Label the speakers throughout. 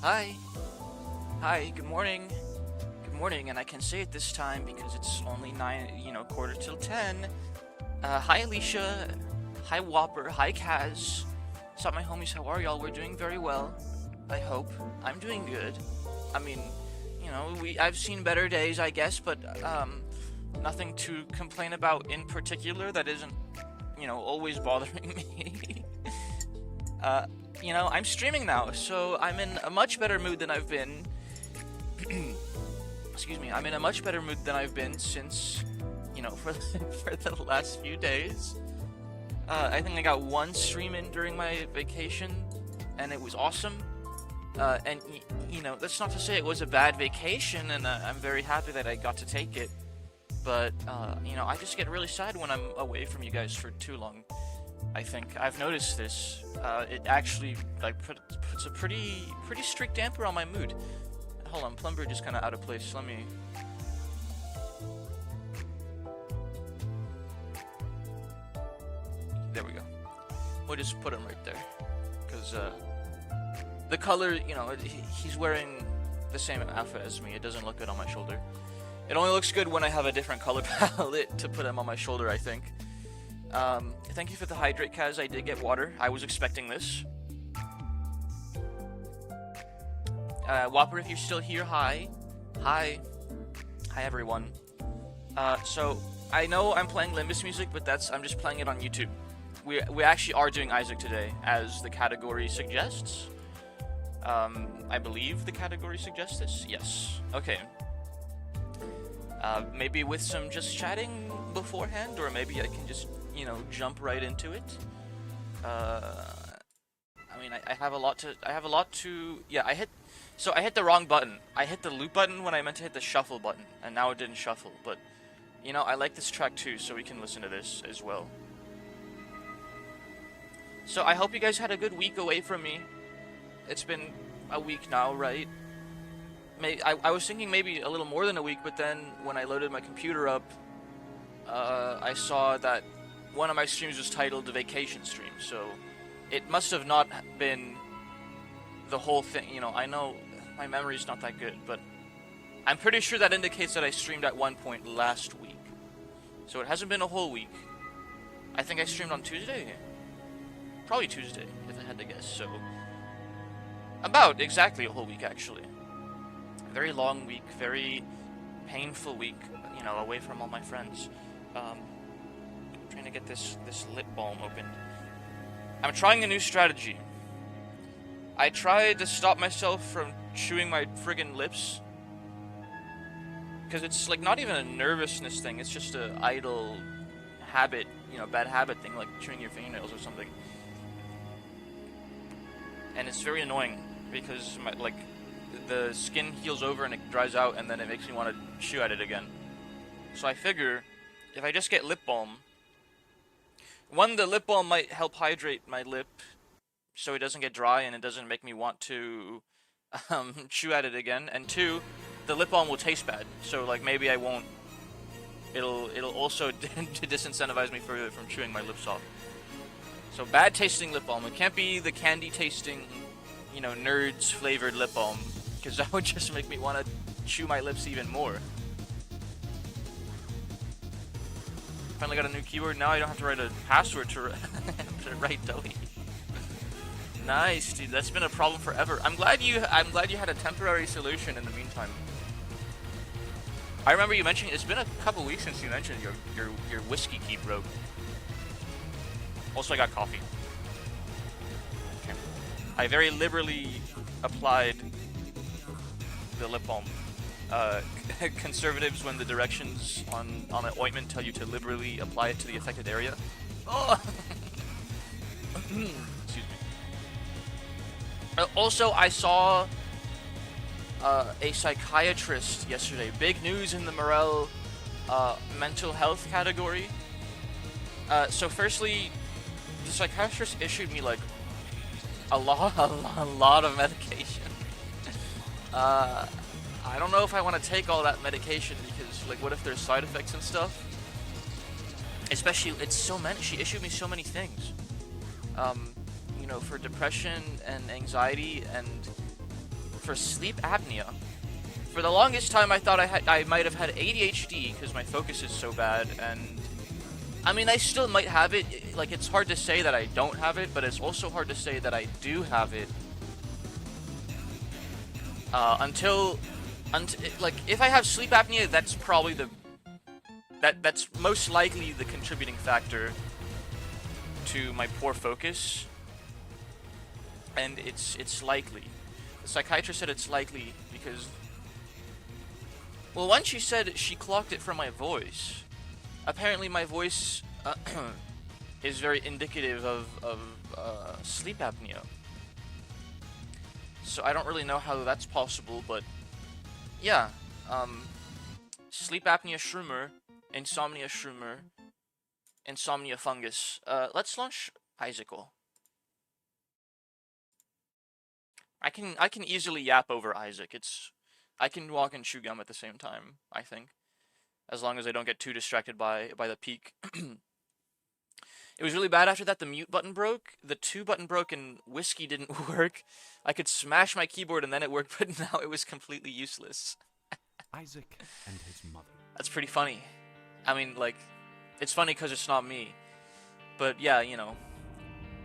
Speaker 1: Hi. Hi, good morning. Good morning, and I can say it this time because it's only 9, quarter till 10. Hi, Alicia. Hi, Whopper. Hi, Kaz. What's up, my homies? How are y'all? We're doing very well. I hope. I'm doing good. I mean, I've seen better days, I guess, but, nothing to complain about in particular that isn't, always bothering me. uh, I'm streaming now, so I'm in a much better mood than I've been. Excuse me, I'm in a much better mood than I've been since, for, for the last few days. I think I got one stream in during my vacation, and it was awesome. And, that's not to say it was a bad vacation, and I'm very happy that I got to take it. But, I just get really sad when I'm away from you guys for too long. I think I've noticed this. It actually puts a pretty strict damper on my mood. Hold on, Plumber just kind of out of place. Let me. There we go. We'll just put him right there, because the color, he's wearing the same outfit as me. It doesn't look good on my shoulder. It only looks good when I have a different color palette to put him on my shoulder, I think. Thank you for the hydrate, Kaz. I did get water. I was expecting this. Whopper, if you're still here, hi. Hi. Hi, everyone. So, I know I'm playing Limbus music, but I'm just playing it on YouTube. We actually are doing Isaac today, as the category suggests. I believe the category suggests this? Yes. Okay. Maybe with some just chatting beforehand, or maybe I can just, jump right into it. I mean, I have a lot to. Yeah, I hit the wrong button. I hit the loop button when I meant to hit the shuffle button, and now it didn't shuffle. But, I like this track too, so we can listen to this as well. So I hope you guys had a good week away from me. It's been a week now, right? I was thinking maybe a little more than a week, but then when I loaded my computer up, I saw that one of my streams was titled the Vacation Stream, so it must have not been the whole thing. I know my memory's not that good, but I'm pretty sure that indicates that I streamed at one point last week. So it hasn't been a whole week. I think I streamed on Tuesday? Probably Tuesday, if I had to guess, so about exactly a whole week, actually. Very long week, very painful week, away from all my friends. Trying to get this lip balm opened. I'm trying a new strategy. I tried to stop myself from chewing my friggin' lips, because it's like not even a nervousness thing, it's just a idle habit, bad habit thing, like chewing your fingernails or something. And it's very annoying, because the skin heals over and it dries out, and then it makes me want to chew at it again. So I figure, if I just get lip balm, one, the lip balm might help hydrate my lip, so it doesn't get dry and it doesn't make me want to chew at it again. And two, the lip balm will taste bad, so maybe I won't. It'll also disincentivize me from chewing my lips off. So bad tasting lip balm. It can't be the candy tasting, nerds flavored lip balm, because that would just make me want to chew my lips even more. Finally got a new keyboard. Now I don't have to write a password to write Doey. Nice, dude. That's been a problem forever. I'm glad you had a temporary solution in the meantime. I remember you mentioning it's been a couple weeks since you mentioned your whiskey key broke. Also, I got coffee. Okay. I very liberally applied the lip balm. Conservatives, when the directions on an ointment tell you to liberally apply it to the affected area. Oh! Excuse me. Also, I saw a psychiatrist yesterday. Big news in the Morel mental health category. So firstly, the psychiatrist issued me a lot of medication. I don't know if I want to take all that medication, because what if there's side effects and stuff? Especially, it's so many. She issued me so many things. For depression and anxiety, and for sleep apnea. For the longest time, I thought I might have had ADHD because my focus is so bad, and I mean, I still might have it. Like, it's hard to say that I don't have it, but it's also hard to say that I do have it. Like, if I have sleep apnea, that's probably that's most likely the contributing factor to my poor focus. And it's likely. The psychiatrist said it's likely because, well, once she said she clocked it from my voice. Apparently my voice is very indicative of sleep apnea. So I don't really know how that's possible, but yeah. Sleep apnea shroomer, insomnia shroomer, insomnia fungus. Let's launch Icicle. I can easily yap over Isaac. I can walk and chew gum at the same time, I think. As long as I don't get too distracted by the peak. It was really bad after that. The mute button broke, the 2 button broke, and whiskey didn't work. I could smash my keyboard and then it worked, but now it was completely useless.
Speaker 2: Isaac and his mother.
Speaker 1: That's pretty funny. I mean, like, it's funny because it's not me. But yeah, you know,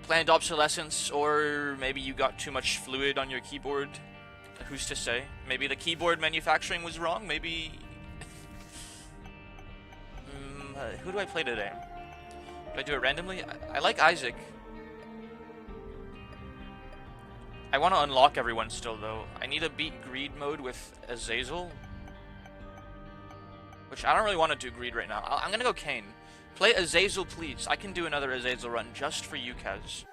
Speaker 1: planned obsolescence, or maybe you got too much fluid on your keyboard. Who's to say? Maybe the keyboard manufacturing was wrong. Maybe. Who do I play today? Do I do it randomly? I like Isaac. I want to unlock everyone still, though. I need to beat Greed mode with Azazel. Which I don't really want to do Greed right now. I'm gonna go Kane. Play Azazel, please. I can do another Azazel run just for you, Kaz.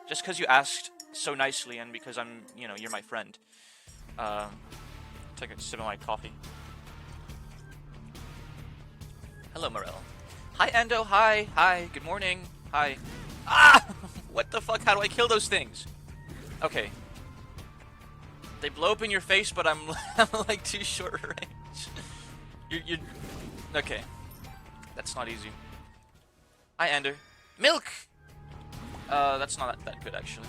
Speaker 1: Just because you asked so nicely and because I'm, you know, you're my friend. Take a sip of my coffee. Hello, Morel. Hi, Endo. Hi. Hi. Good morning. Hi. Ah! What the fuck? How do I kill those things? Okay. They blow up in your face, but I'm like too short range. You're... Okay. That's not easy. Hi, Ender. Milk! That's not that good, actually.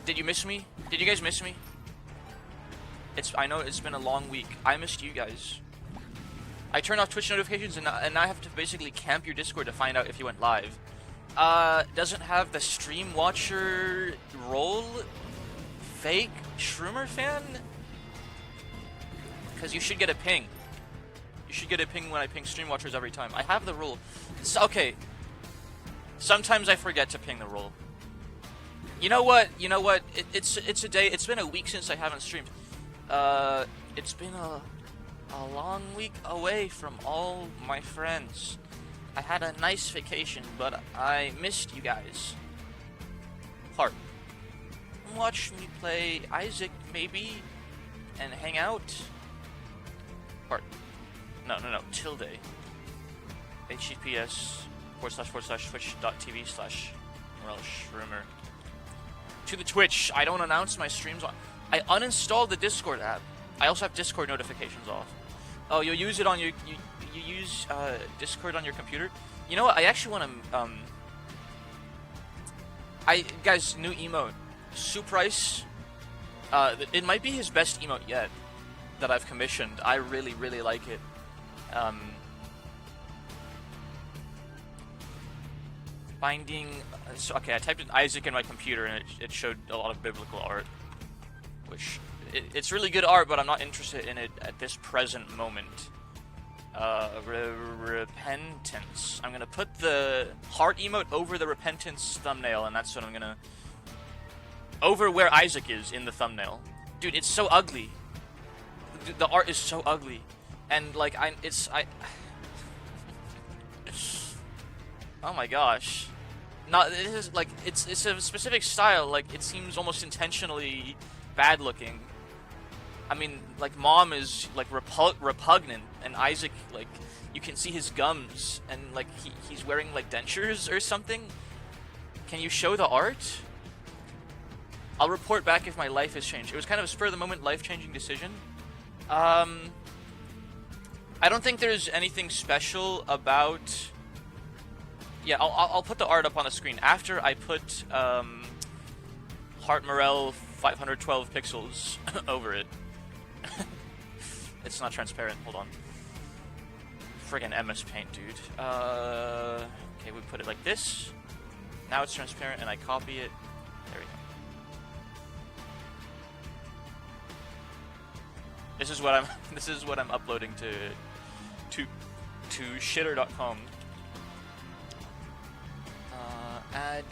Speaker 1: Did you miss me? Did you guys miss me? I know it's been a long week. I missed you guys. I turned off Twitch notifications, and now I have to basically camp your Discord to find out if you went live. Doesn't have the stream watcher role? Fake Shroomer fan? Because you should get a ping. You should get a ping when I ping stream watchers every time. I have the rule. So, okay. Sometimes I forget to ping the rule. You know what? You know what? It's a day. It's been a week since I haven't streamed. It's been a long week away from all my friends. I had a nice vacation, but I missed you guys. Heart. Watch me play Isaac, maybe, and hang out. Heart. No. Tilde. https://twitch.tv/MorelShroomer. To the Twitch. I don't announce my streams on. I uninstalled the Discord app. I also have Discord notifications off. Oh, you'll use it on your you use Discord on your computer. You know what? I actually want to guys, new emote, Surprise. It might be his best emote yet that I've commissioned. I really like it. Binding. So, okay, I typed in Isaac in my computer and it showed a lot of biblical art, which it's really good art, but I'm not interested in it at this present moment. Repentance. I'm gonna put the heart emote over the repentance thumbnail, and that's what I'm gonna over where Isaac is in the thumbnail. Dude, it's so ugly. The art is so ugly, and like oh my gosh. Not it is like it's a specific style. Like it seems almost intentionally bad looking. I mean, like Mom is like repugnant, and Isaac, like you can see his gums, and like he's wearing like dentures or something. Can you show the art? I'll report back if my life has changed. It was kind of a spur of the moment, life-changing decision. I don't think there's anything special about. Yeah, I'll put the art up on the screen after I put Heart Morel 512 pixels over it. It's not transparent. Hold on. Friggin' MS Paint, dude. Okay, we put it like this. Now it's transparent, and I copy it. There we go. This is what I'm uploading to shitter.com. Add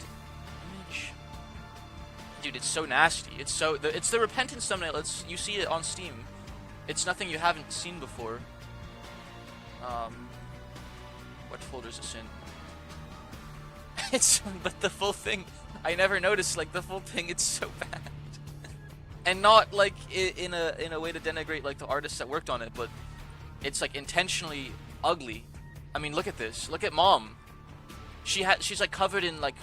Speaker 1: image. Dude, it's so nasty. It's the Repentance thumbnail. You see it on Steam. It's nothing you haven't seen before. What folder is this in? But the full thing, I never noticed, like, the full thing, it's so bad. And not, like, in a way to denigrate, like, the artists that worked on it, but it's, like, intentionally ugly. I mean, look at this. Look at Mom. She's, like, covered in, like,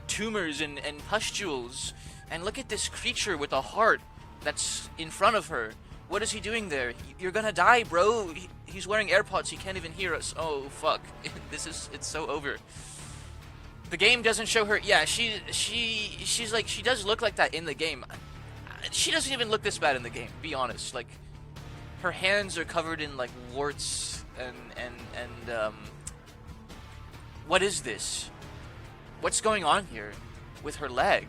Speaker 1: tumors and pustules. And look at this creature with a heart that's in front of her. What is he doing there? You're gonna die, bro. He's wearing AirPods. He can't even hear us. Oh, fuck. It's so over. The game doesn't show her. Yeah, she's like, she does look like that in the game. She doesn't even look this bad in the game, be honest. Like, her hands are covered in, like, warts and what is this? What's going on here with her leg?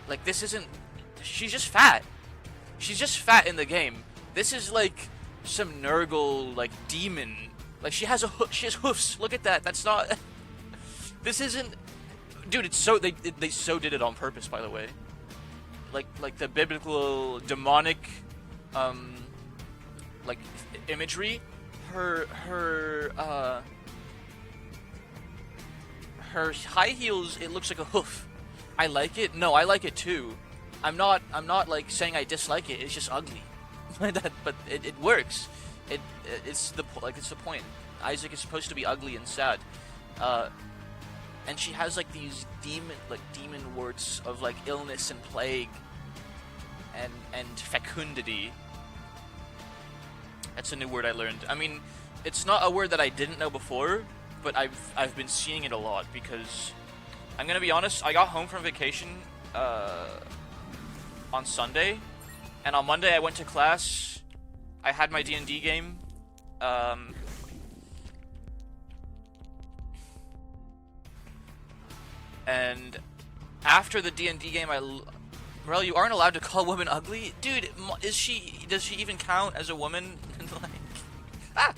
Speaker 1: Like, this isn't... She's just fat. She's just fat in the game. This is like some Nurgle, like, demon. Like, she has hoofs. Look at that. That's not... This isn't... Dude, it's so... They so did it on purpose, by the way. Like the biblical demonic, like, imagery. Her high heels, it looks like a hoof. I like it. No, I like it too. I'm not like saying I dislike it. It's just ugly. But it works. It's the point. Isaac is supposed to be ugly and sad. And she has, like, these demon warts of, like, illness and plague and fecundity. That's a new word I learned. I mean, it's not a word that I didn't know before, but I've been seeing it a lot because I'm gonna be honest, I got home from vacation on Sunday, and on Monday I went to class. I had my D&D game. And after the D&D game, Morel, you aren't allowed to call women ugly? Dude, does she even count as a woman? Like,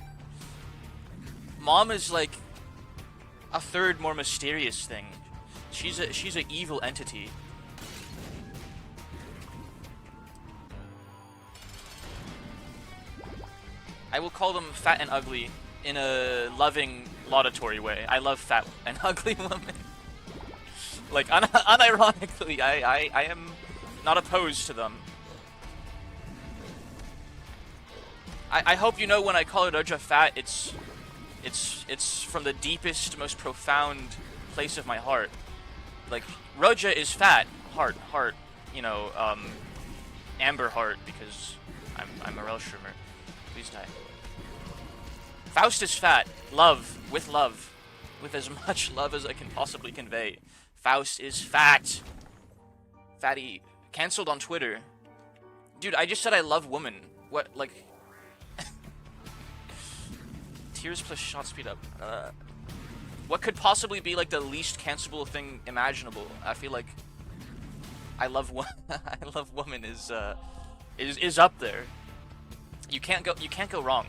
Speaker 1: Mom is like a third more mysterious thing. She's an evil entity. I will call them fat and ugly in a loving, laudatory way. I love fat and ugly women. Like, unironically, I am not opposed to them. I hope you know when I call Roja fat, it's from the deepest, most profound place of my heart. Like, Roja is fat, heart, you know, amber heart, because I'm a Relshrimmer. Please die. Faust is fat, with as much love as I can possibly convey. Faust is fat. Fatty. Cancelled on Twitter. Dude, I just said I love woman. What, like... Tears plus shot speed up. What could possibly be, like, the least cancelable thing imaginable? I feel like... I love woman is up there. You can't go wrong.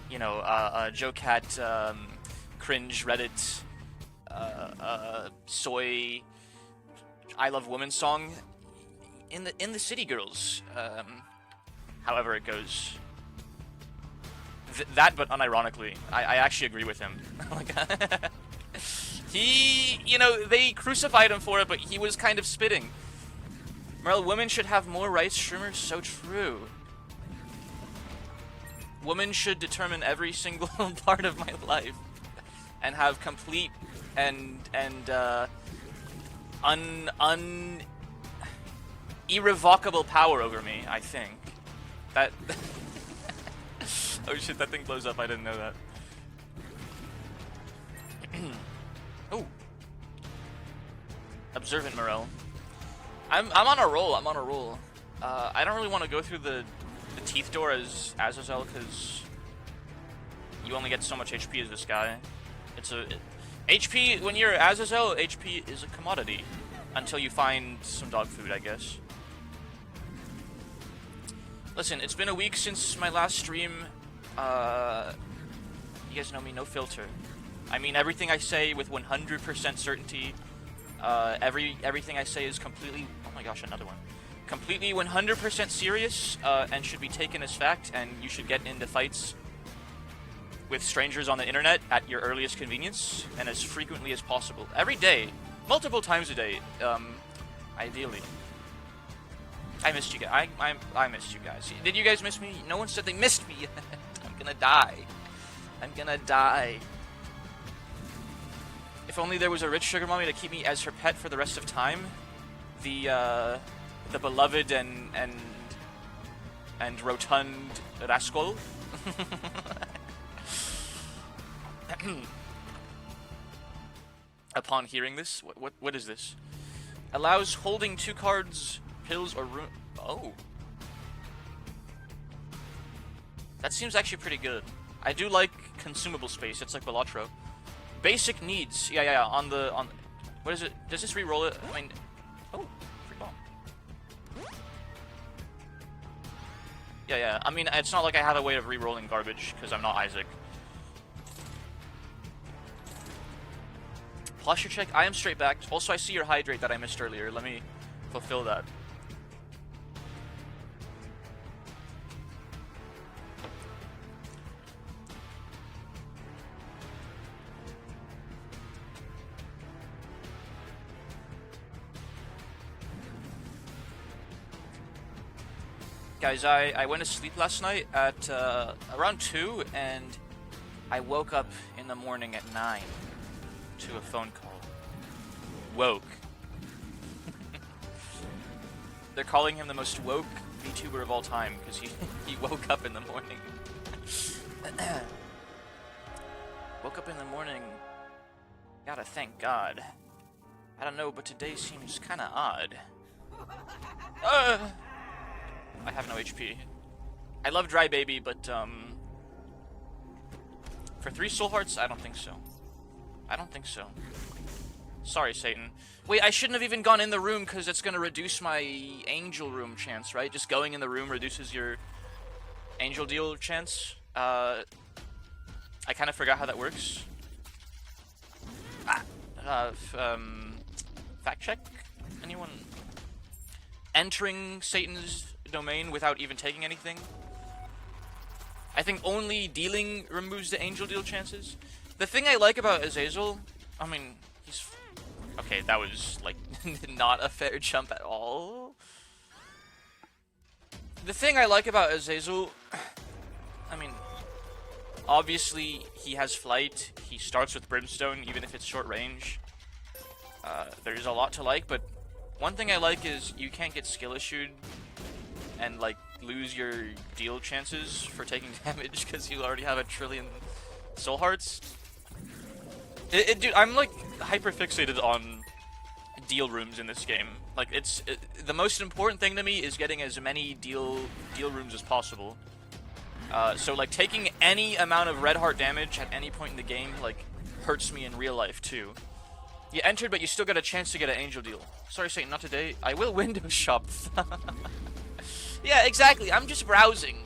Speaker 1: You know, Joe Cat, cringe Reddit, soy, I love women song, in the City Girls, however it goes. That, but unironically, I actually agree with him. Like, he, you know, they crucified him for it, but he was kind of spitting. Merle, women should have more rights, streamers, so true. Women should determine every single part of my life and have complete and irrevocable power over me, I think. That oh shit, that thing blows up, I didn't know that. Oh. Observant Morel. I'm on a roll. I'm on a roll. I don't really want to go through the teeth door as Azazel because you only get so much HP as this guy. HP when you're Azazel, HP is a commodity until you find some dog food, I guess. Listen, it's been a week since my last stream. You guys know me, no filter. I mean everything I say with 100% certainty. Everything I say is completely, oh my gosh, another one. Completely 100% serious, and should be taken as fact, and you should get into fights with strangers on the internet at your earliest convenience, and as frequently as possible. Every day, multiple times a day, ideally. I missed you guys. I missed you guys. Did you guys miss me? No one said they missed me. I'm gonna die. I'm gonna die. If only there was a rich sugar mommy to keep me as her pet for the rest of time. The beloved and rotund rascal. Upon hearing this, what is this? Allows holding 2 cards, pills, or room. Oh, that seems actually pretty good. I do like consumable space. It's like Balatro. Basic needs. Yeah. On what is it? Does this re-roll it? I mean, oh, free bomb. Yeah. I mean, it's not like I have a way of re-rolling garbage because I'm not Isaac. Posture check. I am straight back. Also, I see your hydrate that I missed earlier. Let me fulfill that. Guys, I went to sleep last night at around 2, and I woke up in the morning at 9 to a phone call. Woke. They're calling him the most woke VTuber of all time because he woke up in the morning. Woke up in the morning. Gotta thank God. I don't know, but today seems kinda odd. I have no HP. I love Dry Baby, but for 3 soul hearts, I don't think so. I don't think so. Sorry, Satan. Wait, I shouldn't have even gone in the room because it's gonna reduce my angel room chance, right? Just going in the room reduces your angel deal chance. I kind of forgot how that works. Fact check? Anyone? Entering Satan's domain without even taking anything. I think only dealing removes the angel deal chances. The thing I like about Azazel, I mean, he's... Okay, that was, like, not a fair jump at all. The thing I like about Azazel, I mean, obviously he has flight, he starts with Brimstone, even if it's short range. There's a lot to like, but one thing I like is you can't get skill issued and, like, lose your deal chances for taking damage because you already have a trillion soul hearts. Dude, I'm, like, hyper-fixated on deal rooms in this game. Like, the most important thing to me is getting as many deal rooms as possible. So, like, taking any amount of red heart damage at any point in the game, like, hurts me in real life, too. You entered, but you still got a chance to get an angel deal. Sorry, Satan, not today. I will window shop. Yeah, exactly. I'm just browsing.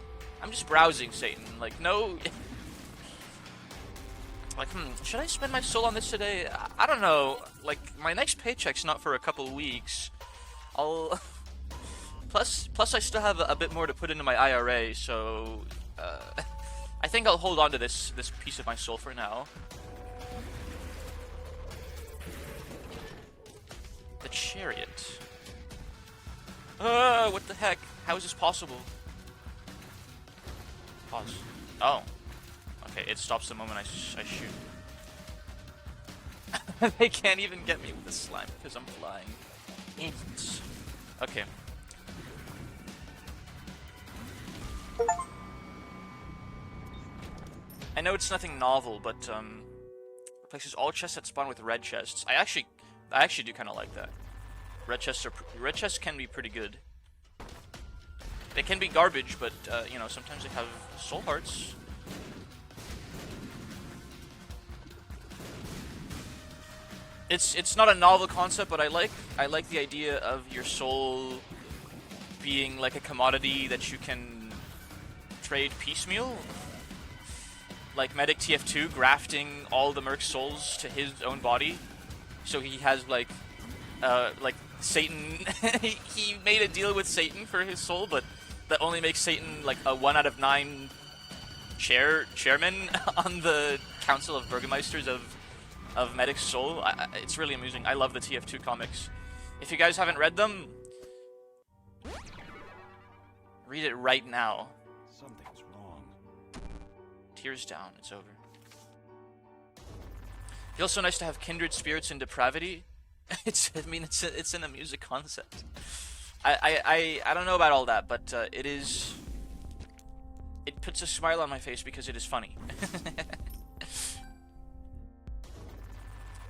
Speaker 1: I'm just browsing, Satan. Like, no... Like, should I spend my soul on this today? I don't know. Like, my next paycheck's not for a couple weeks. I'll... Plus I still have a bit more to put into my IRA, so... I think I'll hold on to this piece of my soul for now. The chariot. What the heck? How is this possible? Pause. Oh. Okay, it stops the moment I shoot. They can't even get me with the slime because I'm flying. Idiots. Okay. I know it's nothing novel, but replaces all chests that spawn with red chests. I actually do kind of like that. Red chests can be pretty good. They can be garbage, but you know, sometimes they have soul hearts. It's not a novel concept, but I like the idea of your soul being like a commodity that you can trade piecemeal. Like Medic TF2 grafting all the Merc's souls to his own body, so he has like Satan. He made a deal with Satan for his soul, but that only makes Satan like a 1 out of 9 chairman on the Council of Burgomeisters of Medic's soul. It's really amusing. I love the TF2 comics. If you guys haven't read them, read it right now.
Speaker 2: Something's wrong.
Speaker 1: Tears down. It's over. Feels so nice to have kindred spirits in depravity. It's an amusing concept. I don't know about all that, but it puts a smile on my face because it is funny.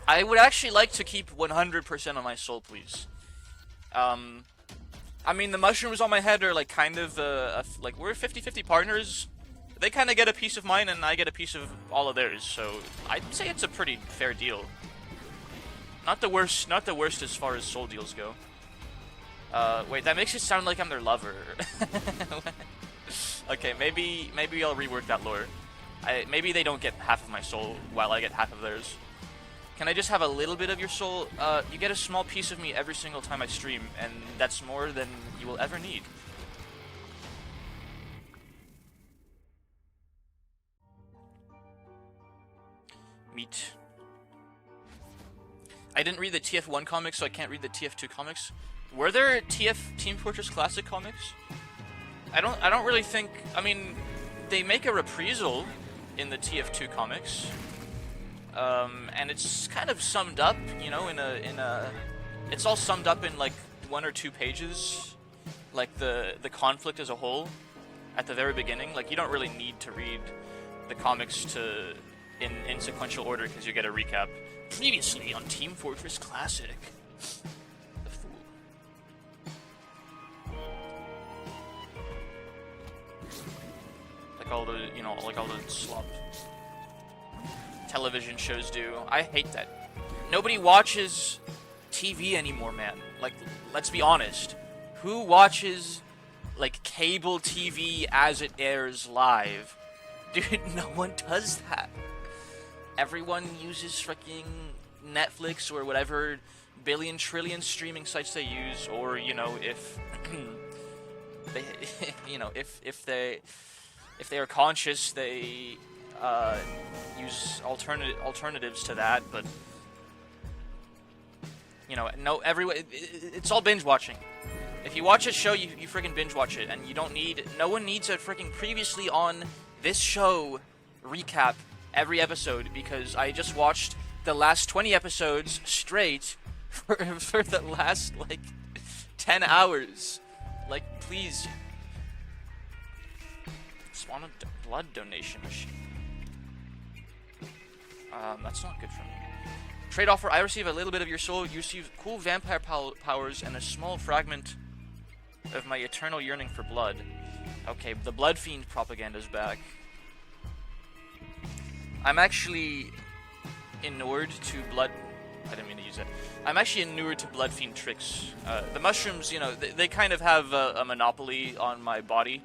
Speaker 1: I would actually like to keep 100% of my soul, please. I mean, the mushrooms on my head are like kind of like we're 50-50 partners. They kind of get a piece of mine, and I get a piece of all of theirs. So I'd say it's a pretty fair deal. Not the worst as far as soul deals go. Wait, that makes it sound like I'm their lover. Okay, maybe I'll rework that lore. Maybe they don't get half of my soul while I get half of theirs. Can I just have a little bit of your soul? You get a small piece of me every single time I stream, and that's more than you will ever need. Meat. I didn't read the TF1 comics, so I can't read the TF2 comics. Were there TF Team Fortress Classic comics? I don't really think. I mean, they make a reprisal in the TF2 comics. And it's kind of summed up, you know, it's all summed up in like 1 or 2 pages, like the conflict as a whole at the very beginning. Like, you don't really need to read the comics in sequential order because you get a recap. Previously on Team Fortress Classic. The fool. Like all the, you know, like all the slop television shows do. I hate that. Nobody watches TV anymore, man. Like, let's be honest. Who watches, like, cable TV as it airs live? Dude, no one does that. Everyone uses freaking Netflix or whatever billion trillion streaming sites they use, or, you know, if they, you know, if they are conscious, they use alternatives to that. But you know, no, it's all binge watching. If you watch a show, you freaking binge watch it, and you don't need. No one needs a freaking previously on this show recap every episode, because I just watched the last 20 episodes straight for the last like 10 hours. Like, please. Spawn a blood donation machine. That's not good for me. Trade offer: I receive a little bit of your soul. You receive cool vampire powers and a small fragment of my eternal yearning for blood. Okay, the blood fiend propaganda's back. I'm actually inured to blood. I didn't mean to use that. I'm actually inured to blood fiend tricks. The mushrooms, you know, they kind of have a monopoly on my body.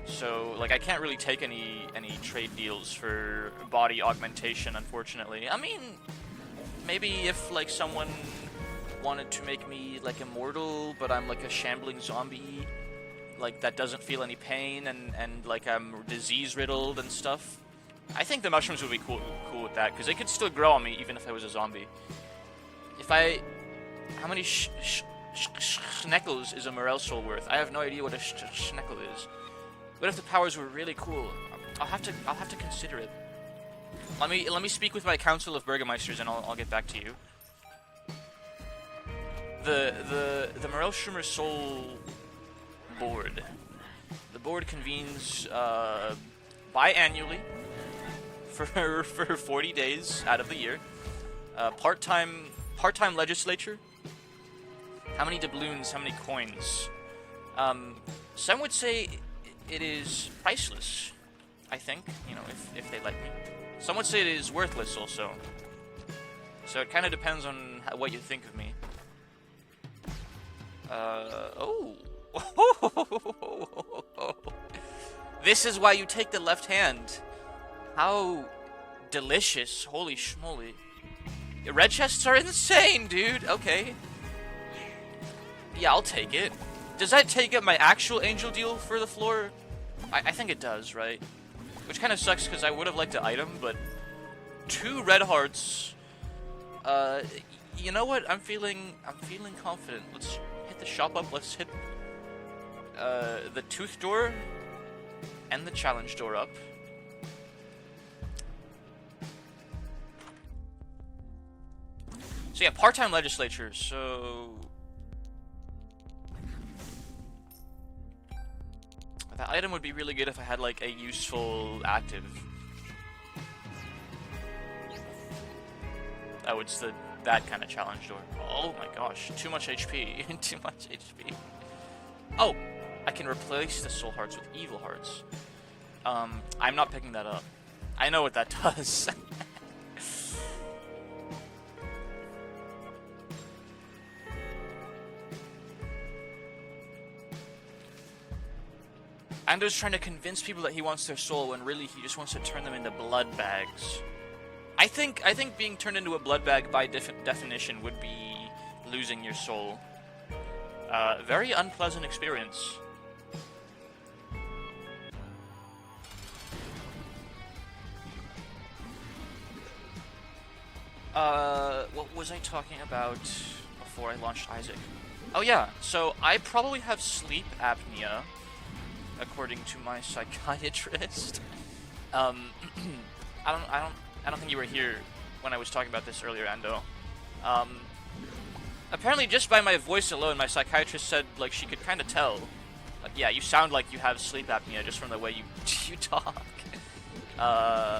Speaker 1: So, like, I can't really take any trade deals for body augmentation, unfortunately. I mean, maybe if, like, someone wanted to make me, like, immortal, but I'm, like, a shambling zombie, like, that doesn't feel any pain, and like, I'm disease-riddled and stuff, I think the mushrooms would be cool with that, because they could still grow on me even if I was a zombie. How many schneckles is a morel soul worth? I have no idea what a schneckle is. What if the powers were really cool? I'll have to consider it. Let me speak with my Council of Burgomeisters, and I'll get back to you. The Morel Schumer Soul board. The board convenes biannually for 40 days out of the year. Part-time legislature. How many doubloons? How many coins? Some would say it is priceless. I think, you know, if they let me. Some would say it is worthless also. So it kind of depends on what you think of me. Oh. This is why you take the left hand. How delicious. Holy schmoly. Red chests are insane, dude. Okay. Yeah, I'll take it. Does that take up my actual angel deal for the floor? I think it does, right? Which kind of sucks because I would have liked the item, but 2 red hearts. You know what? I'm feeling confident. Let's hit the shop up. Let's hit the tooth door and the challenge door up. So yeah, part-time legislature. So that item would be really good if I had like a useful active. Oh, it's that kind of challenge door. Oh my gosh, too much HP. Too much HP. Oh, I can replace the soul hearts with evil hearts. I'm not picking that up. I know what that does. Ando's trying to convince people that he wants their soul when really he just wants to turn them into blood bags. I think being turned into a blood bag by definition would be losing your soul. Very unpleasant experience. What was I talking about before I launched Isaac? Oh yeah, so I probably have sleep apnea, according to my psychiatrist. I don't think you were here when I was talking about this earlier, Ando. Apparently just by my voice alone, my psychiatrist said, like, she could kind of tell. Like, yeah, you sound like you have sleep apnea just from the way you talk. But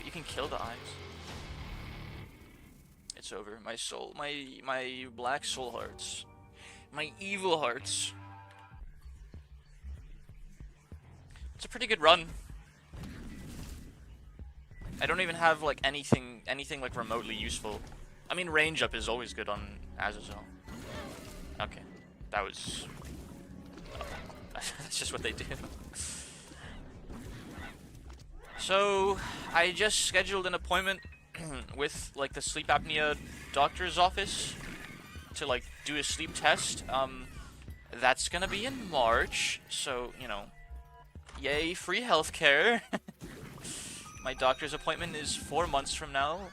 Speaker 1: you can kill the eyes. It's over. My soul, my black soul hearts. My evil hearts. It's a pretty good run. I don't even have like anything like remotely useful. I mean, range up is always good on Azazel. Okay, that was. That's just what they do. So I just scheduled an appointment with like the sleep apnea doctor's office to like do a sleep test. That's gonna be in March, so you know, yay, free healthcare. My doctor's appointment is 4 months from now.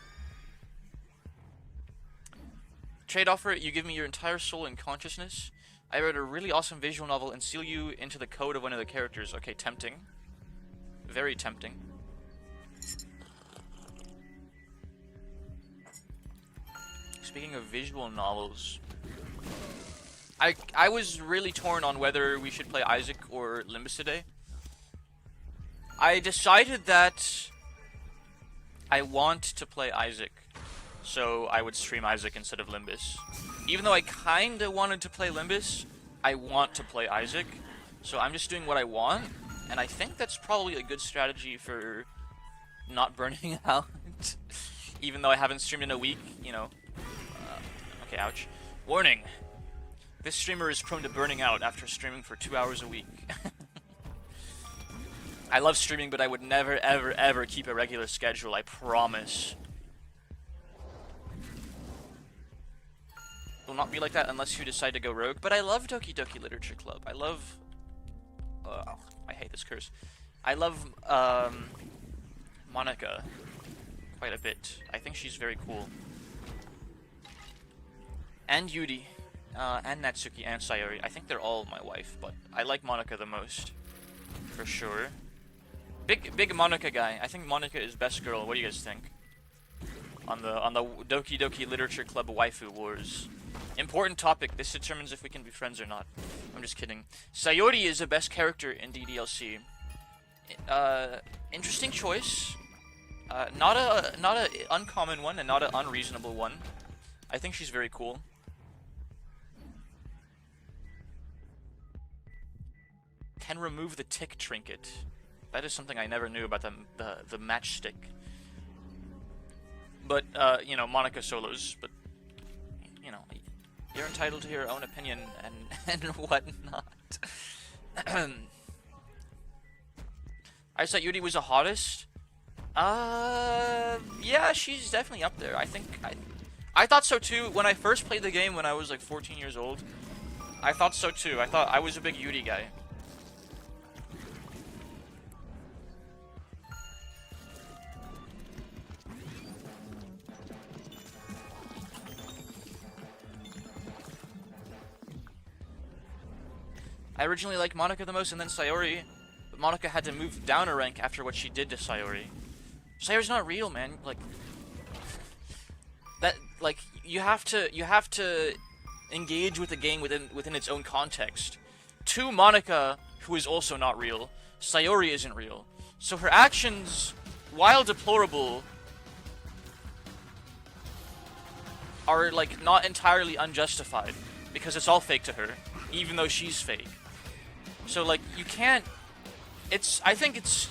Speaker 1: Trade offer, you give me your entire soul and consciousness. I wrote a really awesome visual novel and seal you into the code of one of the characters. Okay, tempting. Very tempting. Speaking of visual novels, I was really torn on whether we should play Isaac or Limbus today. I decided that I want to play Isaac, so I would stream Isaac instead of Limbus. Even though I kinda wanted to play Limbus, I want to play Isaac, so I'm just doing what I want, and I think that's probably a good strategy for not burning out. Even though I haven't streamed in a week, you know. Okay, ouch. Warning! This streamer is prone to burning out after streaming for 2 hours a week. I love streaming, but I would never, ever, ever keep a regular schedule, I promise. Will not be like that unless you decide to go rogue, but I love Doki Doki Literature Club. I love... I hate this curse. I love, Monica quite a bit. I think she's very cool. And Yuri, and Natsuki, and Sayori. I think they're all my wife, but I like Monica the most. For sure. Big Monica guy. I think Monica is best girl. What do you guys think? On the Doki Doki Literature Club waifu wars. Important topic. This determines if we can be friends or not. I'm just kidding. Sayori is the best character in DDLC. Interesting choice. Not a uncommon one and not an unreasonable one. I think she's very cool. Can remove the tick trinket. That is something I never knew about the matchstick. But you know, Monica solos. But you know, you're entitled to your own opinion and whatnot. I thought Yuri was the hottest. Yeah, she's definitely up there. I thought so too when I first played the game when I was like 14 years old. I thought so too. I thought I was a big Yuri guy. I originally liked Monica the most and then Sayori, but Monica had to move down a rank after what she did to Sayori. Sayori's not real, man. Like that, like you have to engage with the game within its own context. To Monica, who is also not real, Sayori isn't real. So her actions, while deplorable, are like not entirely unjustified because it's all fake to her, even though she's fake. So like you can't. I think it's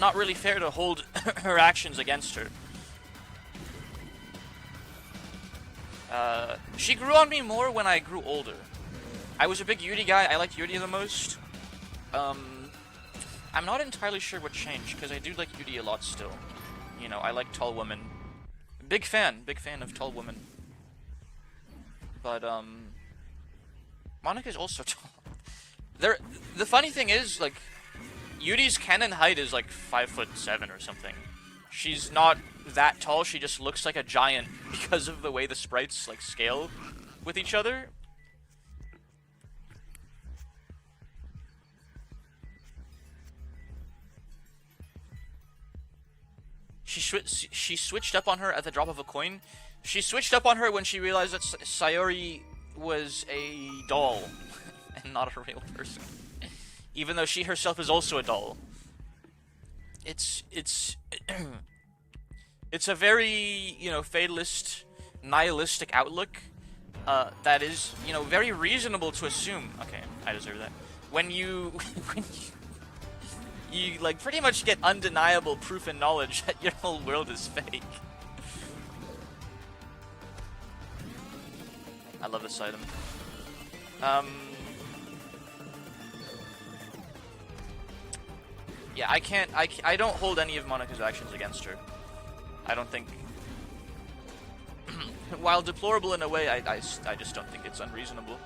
Speaker 1: not really fair to hold her actions against her. She grew on me more when I grew older. I was a big Yuri guy. I liked Yuri the most. I'm not entirely sure what changed because I do like Yuri a lot still. You know, I like tall women. Big fan of tall women. But Monica's also tall. The funny thing is, like, Yuri's canon height is like 5'7" or something. She's not that tall. She just looks like a giant because of the way the sprites like scale with each other. She switched up on her at the drop of a coin. She switched up on her when she realized that Sayori was a doll and not a real person. Even though she herself is also a doll. It's a very, you know, fatalist, nihilistic outlook that is, you know, very reasonable to assume. Okay, I deserve that. When you you like pretty much get undeniable proof and knowledge that your whole world is fake. I love this item. Yeah, I don't hold any of Monica's actions against her. I don't think... While deplorable in a way, I just don't think it's unreasonable.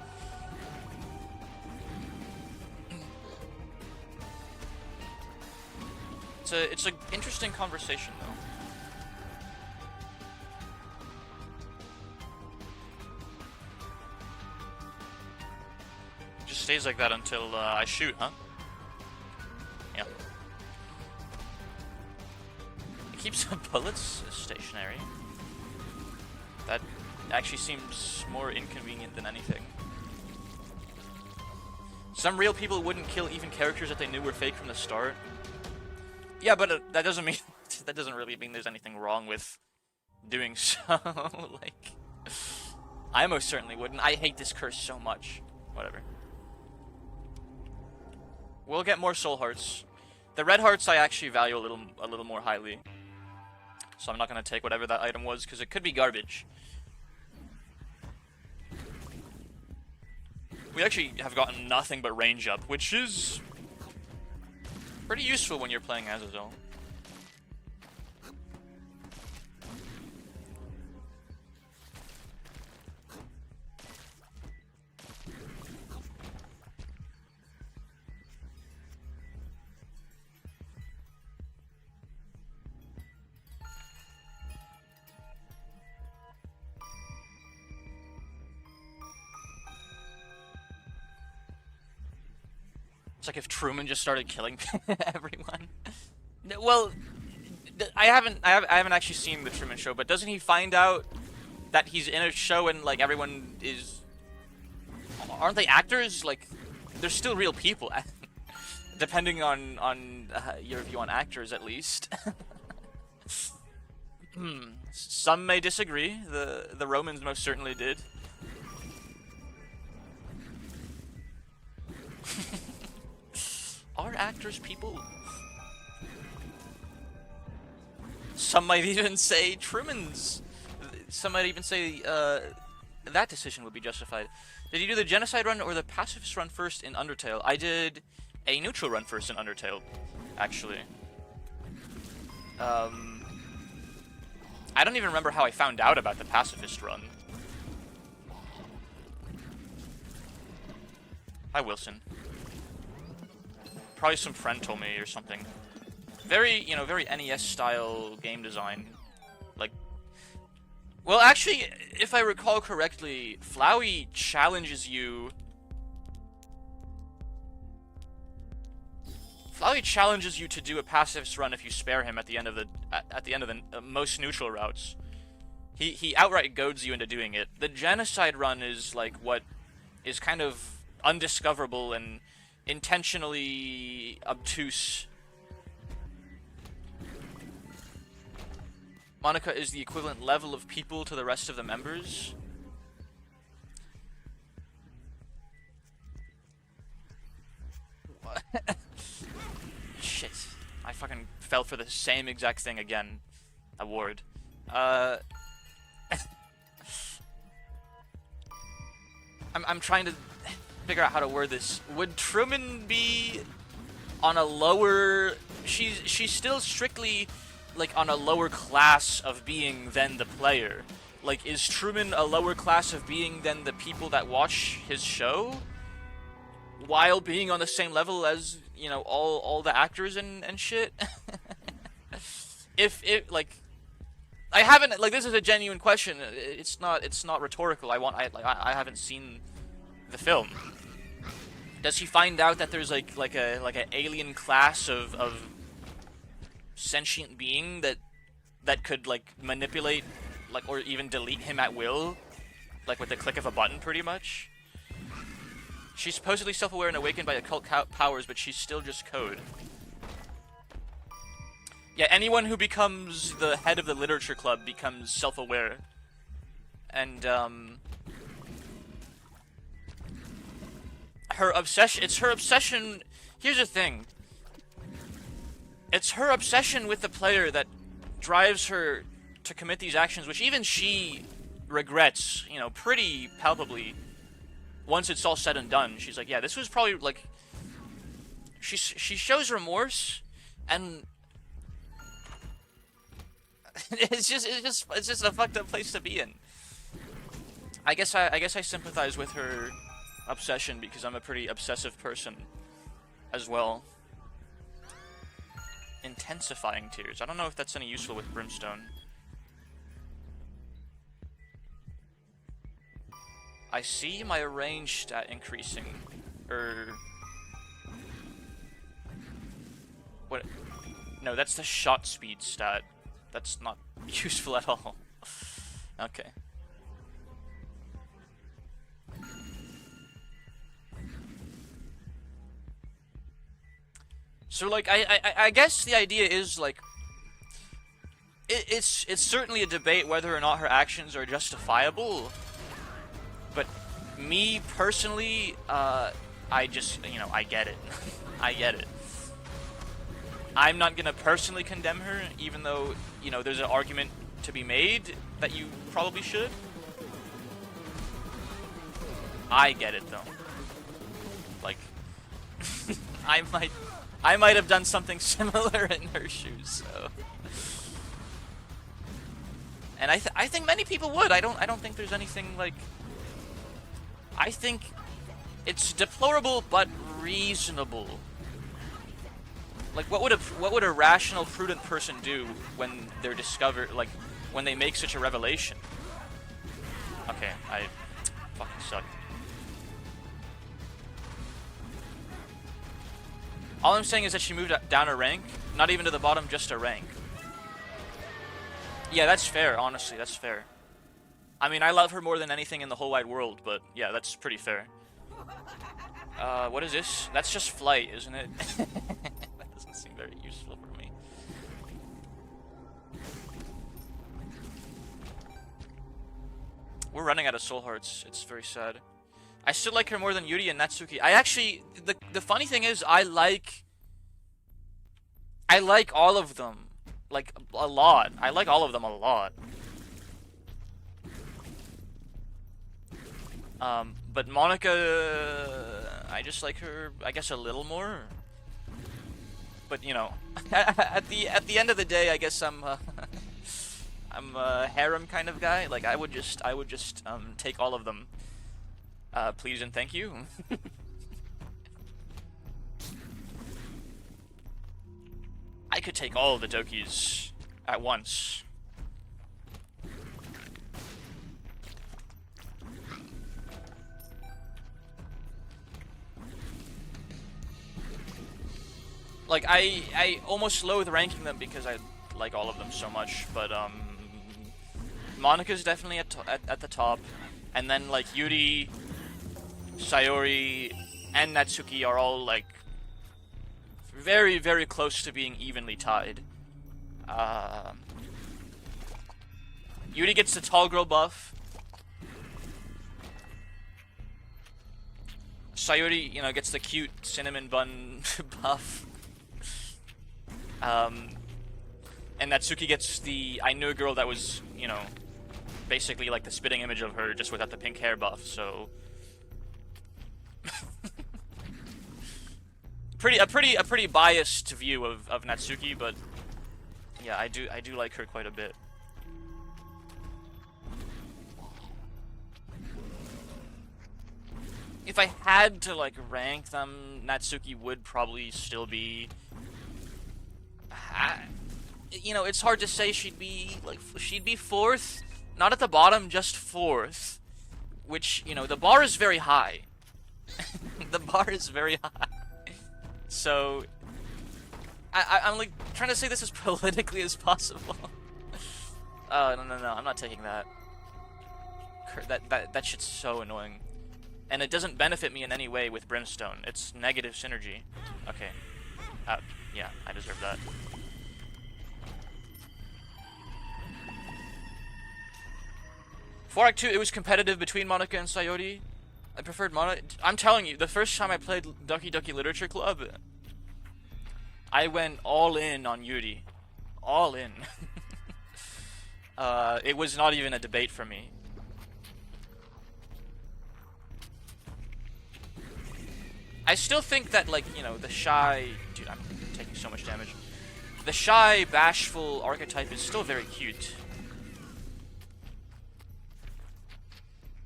Speaker 1: It's an interesting conversation, though. It just stays like that until I shoot, huh? Yeah. It keeps the bullets stationary. That actually seems more inconvenient than anything. Some real people wouldn't kill even characters that they knew were fake from the start. Yeah, but that doesn't mean that doesn't really mean there's anything wrong with doing so. Like, I most certainly wouldn't. I hate this curse so much. Whatever. We'll get more soul hearts. The red hearts I actually value a little more highly. So I'm not gonna take whatever that item was because it could be garbage. We actually have gotten nothing but range up, which is pretty useful when you're playing Azazel. It's like if Truman just started killing everyone. Well, I haven't actually seen the Truman Show, but doesn't he find out that he's in a show and like everyone is? Aren't they actors? Like, they're still real people, depending on your view on actors, at least. Some may disagree. The Romans most certainly did. Are actors people? Some might even say Truman's. Some might even say that decision would be justified. Did you do the genocide run or the pacifist run first in Undertale? I did a neutral run first in Undertale, actually. I don't even remember how I found out about the pacifist run. Hi, Wilson. Probably some friend told me or something. Very, you know, very NES-style game design. Like, well, actually, if I recall correctly, Flowey challenges you... Flowey challenges you to do a pacifist run if you spare him at the end of the most neutral routes. He outright goads you into doing it. The genocide run is like what is kind of undiscoverable and intentionally obtuse. Monica is the equivalent level of people to the rest of the members. What? Shit. I fucking fell for the same exact thing again. Award. I'm trying to figure out how to word this. Would Truman be on a lower... She's still strictly, like, on a lower class of being than the player. Like, is Truman a lower class of being than the people that watch his show? While being on the same level as, you know, all the actors and shit? If it, like... I haven't, like, this is a genuine question. It's not rhetorical. I haven't seen the film. Does he find out that there's like an alien class of sentient being that could like manipulate, like, or even delete him at will, like with the click of a button, pretty much? She's supposedly self-aware and awakened by occult powers, but she's still just code. Yeah, anyone who becomes the head of the literature club becomes self-aware. And, her obsession, it's her obsession, here's the thing. It's her obsession with the player that drives her to commit these actions, which even she regrets, you know, pretty palpably. Once it's all said and done, she's like, yeah, this was probably, like... She shows remorse, and... it's just a fucked up place to be in. I guess I sympathize with her obsession because I'm a pretty obsessive person as well. Intensifying tears. I don't know if that's any useful with Brimstone. I see my range stat increasing. What? No, that's the shot speed stat. That's not useful at all. Okay. So, like, I guess the idea is, like, it's certainly a debate whether or not her actions are justifiable, but me, personally, I just, you know, I get it. I get it. I'm not gonna personally condemn her, even though, you know, there's an argument to be made that you probably should. I get it, though. Like, I might have done something similar in her shoes, so. And I think many people would. I don't think there's anything, like... I think it's deplorable but reasonable. Like, what would a rational, prudent person do when they're discovered, like, when they make such a revelation? Okay, I fucking suck. All I'm saying is that she moved down a rank, not even to the bottom, just a rank. Yeah, that's fair, honestly, that's fair. I mean, I love her more than anything in the whole wide world, but yeah, that's pretty fair. What is this? That's just flight, isn't it? That doesn't seem very useful for me. We're running out of soul hearts. It's very sad. I still like her more than Yuri and Natsuki. I actually, the funny thing is, I like all of them, like, a lot. I like all of them a lot. But Monica, I just like her, I guess, a little more. But, you know, at the end of the day, I guess I'm a harem kind of guy. Like, I would just take all of them. Please and thank you. I could take all of the Dokis at once. Like, I almost loathe ranking them because I like all of them so much, but, Monica's definitely at the top, and then, like, Yuri, Sayori, and Natsuki are all, like, very, very close to being evenly tied. Yuri gets the tall girl buff. Sayori, you know, gets the cute cinnamon bun buff. And Natsuki gets the I knew a girl that was, you know, basically like the spitting image of her, just without the pink hair buff, so a pretty biased view of Natsuki, but yeah, I do like her quite a bit. If I had to like rank them, Natsuki would probably still be, you know, it's hard to say. She'd be fourth, not at the bottom, just fourth, which, you know, the bar is very high. The bar is very high. So I'm like trying to say this as politically as possible. Oh, no, I'm not taking that. That shit's so annoying. And it doesn't benefit me in any way with Brimstone. It's negative synergy. Okay. Yeah, I deserve that. For Act 2, it was competitive between Monica and Sayori. I preferred Monica. I'm telling you, the first time I played Doki Doki Literature Club, I went all in on Yuri. All in. It was not even a debate for me. I still think that, like, you know, the shy... Dude, I'm taking so much damage. The shy, bashful archetype is still very cute.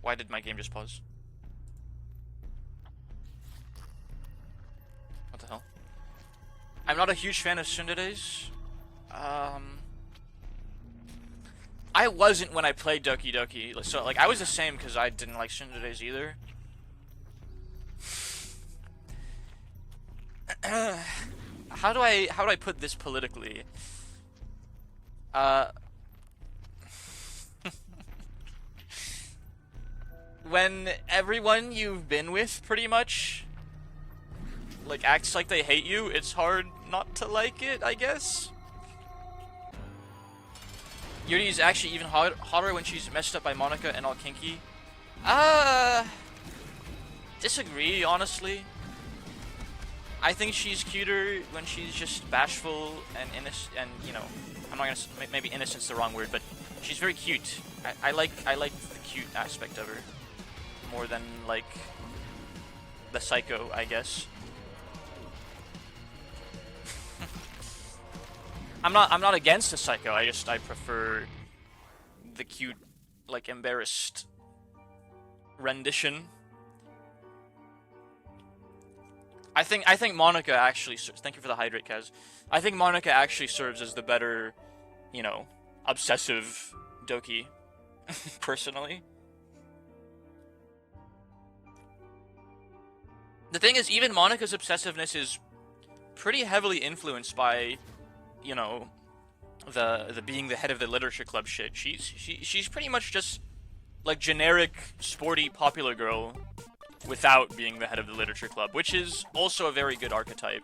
Speaker 1: Why did my game just pause? What the hell? I'm not a huge fan of tsunderes. I wasn't when I played Doki Doki. So, like, I was the same because I didn't like tsunderes either. How do I put this politically? When everyone you've been with, pretty much, like, acts like they hate you, it's hard not to like it, I guess. Yuri is actually even hotter when she's messed up by Monica and all kinky. Disagree, honestly. I think she's cuter when she's just bashful and innocent, and, you know, I'm not gonna, maybe innocent's the wrong word, but she's very cute. I like the cute aspect of her more than, like, the psycho, I guess. I'm not against the psycho. I prefer the cute, like, embarrassed rendition. I think Monica actually, thank you for the hydrate, Kaz. I think Monica actually serves as the better, you know, obsessive Doki, personally. The thing is, even Monica's obsessiveness is pretty heavily influenced by, you know, the being the head of the literature club shit. She's pretty much just, like, generic, sporty, popular girl without being the head of the literature club, which is also a very good archetype.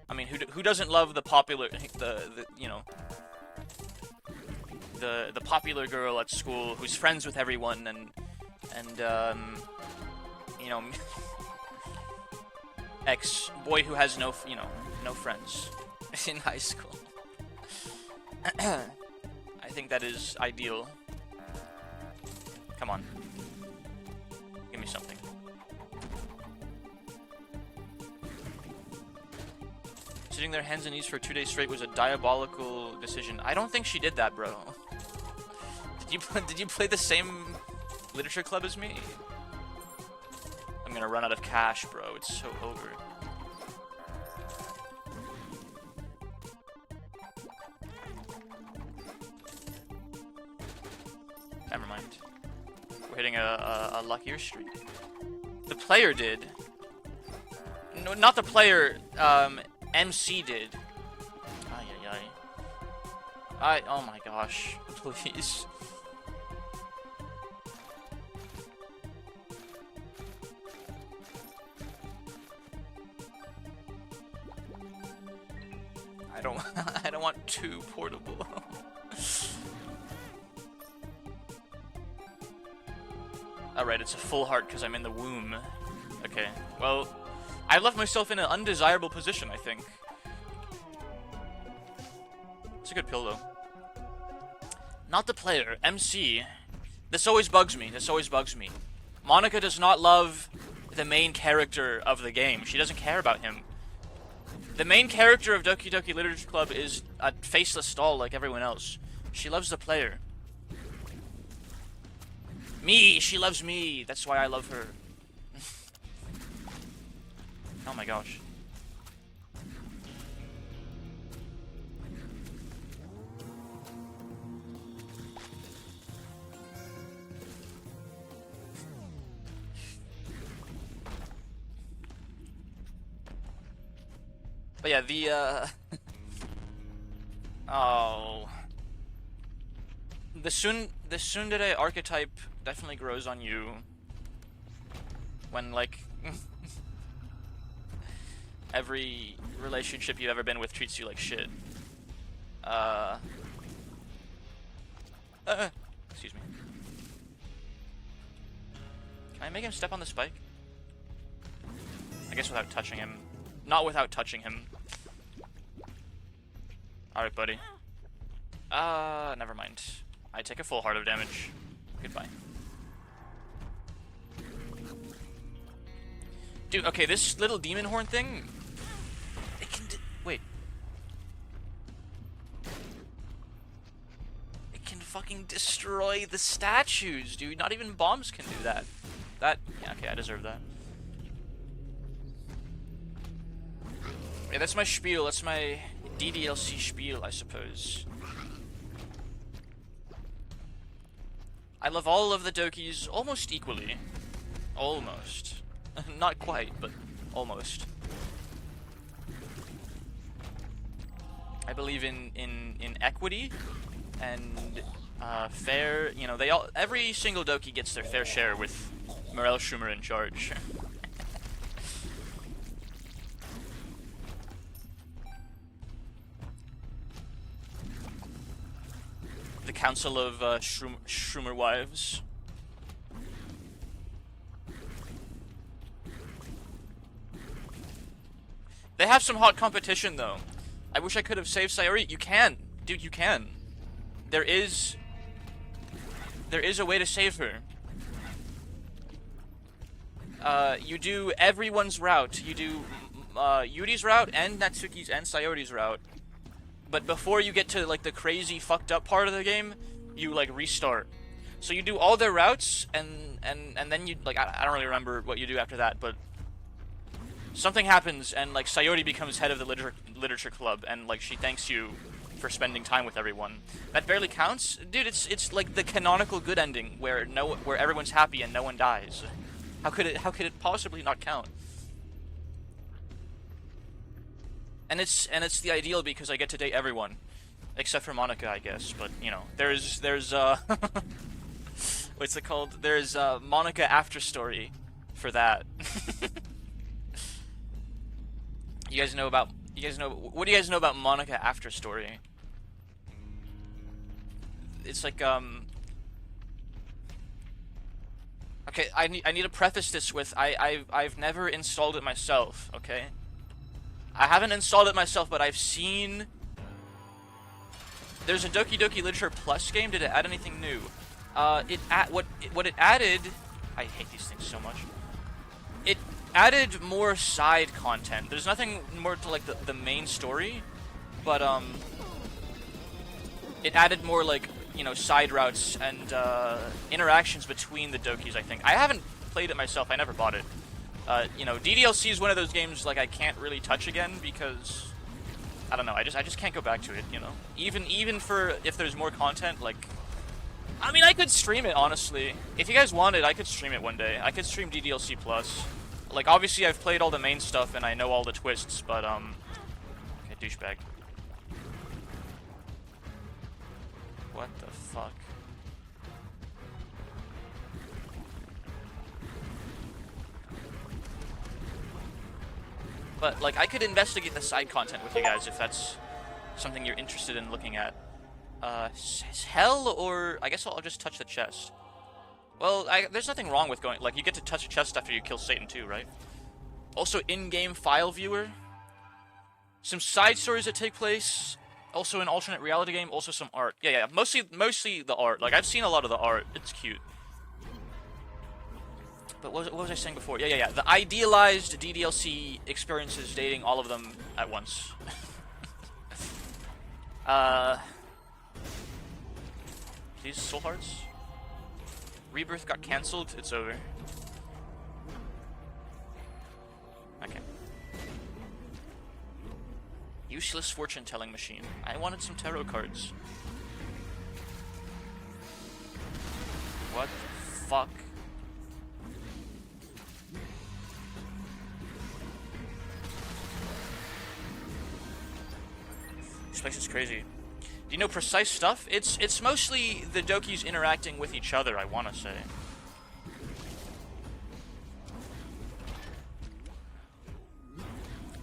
Speaker 1: I mean, who doesn't love the popular, the you know, the popular girl at school who's friends with everyone and you know, ex-boy who has no friends in high school. I think that is ideal. Come on. Give me something. Sitting their hands and knees for 2 days straight was a diabolical decision. I don't think she did that, bro. Did you play the same literature club as me? I'm gonna run out of cash, bro. It's so over. Never mind. We're hitting a luckier streak. The player did. No, not the player. MC did. Ay, ay, ay. Oh my gosh. Please. I don't want too portable. Alright, it's a full heart because I'm in the womb. Okay, well, I left myself in an undesirable position, I think. It's a good pill, though. Not the player, MC. This always bugs me, Monica does not love the main character of the game. She doesn't care about him. The main character of Doki Doki Literature Club is a faceless doll like everyone else. She loves the player. Me! She loves me! That's why I love her. Oh my gosh. But yeah, the oh. The tsundere archetype definitely grows on you when, like, every relationship you've ever been with treats you like shit. Excuse me. Can I make him step on the spike? I guess without touching him. Not without touching him. Alright, buddy. Never mind. I take a full heart of damage. Goodbye. Dude, okay, this little demon horn thing... It can wait. It can fucking destroy the statues, dude. Not even bombs can do that. Yeah, okay, I deserve that. Yeah, that's my spiel. That's my DDLC spiel, I suppose. I love all of the Dokis almost equally. Almost. Not quite, but almost. I believe in equity and fair. You know, every single Doki gets their fair share with Morel Schumer in charge. The Council of Schumer Wives. They have some hot competition, though. I wish I could have saved Sayori. You can. Dude, you can. There is a way to save her. You do everyone's route. You do Yuri's route and Natsuki's and Sayori's route. But before you get to, like, the crazy fucked up part of the game, you, like, restart. So you do all their routes, and then you, like, I don't really remember what you do after that, but something happens, and, like, Sayori becomes head of the literature club, and, like, she thanks you for spending time with everyone. That barely counts? Dude, it's like the canonical good ending, where everyone's happy and no one dies. How could it possibly not count? And it's the ideal because I get to date everyone, except for Monica, I guess. But you know, there's what's it called? There's Monica after story for that. What do you guys know about Monica after story? it's like Okay, I need to preface this with I've never installed it myself. Okay, I haven't installed it myself, but I've seen. There's a Doki Doki Literature Plus game. Did it add anything new? What it added. I hate these things so much. It added more side content. There's nothing more to like the main story, but it added more like, you know, side routes and interactions between the Dokis. I think I haven't played it myself. I never bought it. You know, DDLC is one of those games like I can't really touch again because I don't know. I just can't go back to it. You know, even for if there's more content, like. I mean, I could stream it, honestly. If you guys wanted, I could stream it one day. I could stream DDLC Plus. Like, obviously, I've played all the main stuff and I know all the twists, but, okay, douchebag. What the fuck? But, like, I could investigate the side content with you guys if that's something you're interested in looking at. Hell, or I guess I'll just touch the chest. Well, there's nothing wrong with going, like, you get to touch a chest after you kill Satan too, right? Also, in-game file viewer. Some side stories that take place. Also an alternate reality game. Also some art. Yeah. Mostly the art. Like, I've seen a lot of the art. It's cute. But what was I saying before? Yeah. The idealized DDLC experiences dating all of them at once. These soul hearts? Rebirth got cancelled, it's over. Okay. Useless fortune telling machine. I wanted some tarot cards. What the fuck? This place is crazy. Do you know precise stuff? It's mostly the Dokis interacting with each other, I want to say.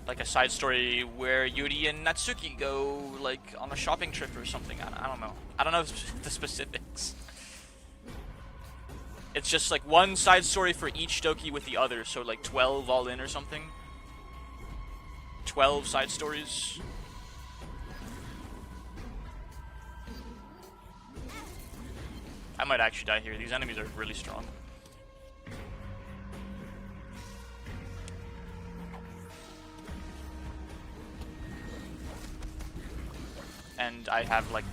Speaker 1: Like a side story where Yuri and Natsuki go, like, on a shopping trip or something. I don't know. I don't know the specifics. It's just like one side story for each Doki with the other, so like 12 all in or something. 12 side stories. I might actually die here. These enemies are really strong. And I have, like...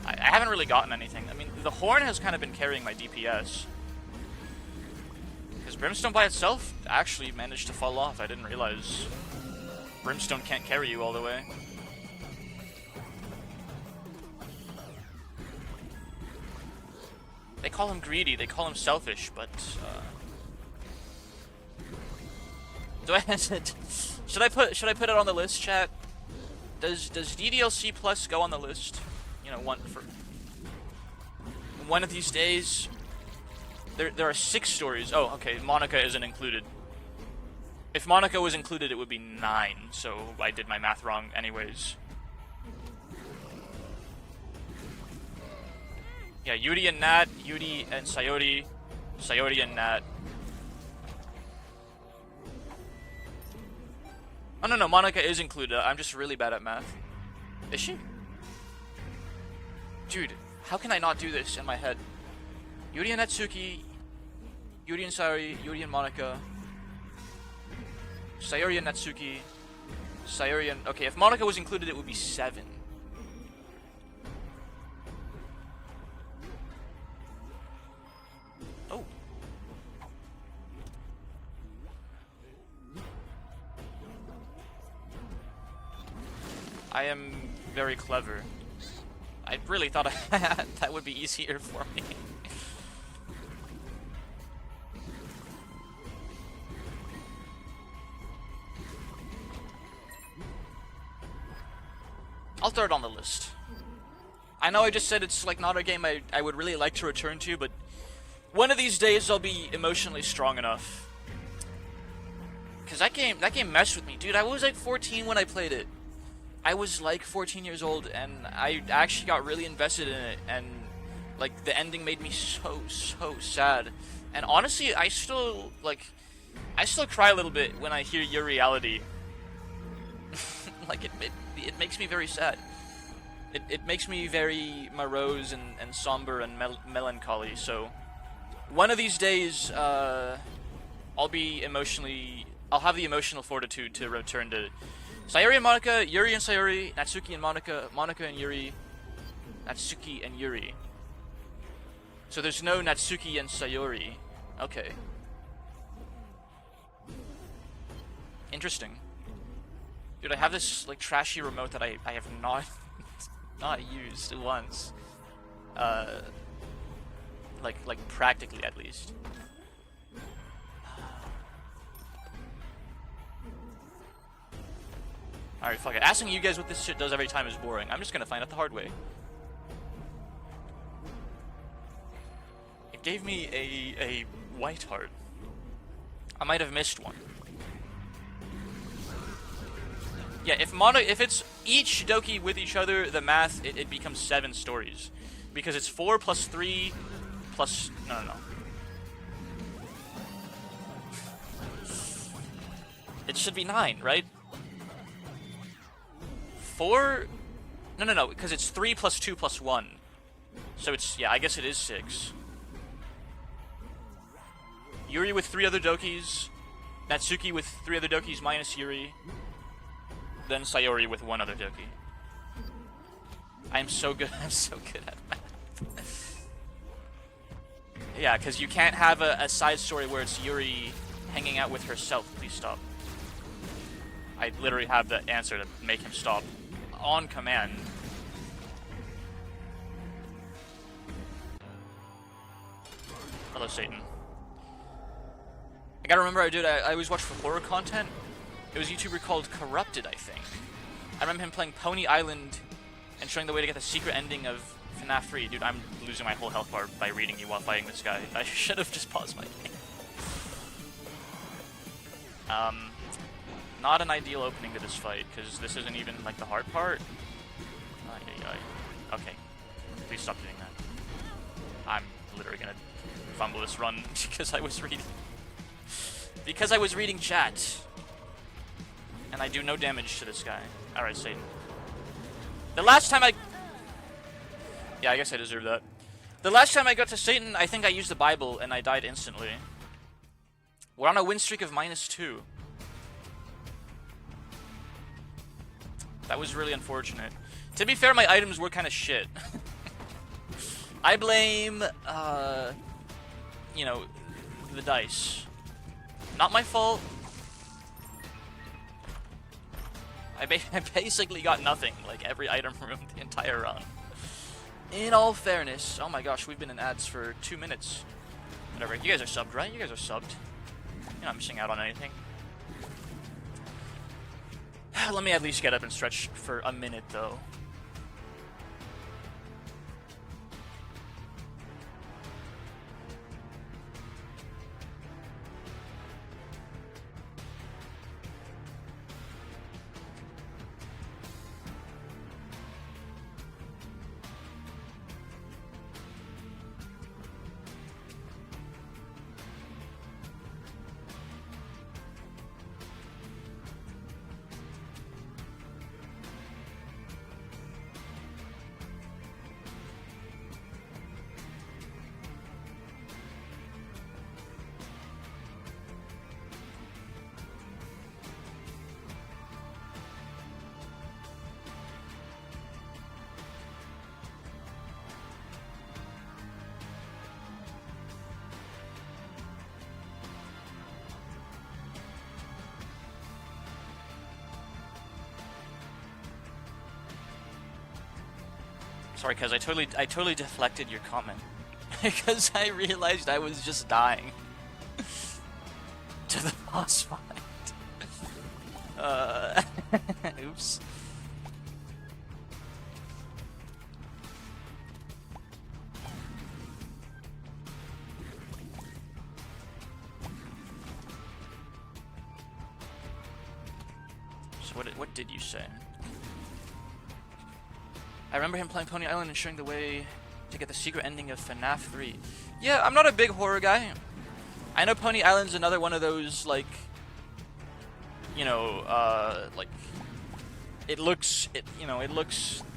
Speaker 1: I haven't really gotten anything. I mean, the horn has kind of been carrying my DPS. Because Brimstone by itself actually managed to fall off. I didn't realize Brimstone can't carry you all the way. They call him greedy, they call him selfish, but, do I should I put it on the list, chat? Does DDLC Plus go on the list? You know, one of these days. There are 6 stories. Oh, okay, Monica isn't included. If Monica was included, it would be 9, so I did my math wrong anyways. Yeah, Yuri and Nat, Yuri and Sayori, Sayori and Nat. Oh no, Monica is included. I'm just really bad at math. Is she? Dude, how can I not do this in my head? Yuri and Natsuki, Yuri and Sayori, Yuri and Monica, Sayori and Natsuki, Sayori and... Okay, if Monica was included, it would be 7. Oh. I am very clever. I really thought that would be easier for me. I'll throw it on the list. I know I just said it's like not a game I would really like to return to, but one of these days I'll be emotionally strong enough. Cause that game messed with me, dude. I was like 14 when I played it. I was like 14 years old, and I actually got really invested in it, and Like, the ending made me so sad. And honestly, I still cry a little bit when I hear your reality. Like, it makes me very sad. It makes me very morose and somber and melancholy. So, one of these days, I'll have the emotional fortitude to return to Sayori and Monica, Yuri and Sayori, Natsuki and Monica, Monica and Yuri, Natsuki and Yuri. So there's no Natsuki and Sayori. Okay. Interesting. Dude, I have this like trashy remote that I have not not used once. Like practically at least. Alright, fuck it. Asking you guys what this shit does every time is boring. I'm just gonna find out the hard way. It gave me a white heart. I might have missed one. Yeah, if it's each Doki with each other, the math, it becomes 7 stories. Because it's 4 plus 3 plus... No. It should be 9, right? 4? No, because it's 3 plus 2 plus 1. So it's, yeah, I guess it is 6. Yuri with 3 other Dokis. Natsuki with 3 other Dokis minus Yuri. Then Sayori with 1 other Doki. I'm so good at math. Yeah, because you can't have a side story where it's Yuri hanging out with herself. Please stop. I literally have the answer to make him stop. On command. Hello, Satan. I gotta remember, I always watch for horror content. It was a YouTuber called Corrupted, I think. I remember him playing Pony Island and showing the way to get the secret ending of FNAF 3. Dude, I'm losing my whole health bar by reading you while fighting this guy. I should have just paused my game. Not an ideal opening to this fight, because this isn't even, like, the hard part. Okay. Please stop doing that. I'm literally gonna fumble this run because I was reading... Because I was reading chat. And I do no damage to this guy. Alright, Satan. The last time I... Yeah, I guess I deserve that. The last time I got to Satan, I think I used the Bible and I died instantly. We're on a win streak of -2. That was really unfortunate. To be fair, my items were kind of shit. I blame, you know, the dice. Not my fault. I basically got nothing, like every item room the entire run. In all fairness, oh my gosh, we've been in ads for 2 minutes. Whatever, you guys are subbed, right? You guys are subbed. You're not missing out on anything. Let me at least get up and stretch for a minute, though. Sorry, cuz I totally deflected your comment. Because I realized I was just dying. To the boss fight. Oops. So what did you say? I remember him playing Pony Island and showing the way to get the secret ending of FNAF 3. Yeah, I'm not a big horror guy. I know Pony Island's another one of those, like, you know, like, it looks,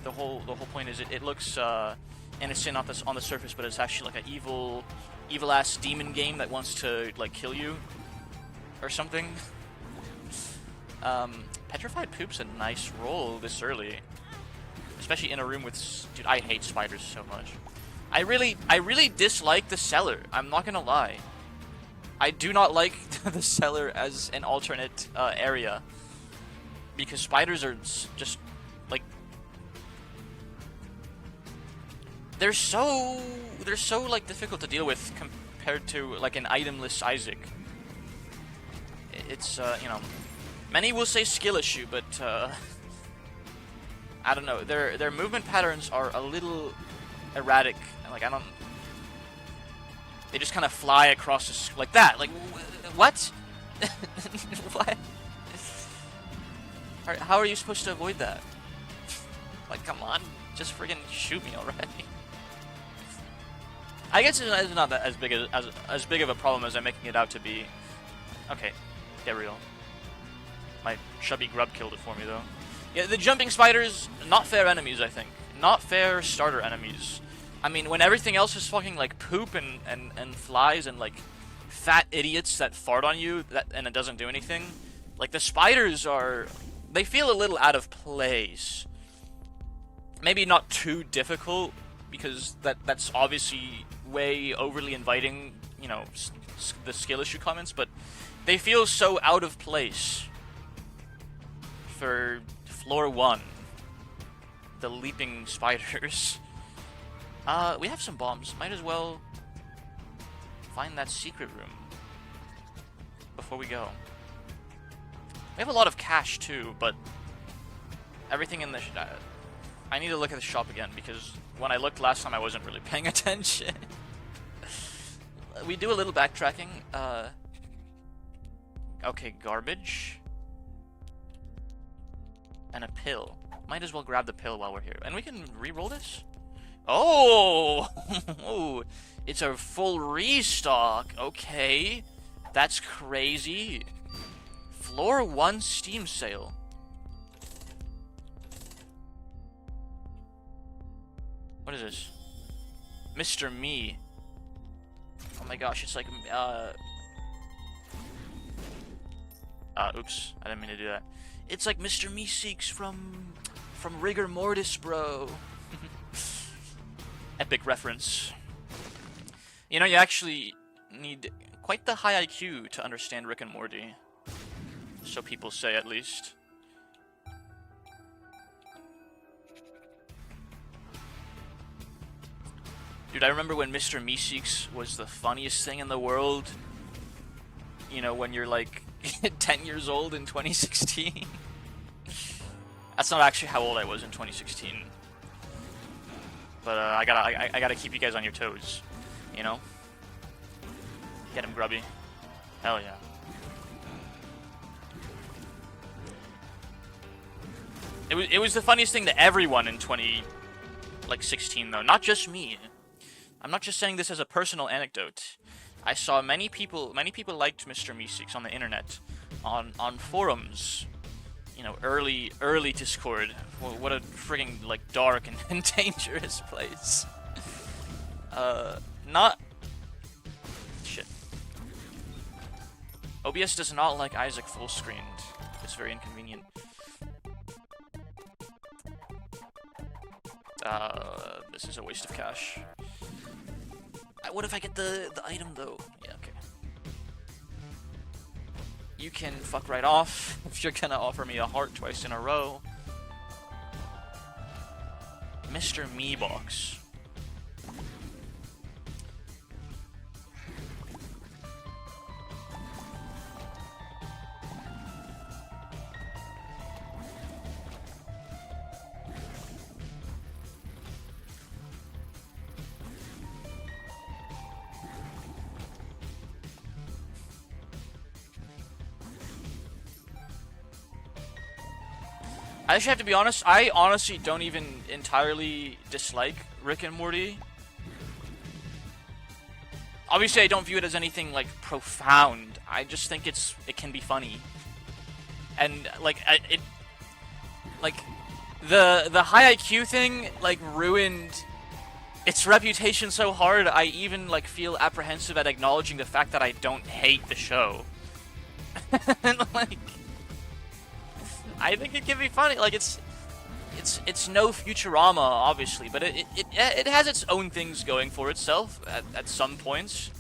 Speaker 1: the whole point is it looks, innocent on the surface, but it's actually like an evil ass demon game that wants to, like, kill you or something. Petrified Poop's a nice roll this early, especially in a room with, dude, I hate spiders so much. I really dislike the cellar, I'm not gonna lie. I do not like the cellar as an alternate area, because spiders are just, like, they're so like difficult to deal with compared to like an itemless Isaac. It's you know, many will say skill issue, but I don't know. Their movement patterns are a little erratic. Like, I don't. They just kind of fly across like that. Like, what? What? How are you supposed to avoid that? Like, come on, just friggin' shoot me already. I guess it's not that as big of a problem as I'm making it out to be. Okay, get real. My chubby grub killed it for me though. Yeah, the jumping spiders, not fair enemies, I think. Not fair starter enemies. I mean, when everything else is fucking like poop and flies and like fat idiots that fart on you and it doesn't do anything, like the spiders they feel a little out of place. Maybe not too difficult, because that's obviously way overly inviting, you know, the skill issue comments, but they feel so out of place for floor 1. The leaping spiders. We have some bombs. Might as well find that secret room before we go. We have a lot of cash too, but everything in the I need to look at the shop again, because when I looked last time I wasn't really paying attention. We do a little backtracking. Okay, garbage. And a pill. Might as well grab the pill while we're here. And we can re-roll this? Oh! Oh, it's a full restock. Okay. That's crazy. Floor 1 Steam sale. What is this? Mr. Me. Oh my gosh, it's like, oops, I didn't mean to do that. It's like Mr. Meeseeks from Rigor Mortis, bro. Epic reference. You know, you actually need quite the high IQ to understand Rick and Morty. So people say, at least. Dude, I remember when Mr. Meeseeks was the funniest thing in the world. You know, when you're like 10 years old in 2016. That's not actually how old I was in 2016. But I gotta keep you guys on your toes, you know? Get him, Grubby. Hell yeah. It was the funniest thing to everyone in 2016 though, not just me. I'm not just saying this as a personal anecdote. I saw many people liked Mr. Meeseeks on the internet, on forums. You know, early Discord. What a frigging, like, dark and dangerous place. Shit. OBS does not like Isaac full screened. It's very inconvenient. This is a waste of cash. What if I get the item though? Yeah, okay. You can fuck right off if you're gonna offer me a heart twice in a row. Mr. Me box. I actually have to be honest, I honestly don't even entirely dislike Rick and Morty. Obviously, I don't view it as anything like profound. I just think it can be funny, and like the high IQ thing like ruined its reputation so hard. I even like feel apprehensive at acknowledging the fact that I don't hate the show. And like, I think it can be funny. Like it's no Futurama, obviously, but it has its own things going for itself at some points.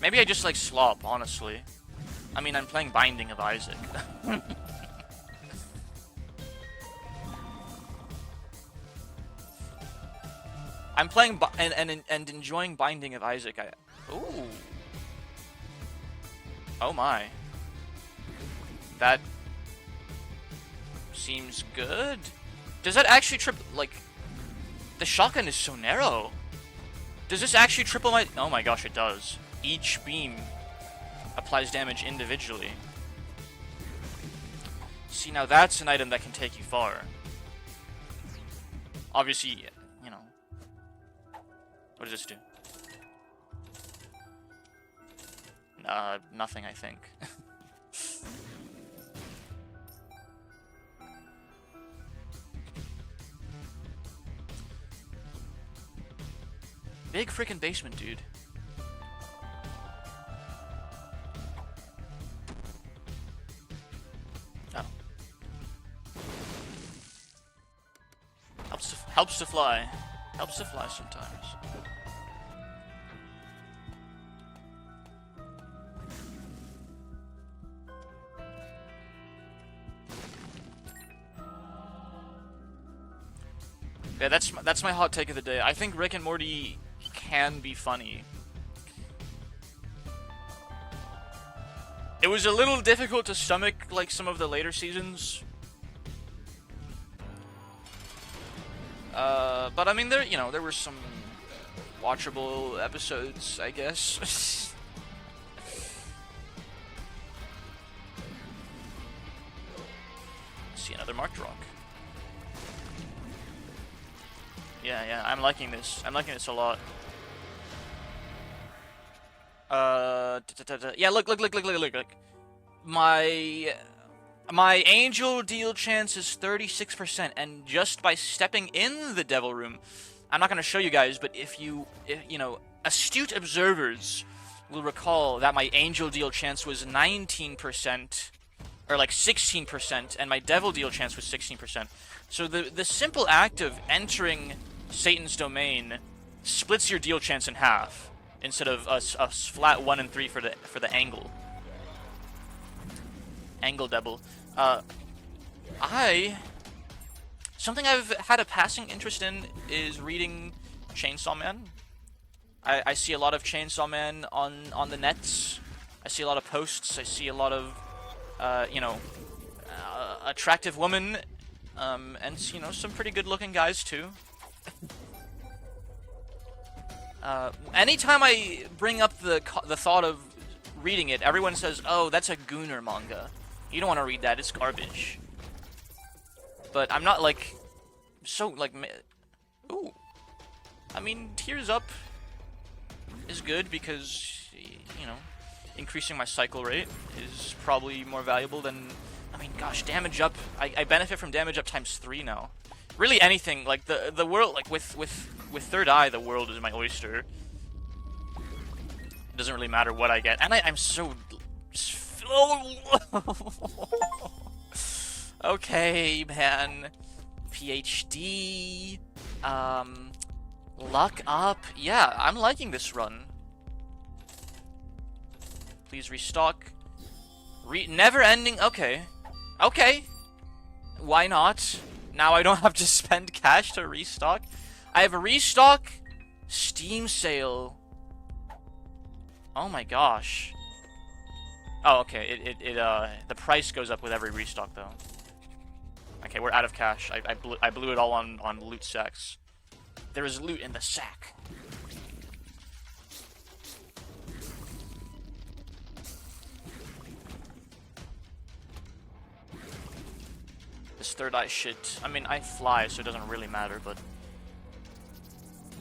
Speaker 1: Maybe I just like slop, honestly. I mean, I'm playing Binding of Isaac. I'm playing and enjoying Binding of Isaac. Ooh. Oh my. That seems good. Does that actually like, the shotgun is so narrow. Does this actually triple my... Oh my gosh, it does. Each beam applies damage individually. See, now that's an item that can take you far. Obviously, you know. What does this do? Nothing, I think. Big freaking basement, dude. Oh. Helps to fly. Helps to fly sometimes. Yeah, that's my hot take of the day. I think Rick and Morty can be funny. It was a little difficult to stomach like some of the later seasons. But I mean, there were some watchable episodes, I guess. See another marked rock. Yeah, I'm liking this. I'm liking this a lot. Yeah, look. My angel deal chance is 36%, and just by stepping in the devil room, I'm not gonna show you guys, but if you know, astute observers will recall that my angel deal chance was 19%, or like 16%, and my devil deal chance was 16%. So the simple act of entering Satan's domain splits your deal chance in half, instead of a flat 1 and 3 for the angle. Angle devil. Something I've had a passing interest in is reading Chainsaw Man. I see a lot of Chainsaw Man on the nets. I see a lot of posts. I see a lot of attractive women, and some pretty good looking guys too. Anytime I bring up the thought of reading it, everyone says, "Oh, that's a Gooner manga. You don't want to read that. It's garbage." But I'm not like ooh. I mean, Tears Up is good because increasing my cycle rate is probably more valuable than. I mean, gosh, damage up. I benefit from damage up ×3 now. Really, anything like the world, like with Third Eye, the world is my oyster. It doesn't really matter what I get, and I'm so. Okay, man. PhD. Luck up. Yeah, I'm liking this run. Please restock. Never ending. Okay. Okay. Why not? Now I don't have to spend cash to restock. I have a restock. Steam sale. Oh my gosh. Oh, okay. The price goes up with every restock though. Okay, we're out of cash. I blew it all on loot sacks. There is loot in the sack. This Third Eye shit. I mean, I fly, so it doesn't really matter, but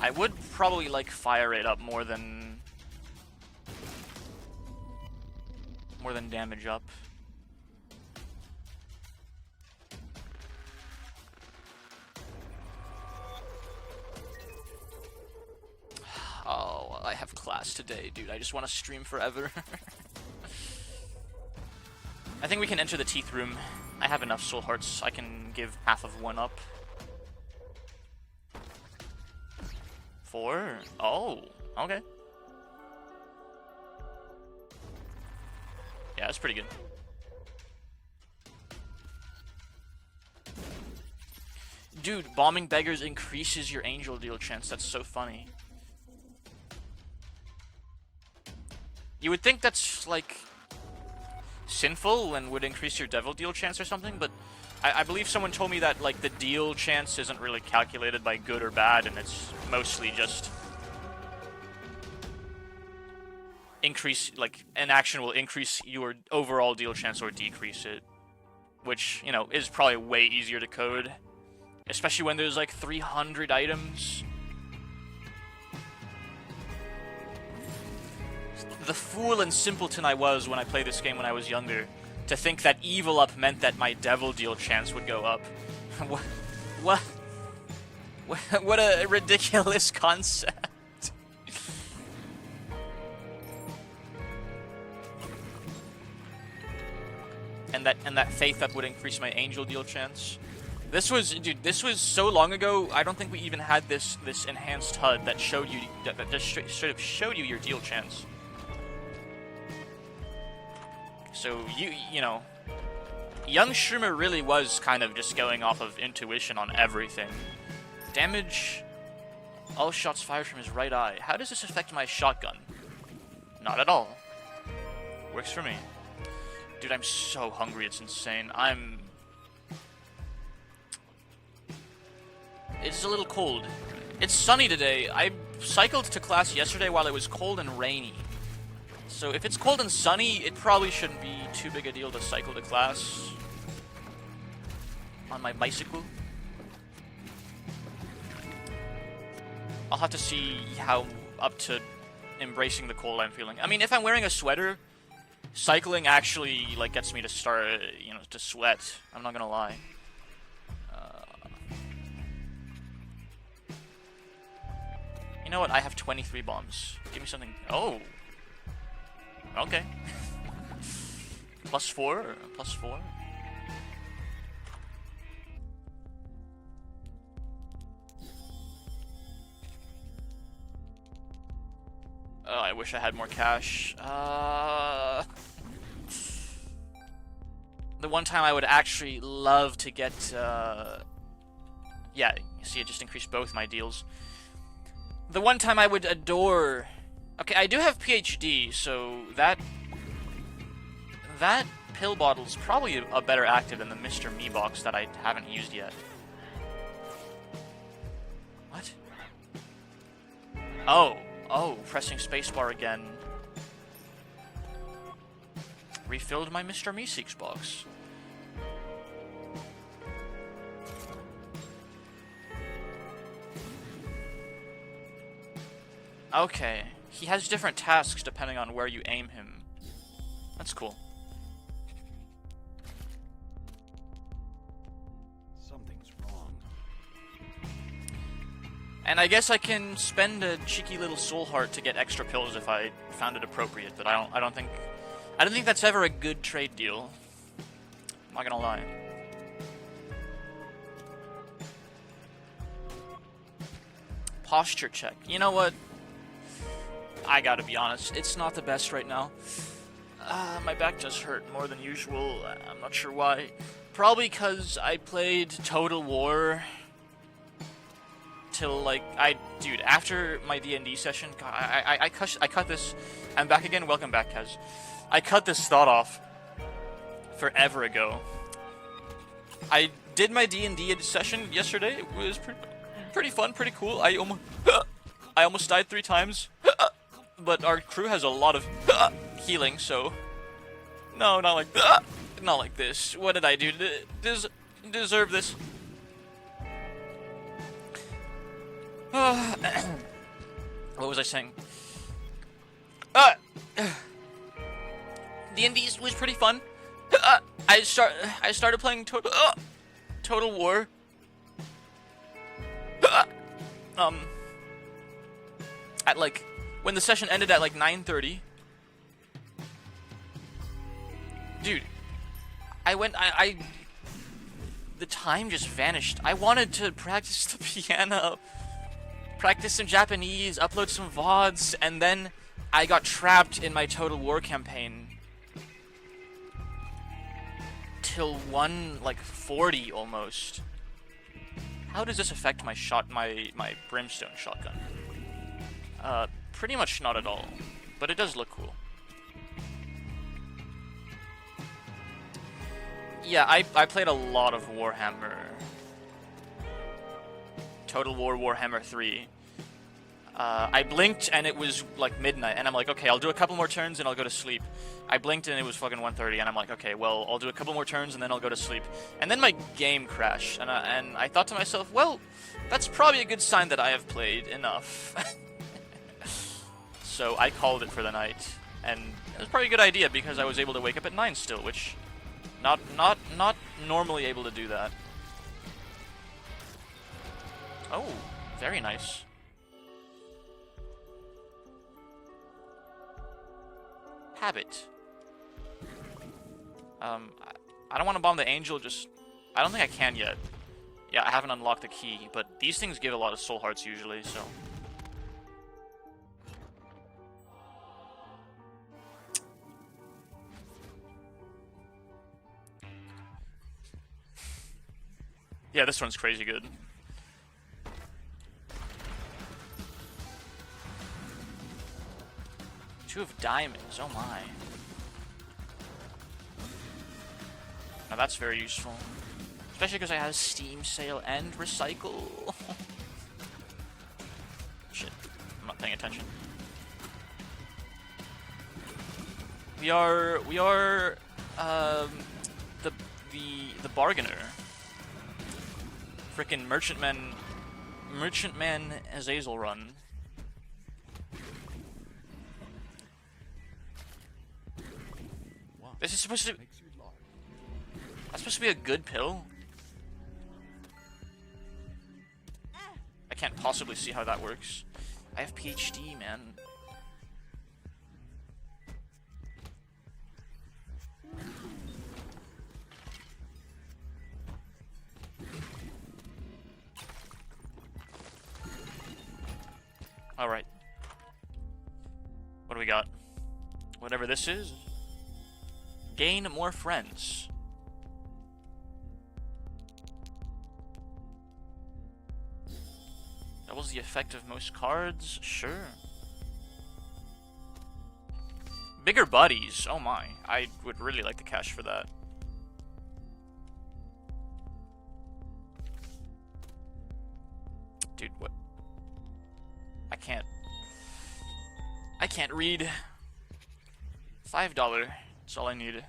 Speaker 1: I would probably like fire rate up more than damage up. Oh, I have class today, dude. I just want to stream forever. I think we can enter the teeth room. I have enough soul hearts. I can give half of one up. 4? Oh, okay. Yeah, that's pretty good. Dude, bombing beggars increases your angel deal chance. That's so funny. You would think that's, like, sinful and would increase your devil deal chance or something, but I believe someone told me that, like, the deal chance isn't really calculated by good or bad, and it's mostly just increase, like, an action will increase your overall deal chance or decrease it, which, you know, is probably way easier to code, especially when there's, like, 300 items. The fool and simpleton I was when I played this game when I was younger, to think that evil up meant that my devil deal chance would go up. What a ridiculous concept. And that faith up would increase my angel deal chance. This was, dude, this was so long ago. I don't think we even had this enhanced HUD that showed you that just straight up showed you your deal chance. So you know, young Shroomer really was kind of just going off of intuition on everything. Damage all shots fired from his right eye. How does this affect my shotgun? Not at all. Works for me. Dude, I'm so hungry, it's insane. It's a little cold. It's sunny today. I cycled to class yesterday while it was cold and rainy. So if it's cold and sunny, it probably shouldn't be too big a deal to cycle to class on my bicycle. I'll have to see how up to embracing the cold I'm feeling. I mean, if I'm wearing a sweater, cycling actually, like, gets me to start, you know, to sweat. I'm not gonna lie. You know what? I have 23 bombs. Give me something. Oh. Okay. +4? +4? Oh, I wish I had more cash. The one time I would actually love to get, yeah, you see, it just increased both my deals. The one time I would adore... Okay, I do have PhD, so that pill bottle's probably a better active than the Mr. Me box that I haven't used yet. What? Oh, pressing spacebar again. Refilled my Mr. Meeseeks box. Okay. He has different tasks depending on where you aim him. That's cool.
Speaker 2: Something's wrong.
Speaker 1: And I guess I can spend a cheeky little soul heart to get extra pills if I found it appropriate, but I don't think that's ever a good trade deal. I'm not gonna lie. Posture check. You know what? I gotta be honest, it's not the best right now. My back just hurt more than usual. I'm not sure why. Probably because I played Total War till, like, dude, after my D&D session, God, I cut this. I'm back again. Welcome back, Kaz. I cut this thought off forever ago. I did my D&D session yesterday. It was pretty fun, pretty cool. I almost died 3 times. But our crew has a lot of healing, so... No, not like that. Not like this. What did I do to deserve this? What was I saying? D&D was pretty fun. I started playing Total War. At like when the session ended at like 9:30. Dude, the time just vanished. I wanted to practice the piano, practice some Japanese, upload some VODs, and then I got trapped in my Total War campaign till 1:40 almost. How does this affect my my brimstone shotgun? Pretty much not at all, but it does look cool. Yeah, I played a lot of Warhammer. Total War Warhammer 3. I blinked and it was like midnight, and I'm like, okay, I'll do a couple more turns and I'll go to sleep. I blinked and it was fucking 1:30, and I'm like, okay, well, I'll do a couple more turns and then I'll go to sleep. And then my game crashed, and I thought to myself, well, that's probably a good sign that I have played enough. So I called it for the night, and it was probably a good idea because I was able to wake up at 9 still, which not normally able to do that. Oh, very nice. Habit. I don't want to bomb the angel, I don't think I can yet. Yeah, I haven't unlocked the key, but these things give a lot of soul hearts usually, so. Yeah, this one's crazy good. Two of diamonds, oh my. Now that's very useful. Especially because I have Steam Sale and Recycle. Shit, I'm not paying attention. We are the bargainer. Frickin' Merchantman Azazel run. This is supposed to. That's supposed to be a good pill. I can't possibly see how that works. I have PhD, man. Alright. What do we got? Whatever this is. Gain more friends. Doubles the effect of most cards? Sure. Bigger buddies. Oh my. I would really like the cash for that. Dude, what? I can't read. $5. That's all I need.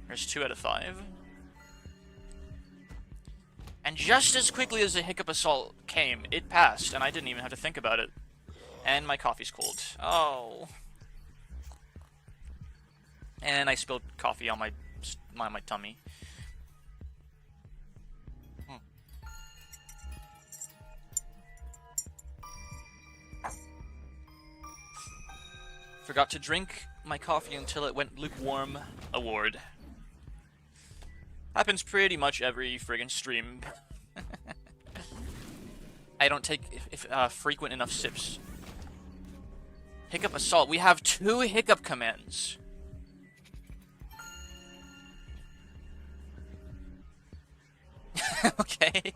Speaker 1: There's 2 out of 5. And just as quickly as the hiccup assault came, it passed, and I didn't even have to think about it. And my coffee's cold. Oh. And I spilled coffee on my tummy. Forgot to drink my coffee until it went lukewarm. Award. Happens pretty much every friggin' stream. I don't take frequent enough sips. Hiccup assault. We have 2 hiccup commands. Okay.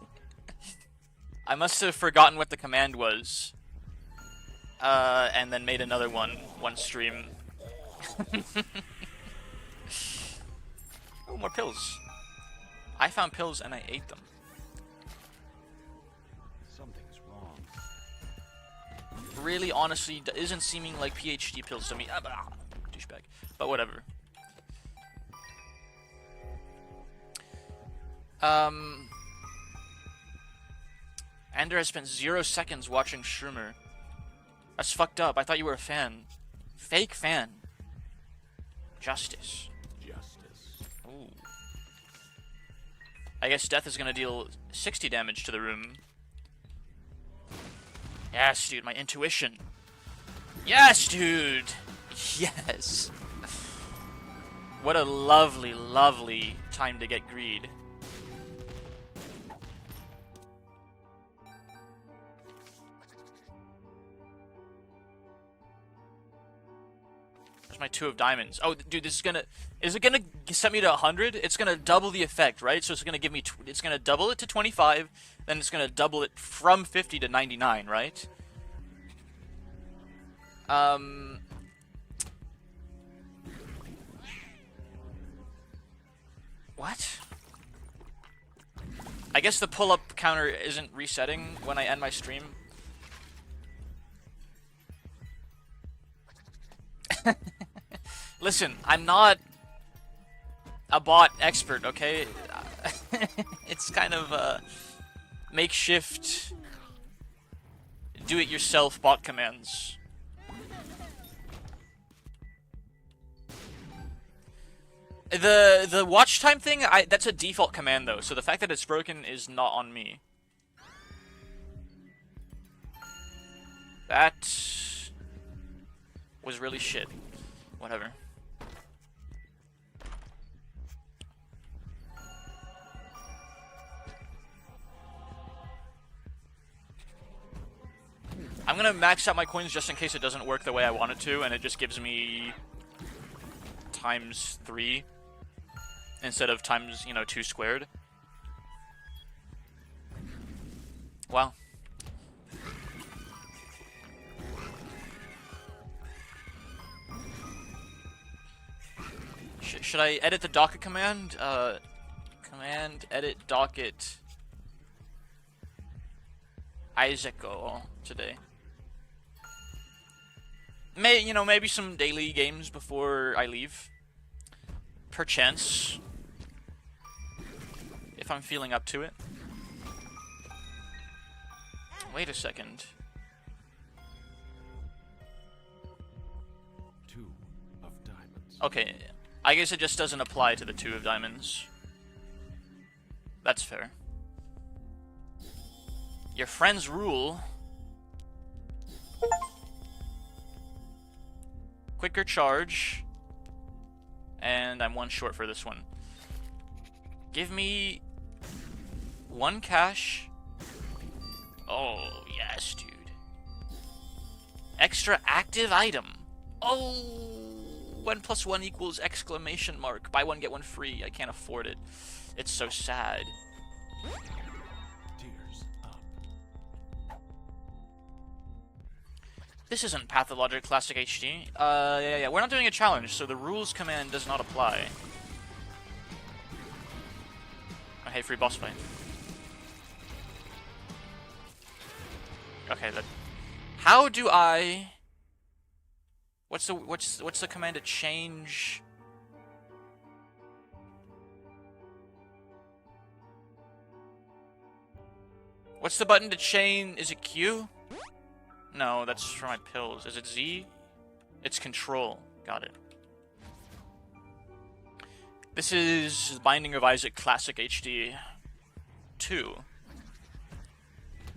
Speaker 1: I must have forgotten what the command was. And then made another one stream. Oh, more pills. I found pills and I ate them.
Speaker 2: Something's wrong.
Speaker 1: Really, honestly, isn't seeming like PhD pills to me. Douchebag. But whatever. Ender has spent 0 seconds watching Shroomer. That's fucked up. I thought you were a fan. Fake fan. Justice.
Speaker 2: Justice.
Speaker 1: Ooh. I guess Death is gonna deal 60 damage to the room. Yes, dude, my intuition. Yes, dude! Yes! What a lovely, lovely time to get greed. There's my 2 of diamonds. Oh, dude, this is gonna... Is it gonna set me to 100? It's gonna double the effect, right? So it's gonna give me... It's gonna double it to 25, then it's gonna double it from 50 to 99, right? What? I guess the pull-up counter isn't resetting when I end my stream. Listen, I'm not a bot expert, okay? It's kind of a makeshift do-it-yourself bot commands. The watch time thing, that's a default command though, so the fact that it's broken is not on me. That was really shit. Whatever. I'm gonna max out my coins just in case it doesn't work the way I want it to, and it just gives me times 3 instead of times, 2 squared. Wow. Should I edit the docket command? Command edit docket Isaaco today. Maybe some daily games before I leave. Perchance. If I'm feeling up to it. Wait a second.
Speaker 2: 2 of diamonds.
Speaker 1: Okay, I guess it just doesn't apply to the 2 of diamonds. That's fair. Your friend's rule. Quicker charge. And I'm 1 short for this one. Give me 1 cash. Oh, yes, dude. Extra active item. Oh, 1 + 1 equals exclamation mark. Buy 1, get 1 free. I can't afford it. It's so sad.
Speaker 2: Tears up.
Speaker 1: This isn't Pathologic Classic HD. Yeah. We're not doing a challenge, so the rules command does not apply. Oh, hey, free boss fight. Okay, how do I... What's the command to change? What's the button to change? Is it Q? No, that's for my pills. Is it Z? It's Control. Got it. This is Binding of Isaac Classic HD 2.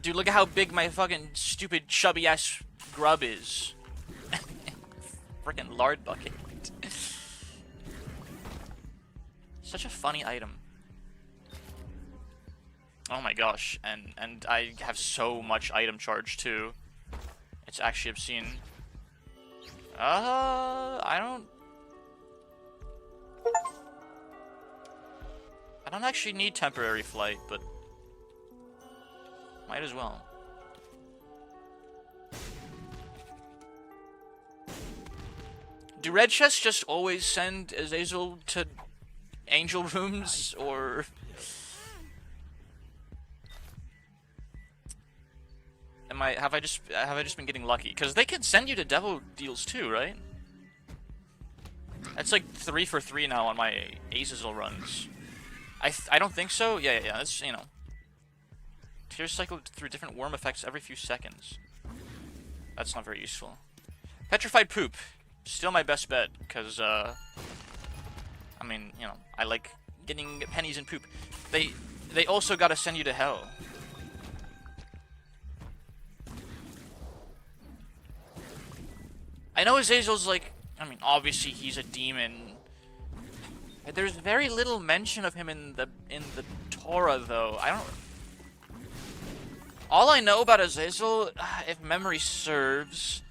Speaker 1: Dude, look at how big my fucking stupid chubby ass grub is. Frickin' lard bucket. Such a funny item. Oh my gosh, and I have so much item charge too. It's actually obscene. I don't actually need temporary flight, but might as well. Do red chests just always send Azazel to angel rooms, or have I just been getting lucky? Because they could send you to devil deals too, right? That's like 3 for 3 now on my Azazel runs. I don't think so. Yeah. That's, you know. Tears cycle through different worm effects every few seconds. That's not very useful. Petrified poop. Still my best bet, because, I mean, you know, I like getting pennies in poop. They also gotta send you to hell. I know Azazel's like, I mean, obviously he's a demon. There's very little mention of him in the Torah, though. I don't. All I know about Azazel, if memory serves,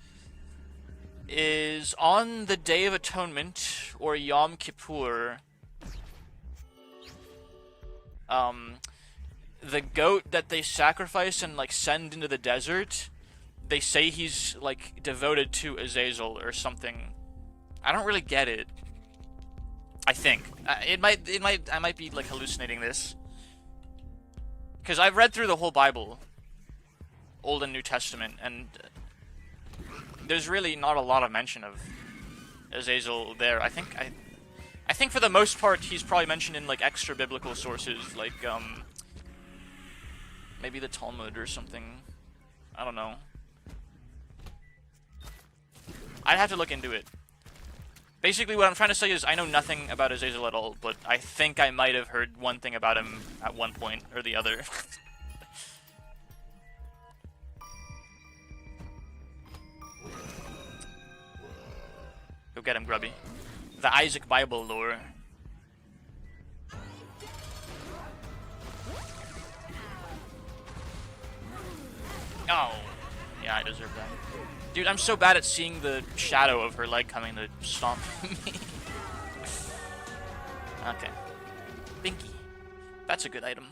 Speaker 1: is on the Day of Atonement or Yom Kippur. The goat that they sacrifice and like send into the desert, they say he's like devoted to Azazel or something. I don't really get it. I think I might be like hallucinating this, because I've read through the whole Bible, Old and New Testament, and there's really not a lot of mention of Azazel there. I think for the most part he's probably mentioned in like extra biblical sources, like maybe the Talmud or something. I don't know. I'd have to look into it. Basically, what I'm trying to say is I know nothing about Azazel at all, but I think I might have heard one thing about him at one point or the other. Go get him, Grubby. The Isaac Bible lore. Oh. Yeah, I deserve that. Dude, I'm so bad at seeing the shadow of her leg coming to stomp me. Okay. Binky. That's a good item.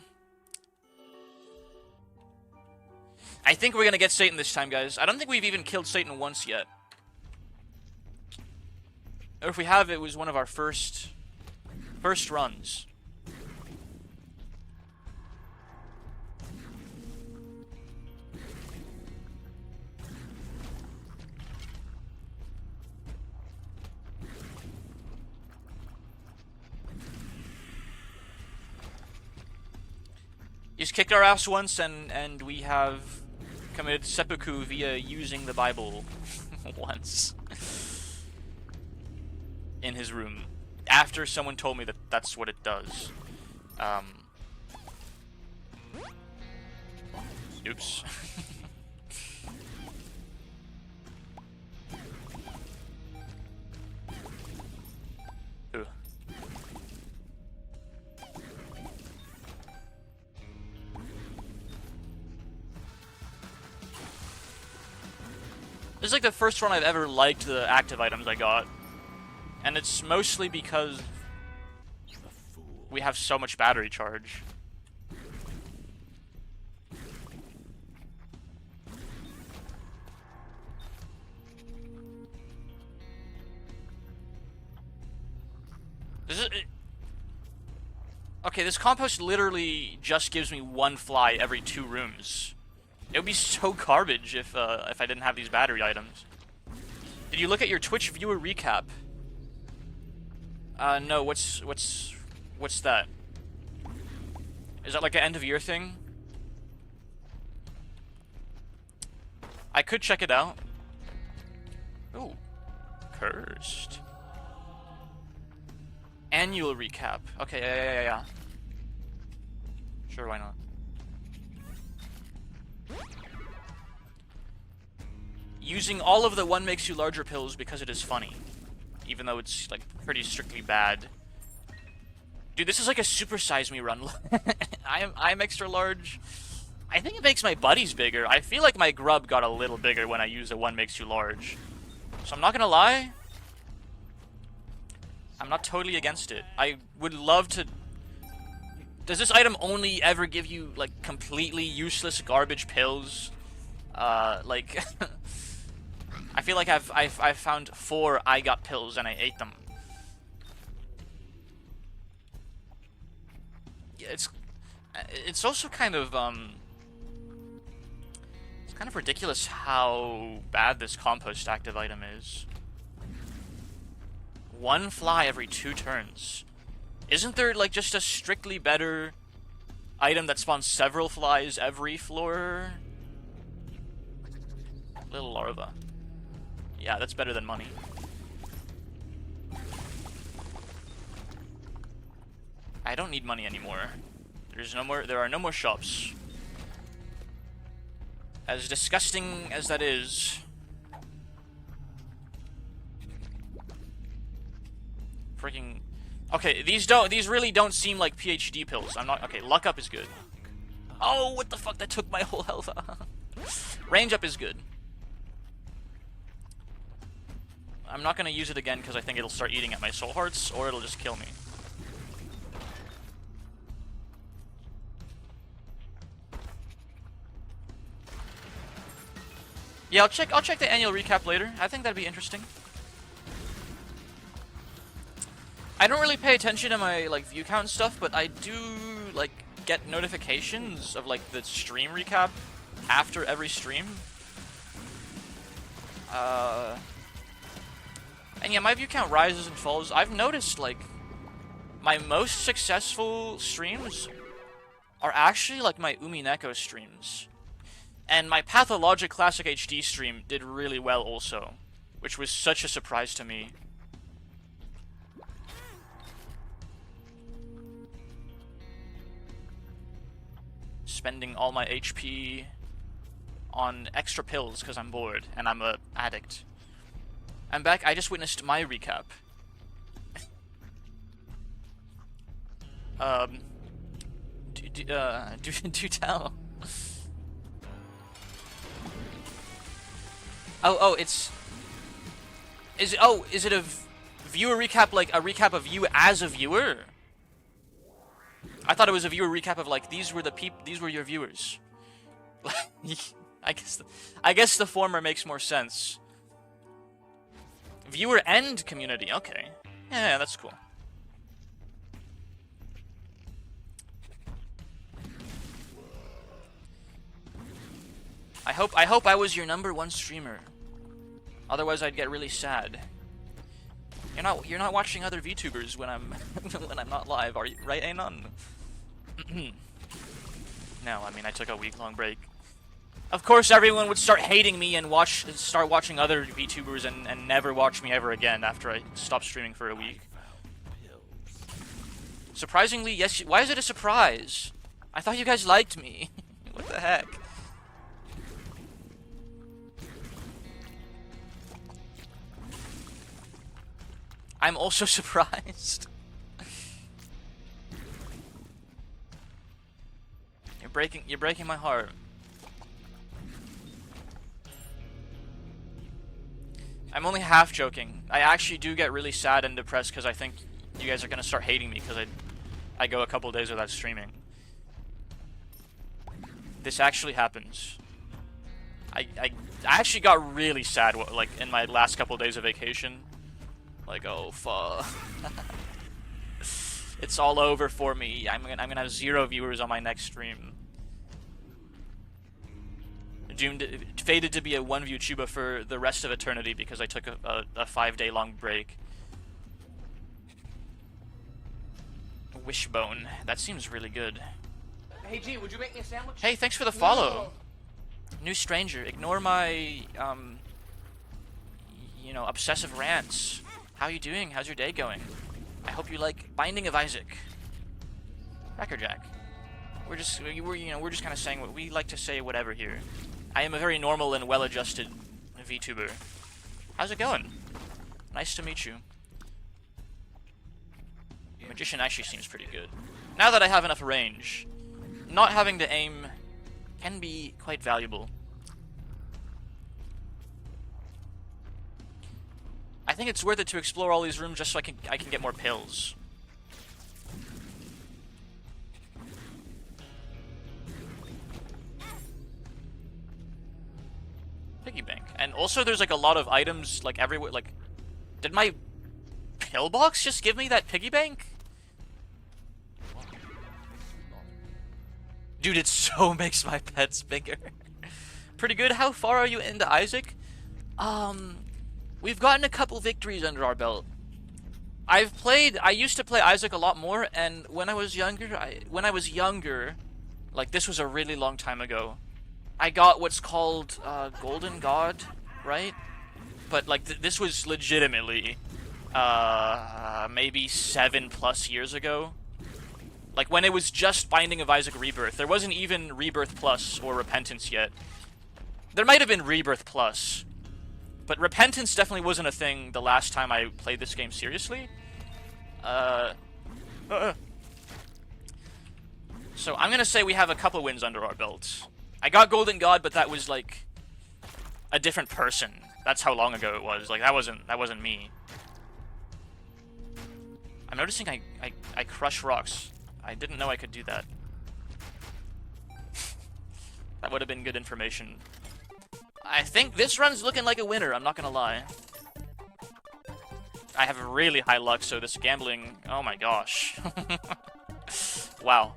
Speaker 1: I think we're gonna get Satan this time, guys. I don't think we've even killed Satan once yet. Or if we have, it was one of our first runs. He's kicked our ass once, and we have committed seppuku via using the Bible once in his room, after someone told me that that's what it does. Oops. Ooh. This is like the first run I've ever liked the active items I got. And it's mostly because we have so much battery charge. Okay, this compost literally just gives me one fly every 2 rooms. It would be so garbage if I didn't have these battery items. Did you look at your Twitch viewer recap? No, what's that? Is that like an end of year thing? I could check it out. Ooh. Cursed. Annual recap. Okay, yeah. Sure, why not? Using all of the one makes you larger pills because it is funny. Even though it's, like, pretty strictly bad. Dude, this is like a Super Size Me run. I'm extra large. I think it makes my buddies bigger. I feel like my grub got a little bigger when I used a one makes you large. So I'm not gonna lie. I'm not totally against it. I would love to... Does this item only ever give you, like, completely useless garbage pills? Like... I feel like I've found 4 I got pills and I ate them. Yeah, it's also kind of it's kind of ridiculous how bad this compost active item is. 1 fly every 2 turns. Isn't there, like, just a strictly better item that spawns several flies every floor? Little larva. Yeah, that's better than money. I don't need money anymore. There are no more shops. As disgusting as that is. Freaking... Okay, these really don't seem like PhD pills. I'm not... Okay, luck up is good. Oh, what the fuck? That took my whole health. Range up is good. I'm not gonna use it again because I think it'll start eating at my soul hearts, or it'll just kill me. Yeah, I'll check the annual recap later. I think that'd be interesting. I don't really pay attention to my like view count and stuff, but I do like get notifications of like the stream recap after every stream. And yeah, my view count rises and falls. I've noticed like my most successful streams are actually like my Umineko streams. And my Pathologic Classic HD stream did really well also, which was such a surprise to me. Spending all my HP on extra pills because I'm bored and I'm a addict. I'm back. I just witnessed my recap. Do tell. Is it a viewer recap, like a recap of you as a viewer? I thought it was a viewer recap of like these were your viewers. I guess the former makes more sense. Viewer and community. Okay. Yeah, that's cool. I hope I was your #1 streamer. Otherwise, I'd get really sad. You're not watching other VTubers when I'm when I'm not live, are you? Right, Anon? No, I mean I took a week-long break. Of course, everyone would start hating me and start watching other VTubers and never watch me ever again after I stopped streaming for a week. Surprisingly, yes. Why is it a surprise? I thought you guys liked me. What the heck? I'm also surprised. You're breaking my heart. I'm only half joking. I actually do get really sad and depressed because I think you guys are gonna start hating me because I go a couple days without streaming. This actually happens. I actually got really sad like in my last couple days of vacation. Like, oh fuck. It's all over for me. I'm gonna have 0 viewers on my next stream. Fated to be a 1-view Chuba for the rest of eternity because I took a 5-day long break. Wishbone. That seems really good.
Speaker 3: Hey G, would you make me a sandwich?
Speaker 1: Hey, thanks for the follow. No. New stranger. Ignore my, you know, obsessive rants. How you doing? How's your day going? I hope you like Binding of Isaac. Crackerjack. We're just kind of saying what we like to say, whatever here. I am a very normal and well-adjusted VTuber. How's it going? Nice to meet you. Magician actually seems pretty good. Now that I have enough range, not having to aim can be quite valuable. I think it's worth it to explore all these rooms just so I can get more pills. Piggy bank. And also there's like a lot of items like everywhere. Like, did my pillbox just give me that piggy bank? Dude, it so makes my pets bigger. Pretty good. How far are you into Isaac? We've gotten a couple victories under our belt. I used to play Isaac a lot more, and when I was younger, like this was a really long time ago, I got what's called Golden God, right? But like this was legitimately maybe 7+ years ago. Like when it was just Binding of Isaac Rebirth. There wasn't even Rebirth Plus or Repentance yet. There might have been Rebirth Plus, but Repentance definitely wasn't a thing the last time I played this game seriously. So I'm gonna say we have a couple wins under our belts. I got Golden God, but that was like a different person. That's how long ago it was. Like that wasn't me. I'm noticing I crush rocks. I didn't know I could do that. That would have been good information. I think this run's looking like a winner, I'm not gonna lie. I have really high luck, so this gambling... Oh my gosh. Wow.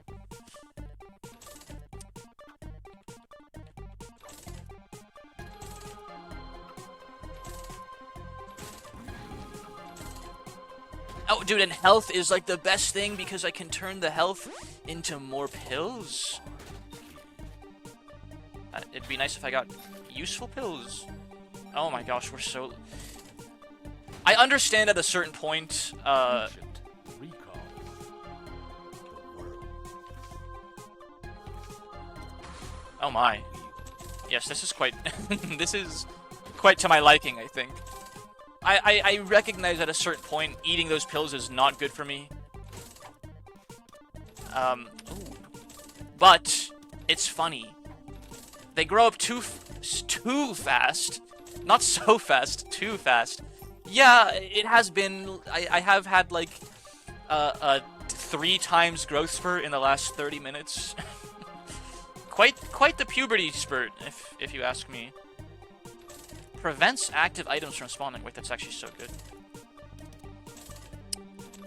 Speaker 1: Oh, dude, and health is like the best thing because I can turn the health into more pills. It'd be nice if I got useful pills. Oh my gosh, we're so... I understand at a certain point, Oh my. Yes, this is quite... this is quite to my liking, I think. I recognize at a certain point eating those pills is not good for me. Ooh. But it's funny. They grow up too fast. Not so fast, too fast. Yeah, it has been... I have had like a 3 times growth spurt in the last 30 minutes. Quite the puberty spurt, if you ask me. Prevents active items from spawning. Wait, that's actually so good.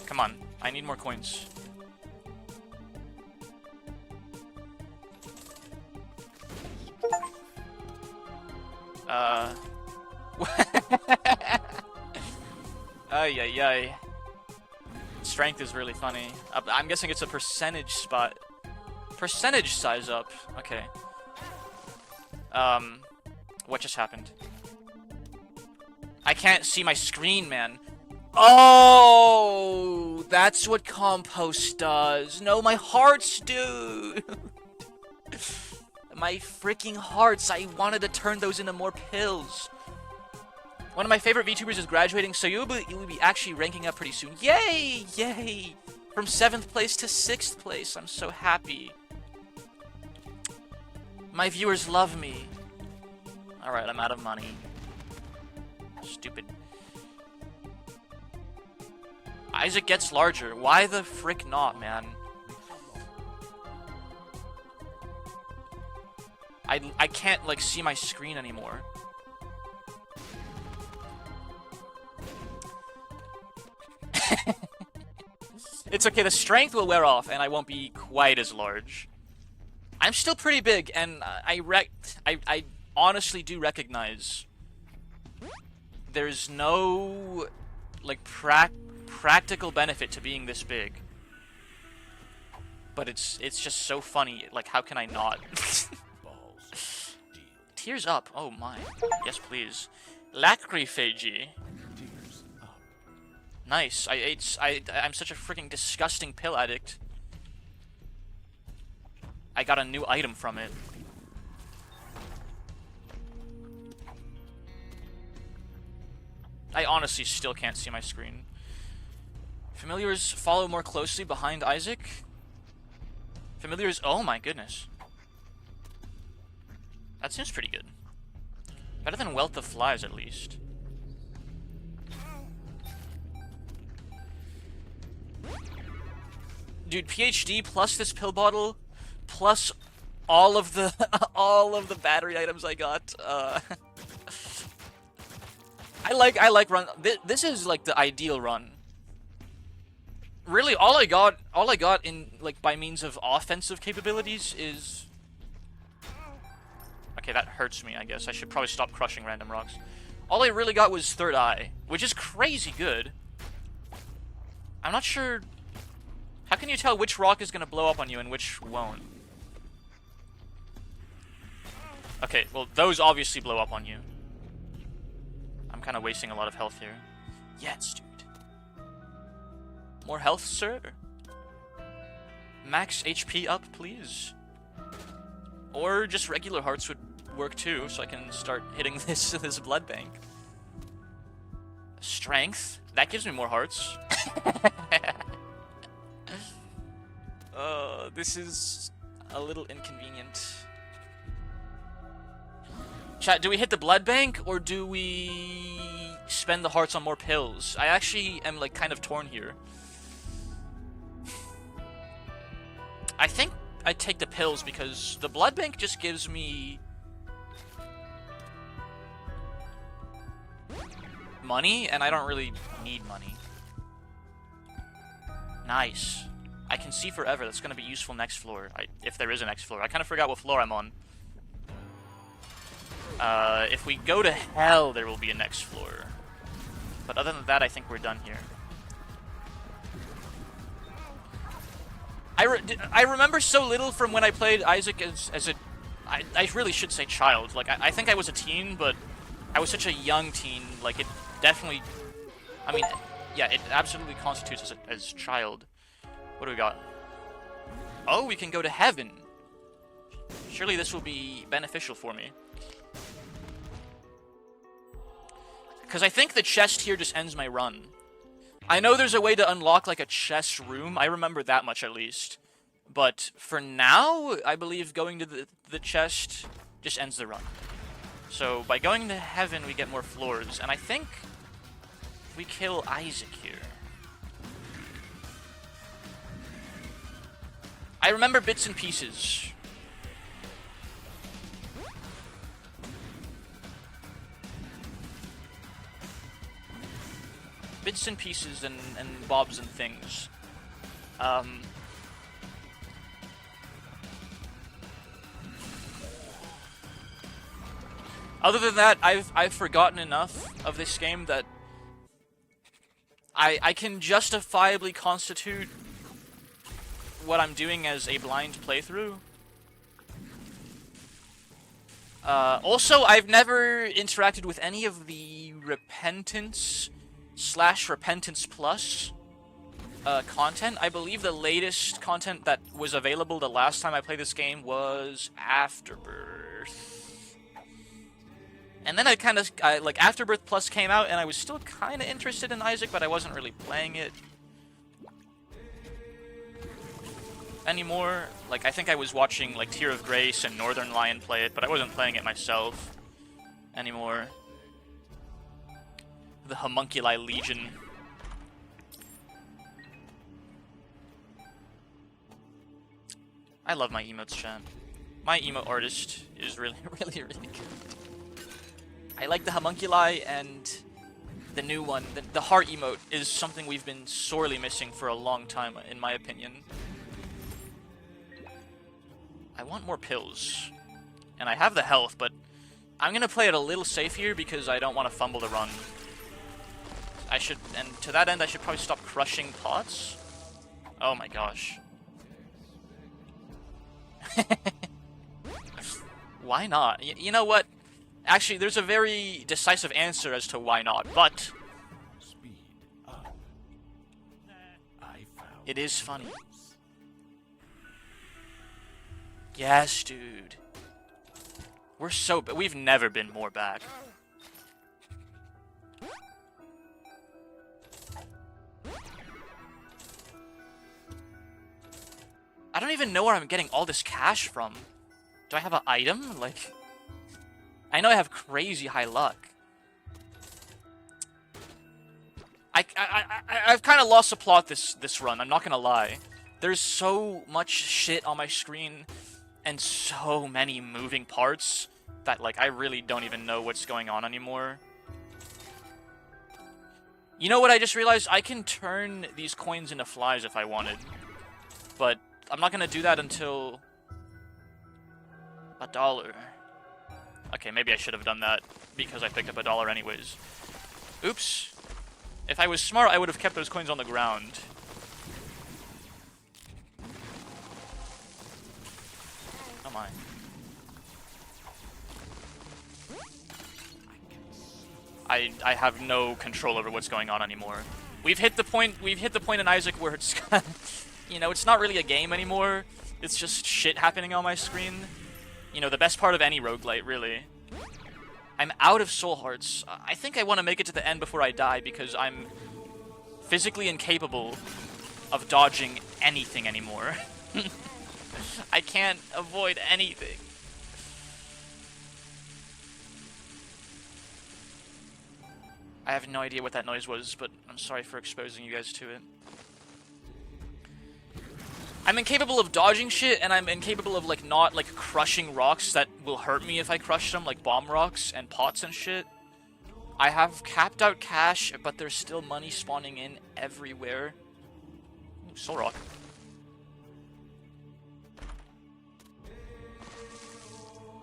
Speaker 1: Come on, I need more coins. Ay, ay, ay. Strength is really funny. I'm guessing it's a percentage spot. Percentage size up. Okay. What just happened? I can't see my screen, man. Oh, that's what compost does. No, my hearts, dude. My freaking hearts. I wanted to turn those into more pills. One of my favorite VTubers is graduating, so you will be actually ranking up pretty soon. Yay! Yay! From 7th place to 6th place. I'm so happy. My viewers love me. Alright, I'm out of money. Stupid. Isaac gets larger. Why the frick not, man? I can't, like, see my screen anymore. It's okay, the strength will wear off, and I won't be quite as large. I'm still pretty big, and I honestly do recognize there's no, like, practical benefit to being this big. But it's just so funny. Like, how can I not? Tears up. Oh my. Yes, please. Lacryphagy. Nice. I'm such a freaking disgusting pill addict. I got a new item from it. I honestly still can't see my screen. Familiars follow more closely behind Isaac. Familiars... Oh my goodness. That seems pretty good. Better than Wealth of Flies, at least. Dude, PhD plus this pill bottle, plus all of the all of the battery items I got. I like run. This is like the ideal run. Really, all I got in, like, by means of offensive capabilities is... Okay, that hurts me, I guess. I should probably stop crushing random rocks. All I really got was Third Eye, which is crazy good. I'm not sure... How can you tell which rock is going to blow up on you and which won't? Okay, well, those obviously blow up on you. I'm kind of wasting a lot of health here. Yes, dude. More health, sir? Max HP up, please. Or just regular hearts would work too, so I can start hitting this blood bank. Strength. That gives me more hearts. This is a little inconvenient. Chat, do we hit the blood bank, or do we spend the hearts on more pills? I actually am, like, kind of torn here. I think I take the pills because the blood bank just gives me money, and I don't really need money. Nice. I can see forever. That's going to be useful next floor, if there is a next floor. I kind of forgot what floor I'm on. If we go to hell, there will be a next floor. But other than that, I think we're done here. I remember so little from when I played Isaac as a... I really should say child. Like, I think I was a teen, but I was such a young teen. Like, it definitely... I mean, yeah, it absolutely constitutes as child. What do we got? Oh, we can go to heaven. Surely this will be beneficial for me. Because I think the chest here just ends my run. I know there's a way to unlock, like, a chest room. I remember that much, at least. But for now, I believe going to the chest just ends the run. So by going to heaven, we get more floors. And I think we kill Isaac here. I remember bits and pieces. Bits and pieces and bobs and things. Other than that, I've forgotten enough of this game that I can justifiably constitute what I'm doing as a blind playthrough. Also, I've never interacted with any of the Repentance / Repentance Plus content. I believe the latest content that was available the last time I played this game was Afterbirth. And then like, Afterbirth Plus came out, and I was still kind of interested in Isaac, but I wasn't really playing it anymore. Like, I think I was watching, like, Tear of Grace and Northern Lion play it, but I wasn't playing it myself anymore. The Homunculi Legion. I love my emotes, chat. My emote artist is really, really, really good. I like the Homunculi, and the new one, the heart emote, is something we've been sorely missing for a long time, in my opinion. I want more pills. And I have the health, but I'm going to play it a little safe here because I don't want to fumble the run. I should, and to that end, I should probably stop crushing pots. Oh my gosh. Why not? You know what? Actually, there's a very decisive answer as to why not, but
Speaker 2: Speed up. I found
Speaker 1: it is funny. Yes, dude. We've never been more back. I don't even know where I'm getting all this cash from. Do I have an item? Like, I know I have crazy high luck. I've kind of lost the plot this run, I'm not gonna lie. There's so much shit on my screen and so many moving parts that, like, I really don't even know what's going on anymore. You know what I just realized? I can turn these coins into flies if I wanted. But I'm not gonna do that until $1. Okay, maybe I should have done that because I picked up $1 anyways. Oops. If I was smart, I would have kept those coins on the ground. am I? I have no control over what's going on anymore. We've hit the point in Isaac where it's you know, it's not really a game anymore. It's just shit happening on my screen. You know, the best part of any roguelite, really. I'm out of soul hearts. I think I want to make it to the end before I die because I'm physically incapable of dodging anything anymore. I can't avoid anything. I have no idea what that noise was, but I'm sorry for exposing you guys to it. I'm incapable of dodging shit, and I'm incapable of, like, not, like, crushing rocks that will hurt me if I crush them, like bomb rocks and pots and shit. I have capped out cash, but there's still money spawning in everywhere. Ooh, soul rock.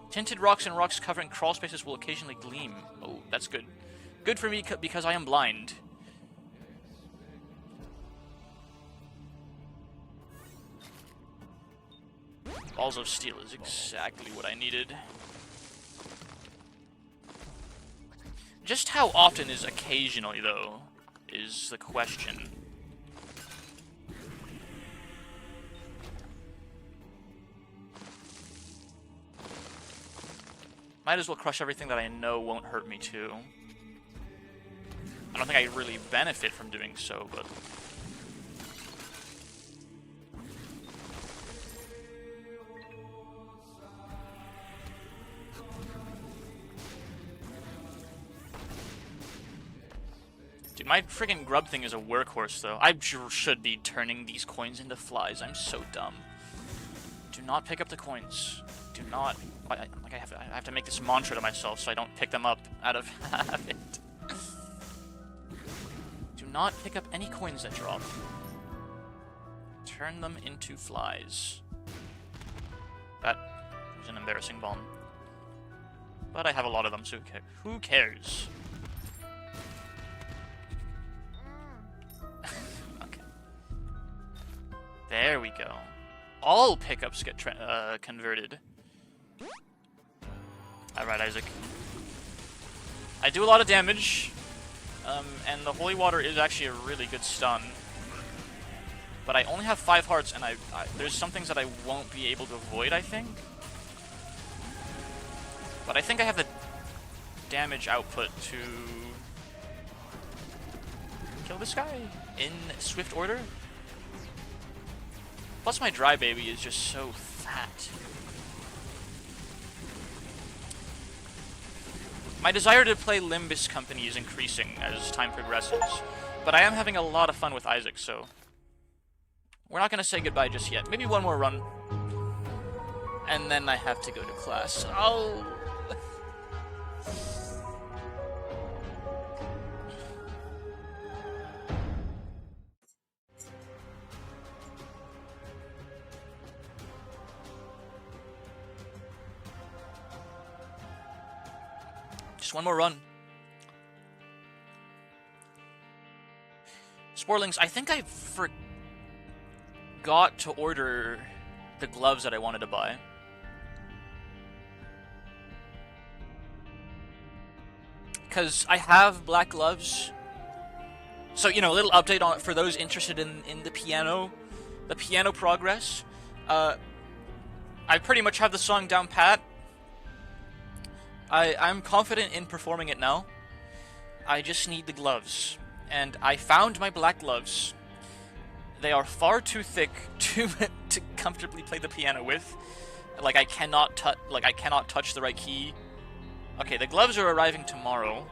Speaker 1: Tinted rocks and rocks covering crawl spaces will occasionally gleam. Oh, that's good. Good for me because I am blind. Balls of steel is exactly what I needed. Just how often is occasionally, though, is the question. Might as well crush everything that I know won't hurt me, too. I don't think I really benefit from doing so, but... Dude, my friggin' grub thing is a workhorse, though. I should be turning these coins into flies. I'm so dumb. Do not pick up the coins. Do not... I have to make this mantra to myself so I don't pick them up out of habit. Do not pick up any coins that drop. Turn them into flies. That was an embarrassing bomb. But I have a lot of them, so who cares? Okay. There we go. All pickups get converted. Alright, Isaac. I do a lot of damage. And the holy water is actually a really good stun. But I only have 5 hearts, and there's some things that I won't be able to avoid, I think. But I think I have the damage output to kill this guy in swift order. Plus my dry baby is just so fat. My desire to play Limbus Company is increasing as time progresses, but I am having a lot of fun with Isaac, so we're not going to say goodbye just yet. Maybe one more run, and then I have to go to class. Oh! Just one more run. Sporlings, I think I forgot to order the gloves that I wanted to buy. Because I have black gloves. So, you know, a little update on for those interested in the piano progress. I pretty much have the song down pat. I'm confident in performing it now. I just need the gloves. And I found my black gloves. They are far too thick to comfortably play the piano with. Like I cannot touch the right key. Okay, the gloves are arriving tomorrow.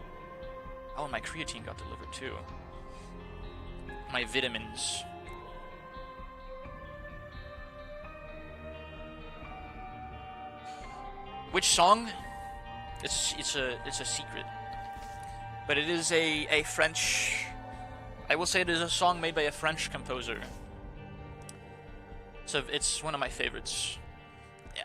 Speaker 1: Oh, and my creatine got delivered too. My vitamins. Which song? It's a secret. But it is a French... I will say it is a song made by a French composer. So it's one of my favorites.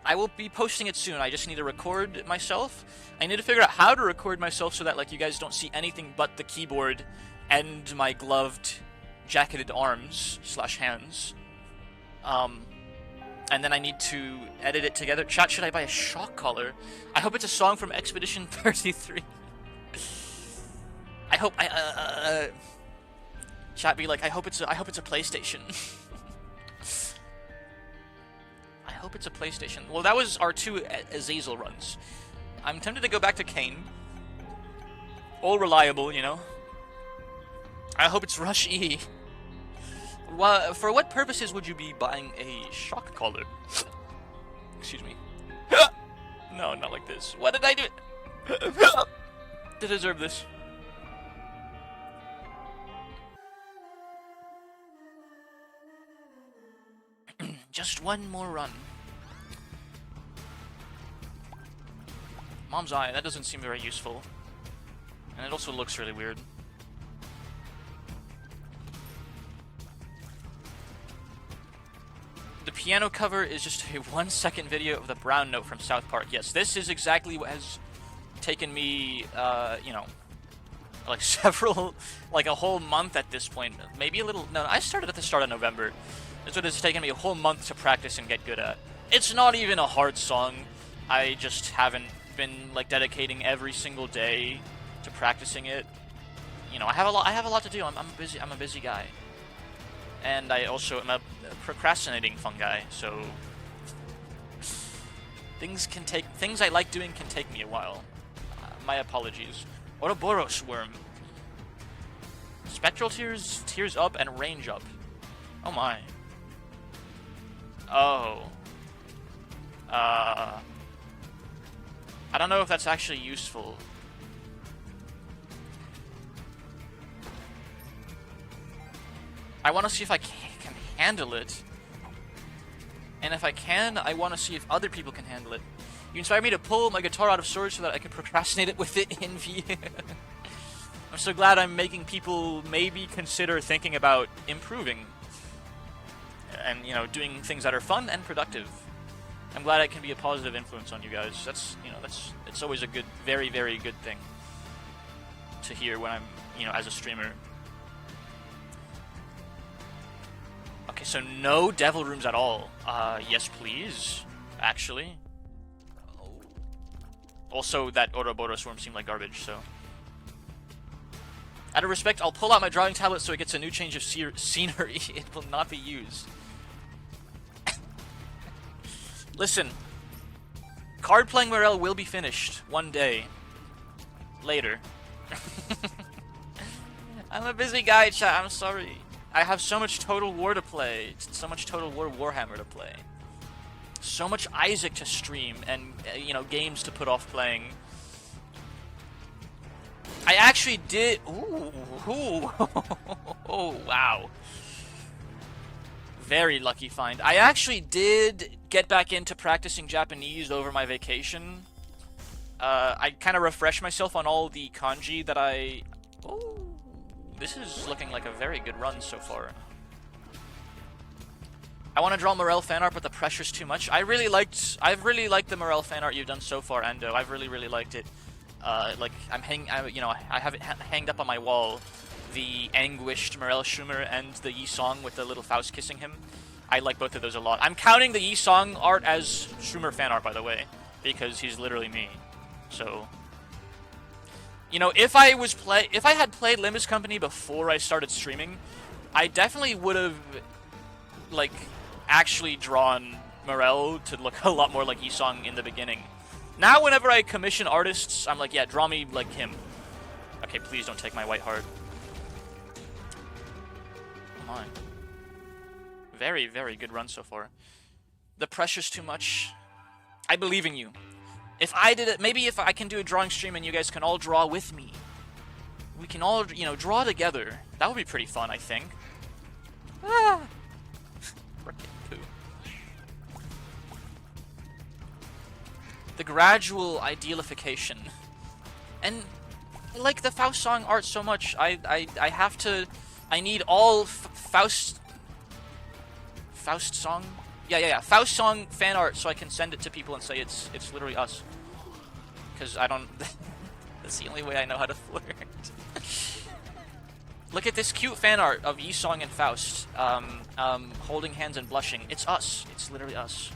Speaker 1: I will be posting it soon. I just need to record myself. I need to figure out how to record myself so that like you guys don't see anything but the keyboard and my gloved, jacketed arms / hands. and then I need to edit it together. Chat, should I buy a shock collar? I hope it's a song from Expedition 33. I hope chat be like, I hope it's a PlayStation. I hope it's a PlayStation. Well, that was our 2 Azazel runs. I'm tempted to go back to Kane. All reliable, you know. I hope it's Rush E. For what purposes would you be buying a shock collar? Excuse me. No, not like this. What did I do? To deserve this. Just one more run. Mom's Eye, that doesn't seem very useful. And it also looks really weird. The piano cover is just a 1-second video of the brown note from South Park. Yes, this is exactly what has taken me, you know, like like a whole month at this point. Maybe a little, no, I started at the start of November. That's what it's taken me a whole month to practice and get good at. It's not even a hard song. I just haven't been, like, dedicating every single day to practicing it. You know, I have a lot to do. I'm a busy guy. And I also am a procrastinating fun guy, so things I like doing can take me a while. My apologies. Ouroboros worm. Spectral tears up and range up. Oh my. Oh. I don't know if that's actually useful. I want to see if I can handle it. And if I can, I want to see if other people can handle it. You inspired me to pull my guitar out of storage so that I could procrastinate it with it in VR. I'm so glad I'm making people maybe consider thinking about improving. And, you know, doing things that are fun and productive. I'm glad I can be a positive influence on you guys. That's, you know, it's always a good, very, very good thing to hear when I'm, you know, as a streamer. Okay, so no devil rooms at all. Yes, please. Actually. Also, that Ouroboros worm seemed like garbage, so. Out of respect, I'll pull out my drawing tablet so it gets a new change of scenery. It will not be used. Listen. Card playing Morel will be finished one day. Later. I'm a busy guy, chat. I'm sorry. I have so much Total War to play. So much Total War Warhammer to play. So much Isaac to stream and, you know, games to put off playing. I actually did... Ooh. Oh, wow. Very lucky find. I actually did get back into practicing Japanese over my vacation. I kind of refreshed myself on all the kanji that I... Ooh. This is looking like a very good run so far. I want to draw Morel fan art, but the pressure's too much. I've really liked the Morel fan art you've done so far, Endo. I've really liked it. Like I have it hanged up on my wall. The anguished Morel Schumer and the Yi Song with the little Faust kissing him. I like both of those a lot. I'm counting the Yi Song art as Schumer fan art, by the way, because he's literally me. So. You know, if I had played Limbus Company before I started streaming, I definitely would have, like, actually drawn Morel to look a lot more like Yisong in the beginning. Now, whenever I commission artists, I'm like, yeah, draw me like him. Okay, please don't take my white heart. Come on. Very, very good run so far. The pressure's too much. I believe in you. If I did it, maybe if I can do a drawing stream and you guys can all draw with me. We can all, you know, draw together. That would be pretty fun, I think. Ah! Frickin' poo. The gradual idealification. And, like, the Faust song art so much, I have to... I need all Faust song? Yeah. Faust song fan art so I can send it to people and say it's literally us. Because I don't... That's the only way I know how to flirt. Look at this cute fan art of Yi-Song and Faust, holding hands and blushing. It's us. It's literally us.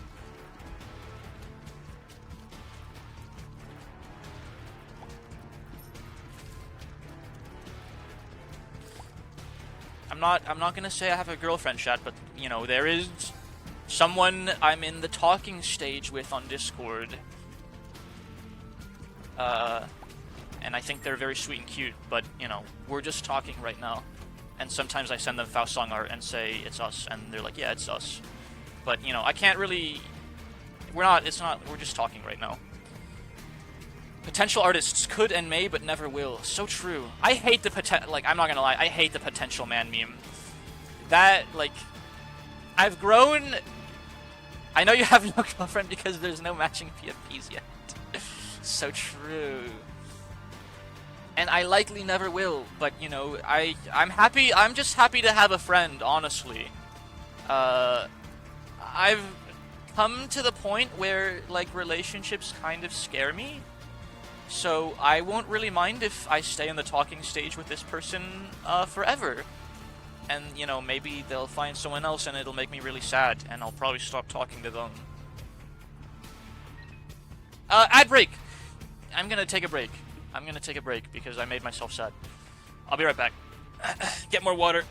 Speaker 1: I'm not gonna say I have a girlfriend, chat, but you know, there is someone I'm in the talking stage with on Discord. And I think they're very sweet and cute, but you know, we're just talking right now. And sometimes I send them Faust song art and say it's us, and they're like, yeah, it's us. But you know, I can't really. We're just talking right now. Potential artists could and may, but never will. So true. I hate the I'm not gonna lie, I hate the potential man meme. That, like, I've grown. I know you have no girlfriend because there's no matching PFPs yet. So true. And I likely never will, but you know, I'm happy. I'm just happy to have a friend, honestly. I've come to the point where like relationships kind of scare me. So I won't really mind if I stay in the talking stage with this person forever. And, you know, maybe they'll find someone else and it'll make me really sad, and I'll probably stop talking to them. Ad break! I'm gonna take a break. I'm gonna take a break because I made myself sad. I'll be right back. Get more water.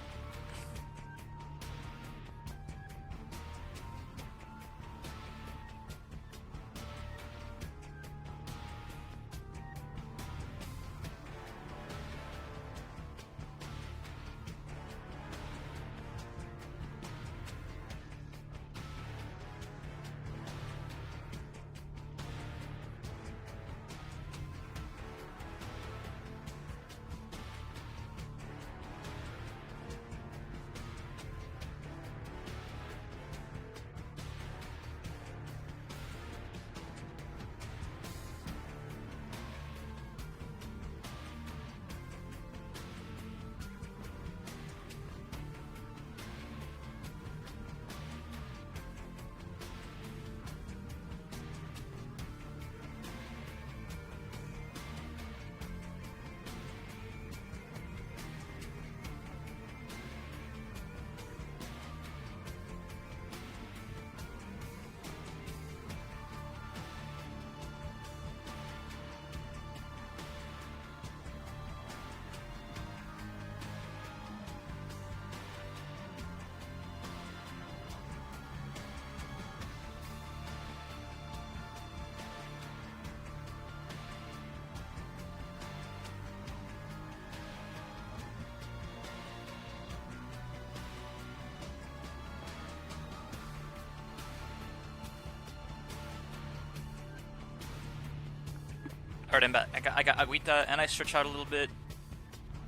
Speaker 1: Alright, I'm back. I got Agüita, and I stretch out a little bit.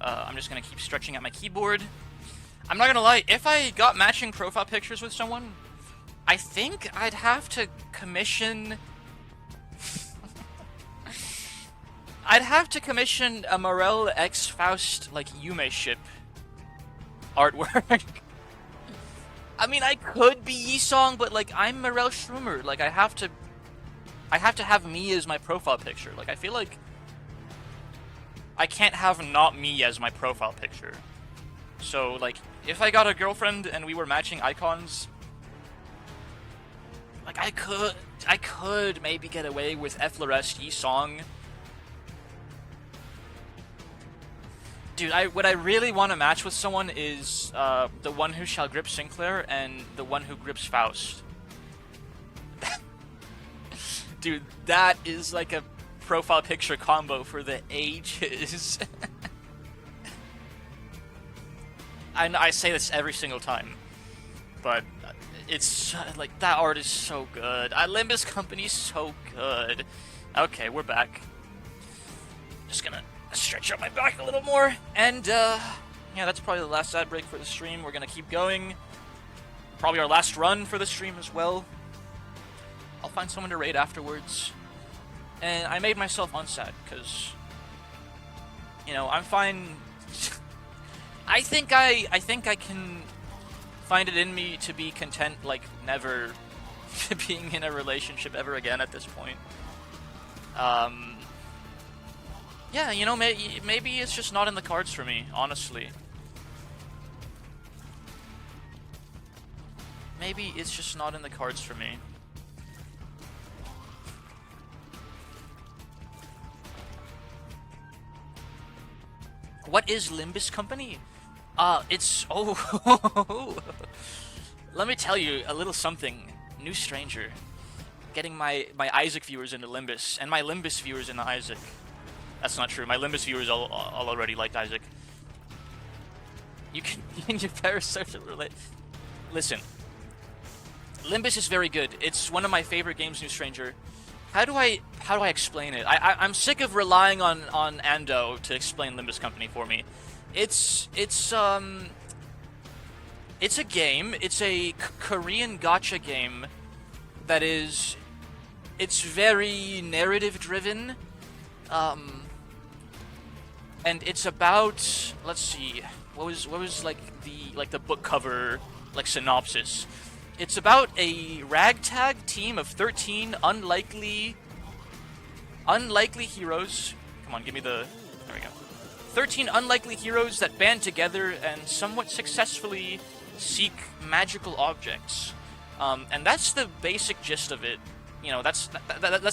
Speaker 1: I'm just gonna keep stretching at my keyboard. I'm not gonna lie, if I got matching profile pictures with someone, I think I'd have to commission... I'd have to commission a Morel X Faust, like, Yume ship artwork. I mean, I could be Yi-Song, but, like, I'm Morel Schumer. Like, I have to have me as my profile picture. Like, I feel like I can't have not me as my profile picture. So, like, if I got a girlfriend and we were matching icons, like, I could maybe get away with Efflorest Yi-Song. Dude, what I really want to match with someone is the one who shall grip Sinclair and the one who grips Faust. Dude, that is like a profile picture combo for the ages. I say this every single time, but it's like, that art is so good. Limbus Company's so good. Okay, we're back. Just gonna stretch out my back a little more, and yeah, that's probably the last ad break for the stream. We're gonna keep going. Probably our last run for the stream as well. I'll find someone to raid afterwards. And I made myself unsad, because, you know, I'm fine. I think I can find it in me to be content, like, never being in a relationship ever again at this point. Yeah, you know, maybe it's just not in the cards for me, honestly. maybe it's just not in the cards for me. What is Limbus Company? It's... Oh, let me tell you a little something. New stranger. Getting my Isaac viewers into Limbus, and my Limbus viewers into Isaac. That's not true. My Limbus viewers all already liked Isaac. You can your parasocial relate. Listen. Limbus is very good. It's one of my favorite games, New Stranger. How do I explain it? I'm sick of relying on Ando to explain Limbus Company for me. It's a game. It's a Korean gacha game that is... It's very narrative driven. And it's about... Let's see. What was like the book cover like synopsis? It's about a ragtag team of 13 unlikely heroes. Come on, give me the... There we go. 13 unlikely heroes that band together and somewhat successfully seek magical objects. And that's the basic gist of it. You know, that's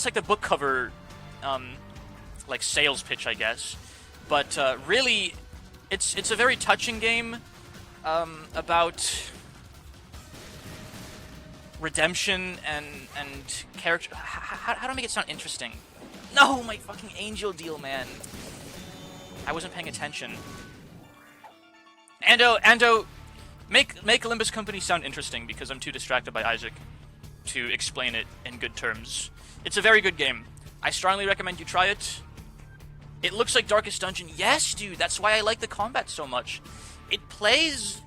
Speaker 1: like the book cover, like sales pitch, I guess. But really, it's a very touching game about redemption and character. How do I make it sound interesting? No, my fucking angel deal, man. I wasn't paying attention. Ando, make Limbus Company sound interesting because I'm too distracted by Isaac to explain it in good terms. It's a very good game. I strongly recommend you try it. It looks like Darkest Dungeon. Yes, dude, that's why I like the combat so much. It plays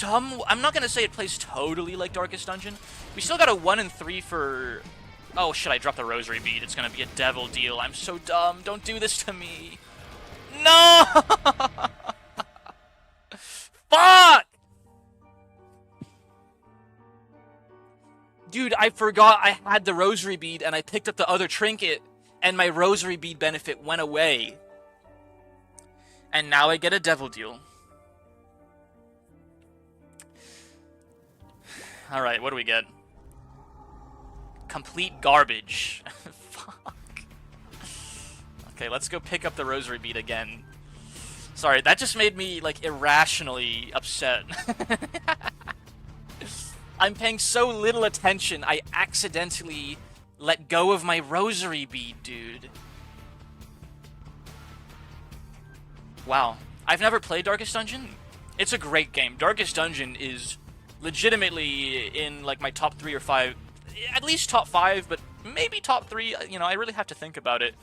Speaker 1: I'm not gonna say it plays totally like Darkest Dungeon. We still got a 1 and 3 for... Oh shit, I dropped the Rosary Bead. It's gonna be a devil deal. I'm so dumb. Don't do this to me. No! Fuck! Dude, I forgot I had the Rosary Bead and I picked up the other trinket and my Rosary Bead benefit went away. And now I get a devil deal. Alright, what do we get? Complete garbage. Fuck. Okay, let's go pick up the Rosary Bead again. Sorry, that just made me, like, irrationally upset. I'm paying so little attention, I accidentally let go of my Rosary Bead, dude. Wow. I've never played Darkest Dungeon. It's a great game. Darkest Dungeon is legitimately in, like, my top 3 or 5. At least top 5, but maybe top 3. You know, I really have to think about it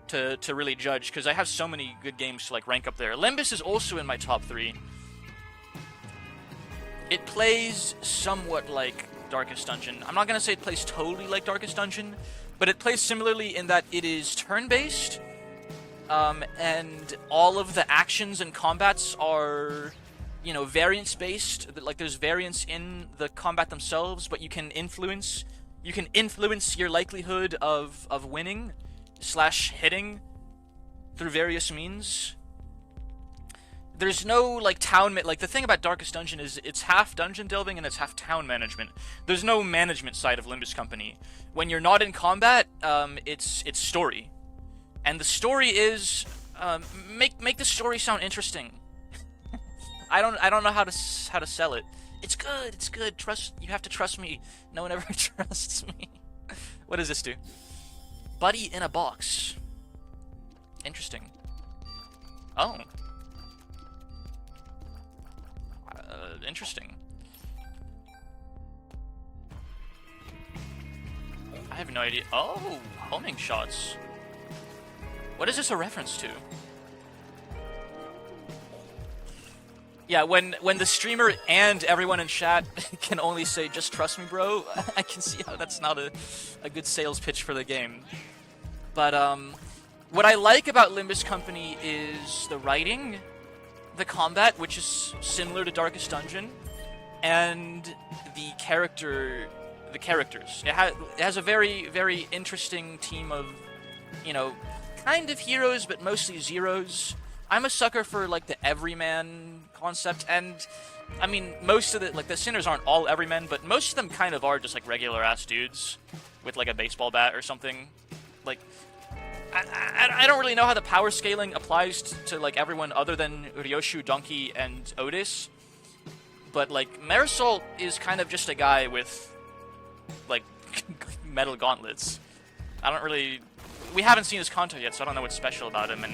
Speaker 1: to really judge, because I have so many good games to, like, rank up there. Limbus is also in my top 3. It plays somewhat like Darkest Dungeon. I'm not going to say it plays totally like Darkest Dungeon, but it plays similarly in that it is turn-based, and all of the actions and combats are, you know, variance-based. Like, there's variance in the combat themselves, but you can influence your likelihood of winning / hitting through various means. There's no, like, like, the thing about Darkest Dungeon is it's half dungeon delving and it's half town management. There's no management side of Limbus Company. When you're not in combat, it's story. And the story is, make the story sound interesting. I don't know how to sell it. It's good. You have to trust me. No one ever trusts me. What does this do? Buddy in a box. Interesting. Oh. Interesting. I have no idea. Oh, homing shots. What is this a reference to? Yeah, when the streamer and everyone in chat can only say, just trust me, bro, I can see how that's not a good sales pitch for the game. But, what I like about Limbus Company is the writing, the combat, which is similar to Darkest Dungeon, and the characters. It has a very, very interesting team of, you know, kind of heroes, but mostly zeros. I'm a sucker for like the everyman concept, and I mean most of the sinners aren't all everymen, but most of them kind of are just like regular ass dudes with like a baseball bat or something. Like I don't really know how the power scaling applies to like everyone other than Ryoshu, Donkey, and Otis, but like Marisol is kind of just a guy with like metal gauntlets. We haven't seen his content yet, so I don't know what's special about him, and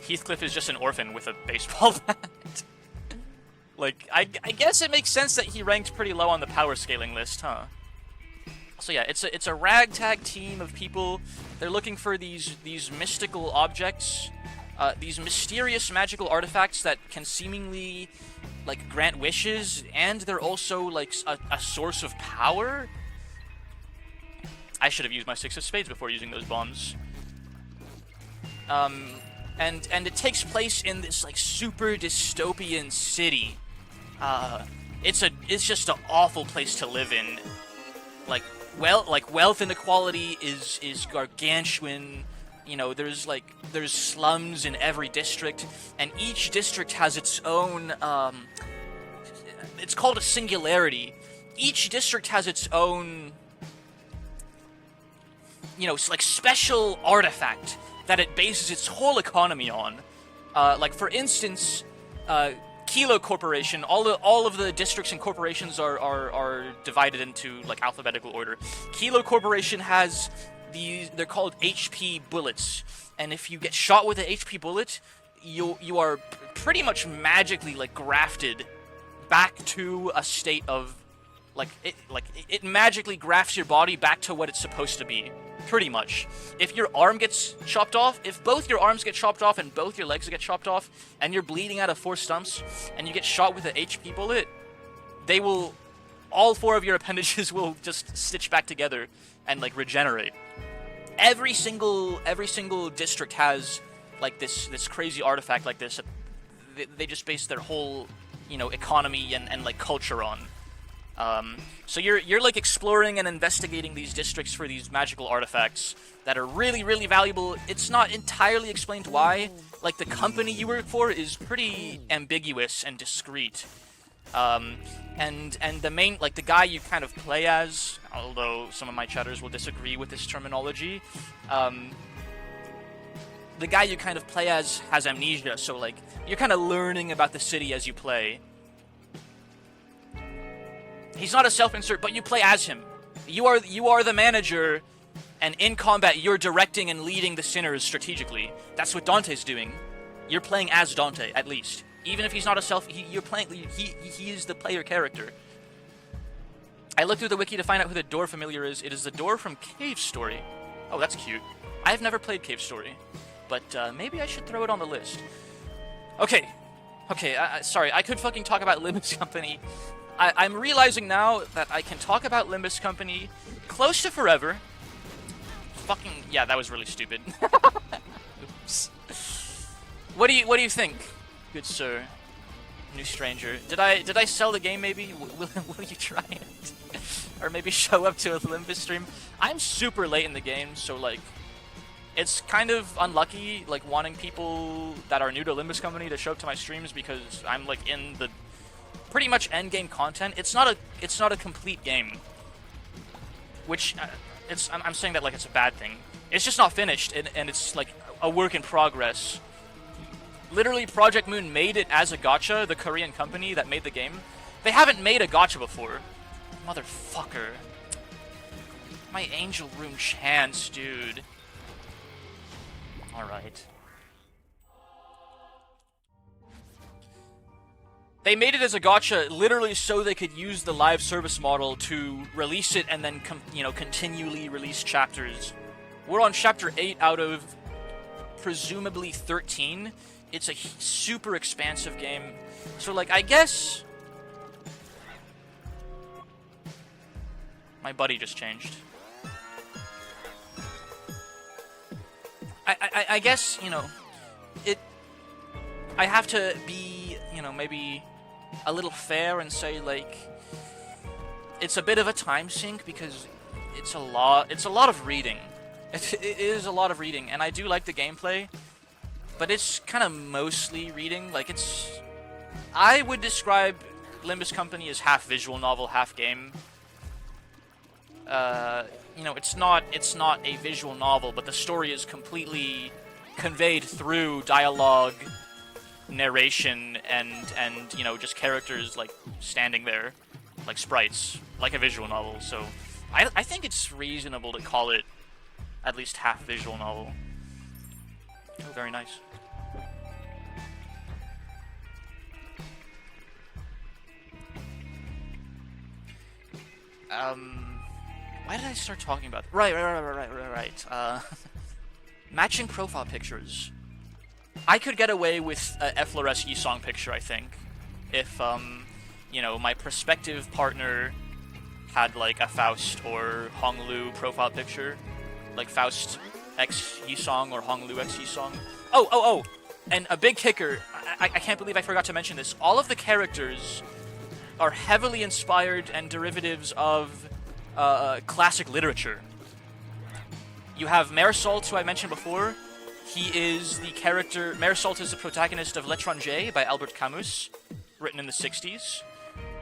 Speaker 1: Heathcliff is just an orphan with a baseball bat. Like, I guess it makes sense that he ranked pretty low on the power scaling list, huh? So yeah, it's a ragtag team of people. They're looking for these mystical objects, these mysterious magical artifacts that can seemingly like grant wishes, and they're also like a source of power. I should have used my 6 of spades before using those bombs. And it takes place in this like super dystopian city. It's just an awful place to live in. Like wealth inequality is gargantuan. You know, there's slums in every district, and each district has its own. It's called a singularity. Each district has its own, you know, like special artifact that it bases its whole economy on. Like for instance, Kilo Corporation. All of the districts and corporations are divided into like alphabetical order. Kilo Corporation has these. They're called HP bullets, and if you get shot with an HP bullet, you are pretty much magically like grafted back to a state of it magically grafts your body back to what it's supposed to be. Pretty much. If your arm gets chopped off, if both your arms get chopped off and both your legs get chopped off, and you're bleeding out of 4 stumps, and you get shot with an HP bullet, all 4 of your appendages will just stitch back together and like regenerate. Every single district has like this crazy artifact like this. They just base their whole, you know, economy and like culture on. So you're like exploring and investigating these districts for these magical artifacts that are really, really valuable. It's not entirely explained why. Like the company you work for is pretty ambiguous and discreet. And the main, like the guy you kind of play as, although some of my chatters will disagree with this terminology, the guy you kind of play as has amnesia, so like you're kind of learning about the city as you play. He's not a self-insert, but you play as him. You are the manager, and in combat, you're directing and leading the sinners strategically. That's what Dante's doing. You're playing as Dante, at least. Even if he's not a you're playing. He is the player character. I looked through the wiki to find out who the door familiar is. It is the door from Cave Story. Oh, that's cute. I've never played Cave Story, but maybe I should throw it on the list. Okay. Sorry, I could fucking talk about Limbus Company. I'm realizing now that I can talk about Limbus Company close to forever. Fucking yeah, that was really stupid. Oops. What do you think, good sir, new stranger? Did I sell the game? Maybe will you try it, or maybe show up to a Limbus stream? I'm super late in the game, so like, it's kind of unlucky like wanting people that are new to Limbus Company to show up to my streams because I'm like in the pretty much end game content. It's not a complete game, which I'm saying that like it's a bad thing. It's just not finished, and it's like a work in progress. Literally, Project Moon made it as a gacha, the Korean company that made the game. They haven't made a gacha before. Motherfucker. My Angel Room chance, dude. Alright. They made it as a gacha literally so they could use the live service model to release it and then continually release chapters. We're on chapter 8 out of presumably 13. It's a super expansive game. So like, I guess my buddy just changed. I guess, you know, I have to be, you know, maybe a little fair and say like it's a bit of a time sink because it's a lot of reading. It is a lot of reading, and I do like the gameplay, but it's kind of mostly reading. Like, I would describe Limbus Company as half visual novel, half game. You know, it's not a visual novel, but the story is completely conveyed through dialogue, narration, and you know, just characters like standing there, like sprites, like a visual novel. So I think it's reasonable to call it at least half visual novel. Oh, very nice. Why did I start talking about that? Right. Matching profile pictures. I could get away with a Effloresque Yisong picture, I think, if, you know, my prospective partner had, like, a Faust or Honglu profile picture. Like Faust X Yisong or Honglu X Yisong. Oh! And a big kicker, I can't believe I forgot to mention this. All of the characters are heavily inspired and derivatives of classic literature. You have Marisol, who I mentioned before. He is the character... Marisol is the protagonist of L'Étranger by Albert Camus, written in the 60s.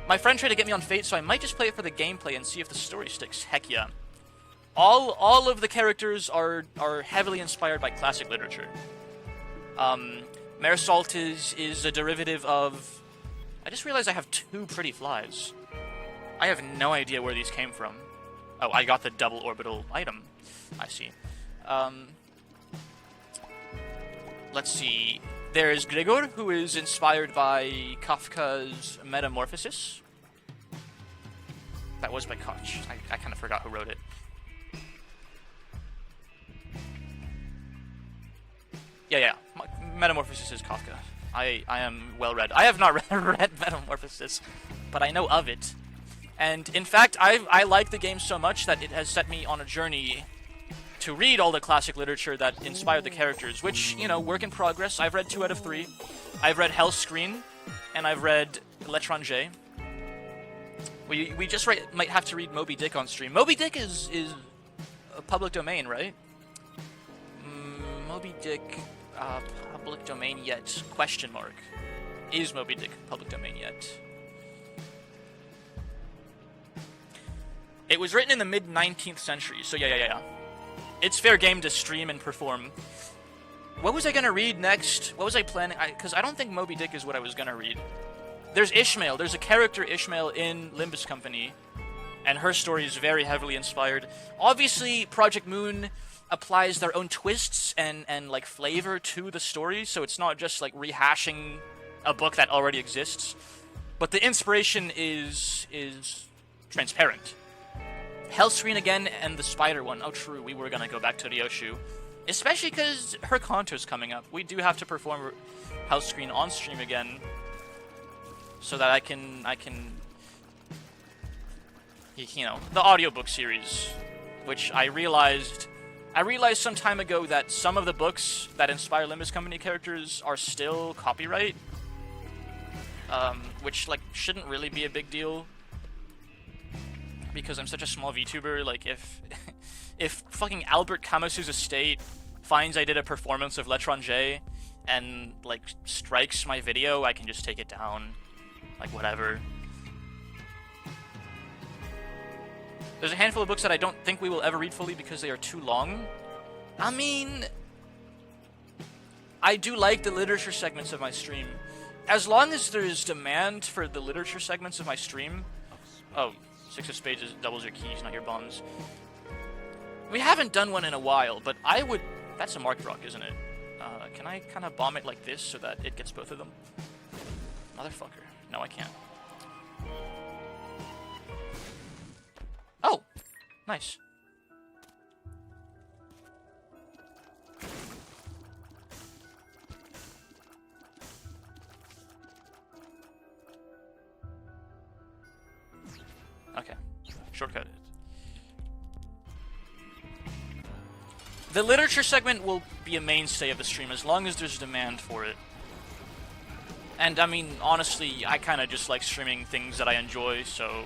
Speaker 1: My friend tried to get me on Fate, so I might just play it for the gameplay and see if the story sticks. Heck yeah. All of the characters are heavily inspired by classic literature. Marisol is a derivative of... I just realized I have 2 pretty flies. I have no idea where these came from. Oh, I got the double orbital item. I see. Let's see. There's Gregor, who is inspired by Kafka's Metamorphosis. That was by Koch. I kind of forgot who wrote it. Yeah. Metamorphosis is Kafka. I am well read. I have not read Metamorphosis, but I know of it. And in fact, I like the game so much that it has set me on a journey to read all the classic literature that inspired the characters, which, you know, work in progress. I've read 2 out of 3. I've read Hell's Screen, and I've read L'Étranger. We just might have to read Moby Dick on stream. Moby Dick is a public domain, right? Moby Dick, public domain yet? Question mark. Is Moby Dick public domain yet? It was written in the mid-19th century, so yeah. It's fair game to stream and perform. What was I gonna read next? What was I planning? Because I don't think Moby Dick is what I was gonna read. There's Ishmael. There's a character, Ishmael, in Limbus Company, and her story is very heavily inspired. Obviously, Project Moon applies their own twists and like flavor to the story, so it's not just like rehashing a book that already exists. But the inspiration is transparent. Hellscreen again, and the spider one. Oh, true, we were gonna go back to Ryoshu. Especially because her Kanto's coming up. We do have to perform Hellscreen on stream again, so that I can, you know, the audiobook series, which I realized some time ago that some of the books that inspire Limbus Company characters are still copyright, which, like, shouldn't really be a big deal, because I'm such a small VTuber. Like, if fucking Albert Camus' estate finds I did a performance of L'Étranger and, like, strikes my video, I can just take it down. Like, whatever. There's a handful of books that I don't think we will ever read fully because they are too long. I mean, I do like the literature segments of my stream. As long as there's demand for the literature segments of my stream... Oh, 6 of Spades doubles your keys, not your bombs. We haven't done one in a while, but I would... That's a marked rock, isn't it? Can I kind of bomb it like this so that it gets both of them? Motherfucker. No, I can't. Oh! Nice. Okay. Shortcut it. The literature segment will be a mainstay of the stream as long as there's demand for it. And, I mean, honestly, I kind of just like streaming things that I enjoy, so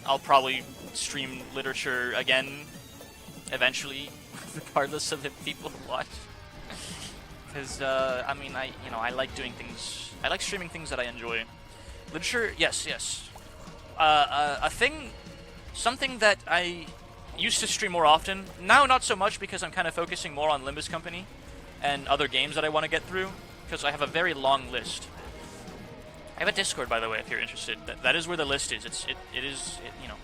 Speaker 1: I'll probably stream literature again, eventually, regardless of if people watch. Because I mean, I like doing things. I like streaming things that I enjoy. Literature, yes, yes. Something that I used to stream more often. Now, not so much because I'm kind of focusing more on Limbus Company and other games that I want to get through. Because I have a very long list. I have a Discord, by the way, if you're interested. That is where the list is. You know.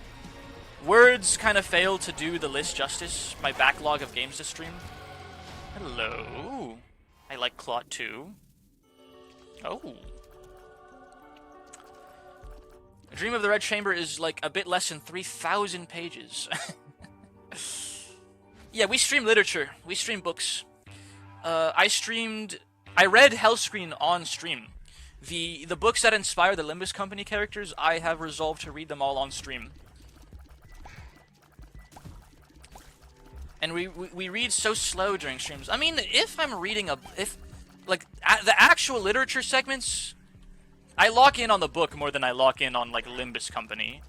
Speaker 1: Words kind of fail to do the list justice. My backlog of games to stream. Hello. I like Clot too. Oh. Dream of the Red Chamber is like a bit less than 3,000 pages. Yeah, we stream literature. We stream books. I read Hellscreen on stream. The books that inspire the Limbus Company characters, I have resolved to read them all on stream. And we read so slow during streams. I mean, if I'm reading the actual literature segments, I lock in on the book more than I lock in on like Limbus Company.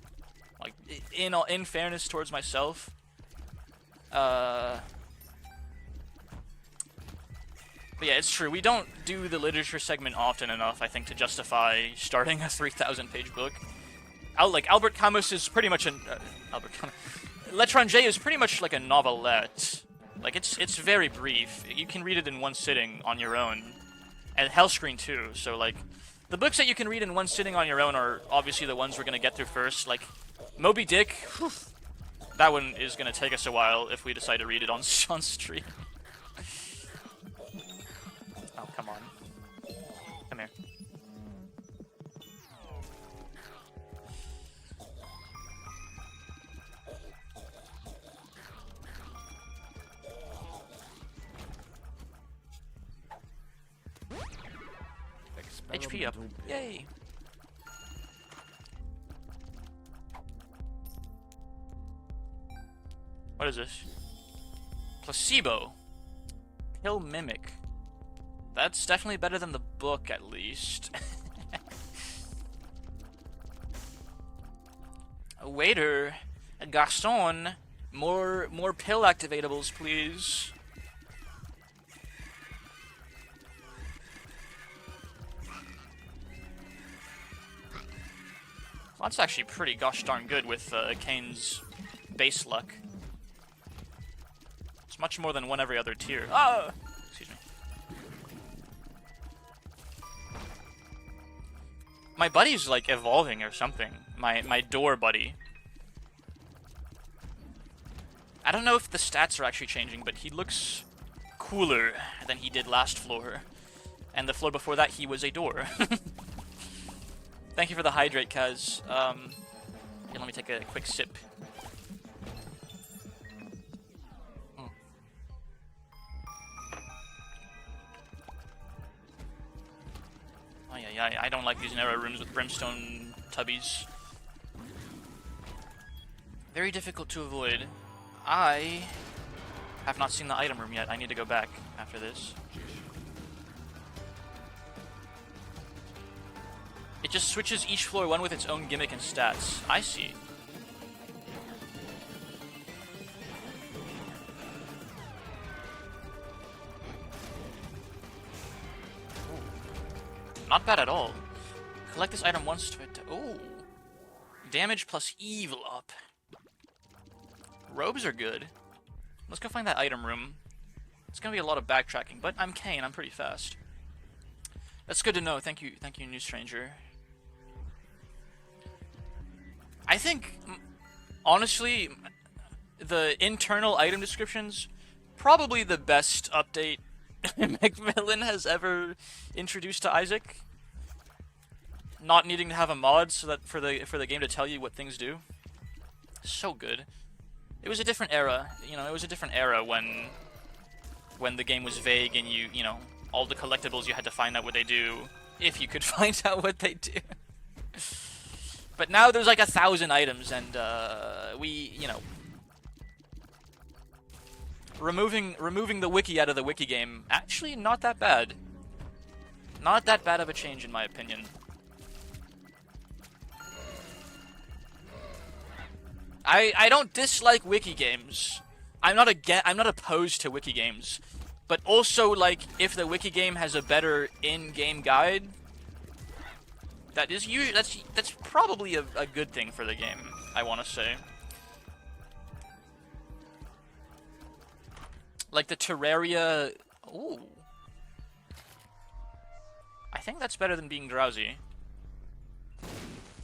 Speaker 1: Like in fairness towards myself. But yeah, it's true. We don't do the literature segment often enough, I think, to justify starting a 3,000-page book. Albert Camus is pretty much an Albert Camus. L'Étranger is pretty much like a novelette. Like it's very brief. You can read it in one sitting on your own, and Hellscreen too. So like, the books that you can read in one sitting on your own are obviously the ones we're gonna get through first. Like Moby Dick, whew, that one is gonna take us a while if we decide to read it on stream. Oh, come on. Come here. HP up. Yay! What is this? Placebo. Pill Mimic. That's definitely better than the book, at least. Waiter, Gaston, more pill activatables, please. Well, that's actually pretty gosh darn good with Kane's base luck. It's much more than one every other tier. Oh! Excuse me. My buddy's like evolving or something. My door buddy. I don't know if the stats are actually changing, but he looks cooler than he did last floor. And the floor before that, he was a door. Thank you for the hydrate, Kaz. Here, let me take a quick sip. Oh yeah, I don't like these narrow rooms with brimstone tubbies. Very difficult to avoid. I have not seen the item room yet. I need to go back after this. It just switches each floor, one with its own gimmick and stats. I see. Ooh. Not bad at all. Collect this item once to it. Ooh. Damage plus evil up. Robes are good. Let's go find that item room. It's gonna be a lot of backtracking, but I'm Kane. I'm pretty fast. That's good to know. Thank you, new stranger. I think, honestly, the internal item descriptions, probably the best update Macmillan has ever introduced to Isaac. Not needing to have a mod so that for the game to tell you what things do. So good. It was a different era, you know. It was a different era when the game was vague and you know, all the collectibles you had to find out what they do, if you could find out what they do. But now there's like 1,000 items, and you know, removing the wiki out of the wiki game, actually not that bad. Not that bad of a change, in my opinion. I don't dislike wiki games. I'm not opposed to wiki games. But also, like, if the wiki game has a better in-game guide, that's probably a good thing for the game, I want to say. Like the Terraria... Ooh. I think that's better than being drowsy.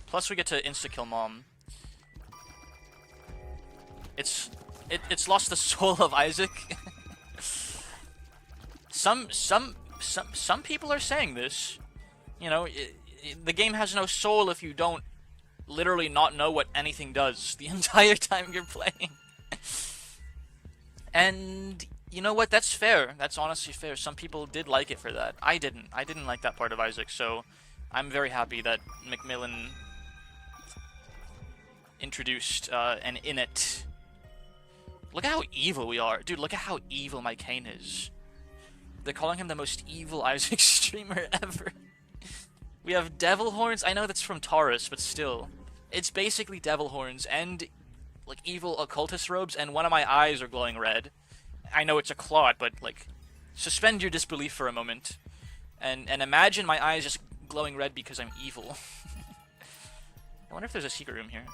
Speaker 1: Plus we get to insta-kill mom. It's lost the soul of Isaac. Some people are saying this. You know, the game has no soul if you don't literally not know what anything does the entire time you're playing. And you know what? That's fair. That's honestly fair. Some people did like it for that. I didn't. I didn't like that part of Isaac, so I'm very happy that Macmillan introduced an init. Look at how evil we are. Dude, look at how evil my Kane is. They're calling him the most evil Isaac streamer ever. We have devil horns. I know that's from Taurus, but still. It's basically devil horns and like evil occultist robes, and one of my eyes are glowing red. I know it's a clot, but like, suspend your disbelief for a moment. And imagine my eyes just glowing red because I'm evil. I wonder if there's a secret room here.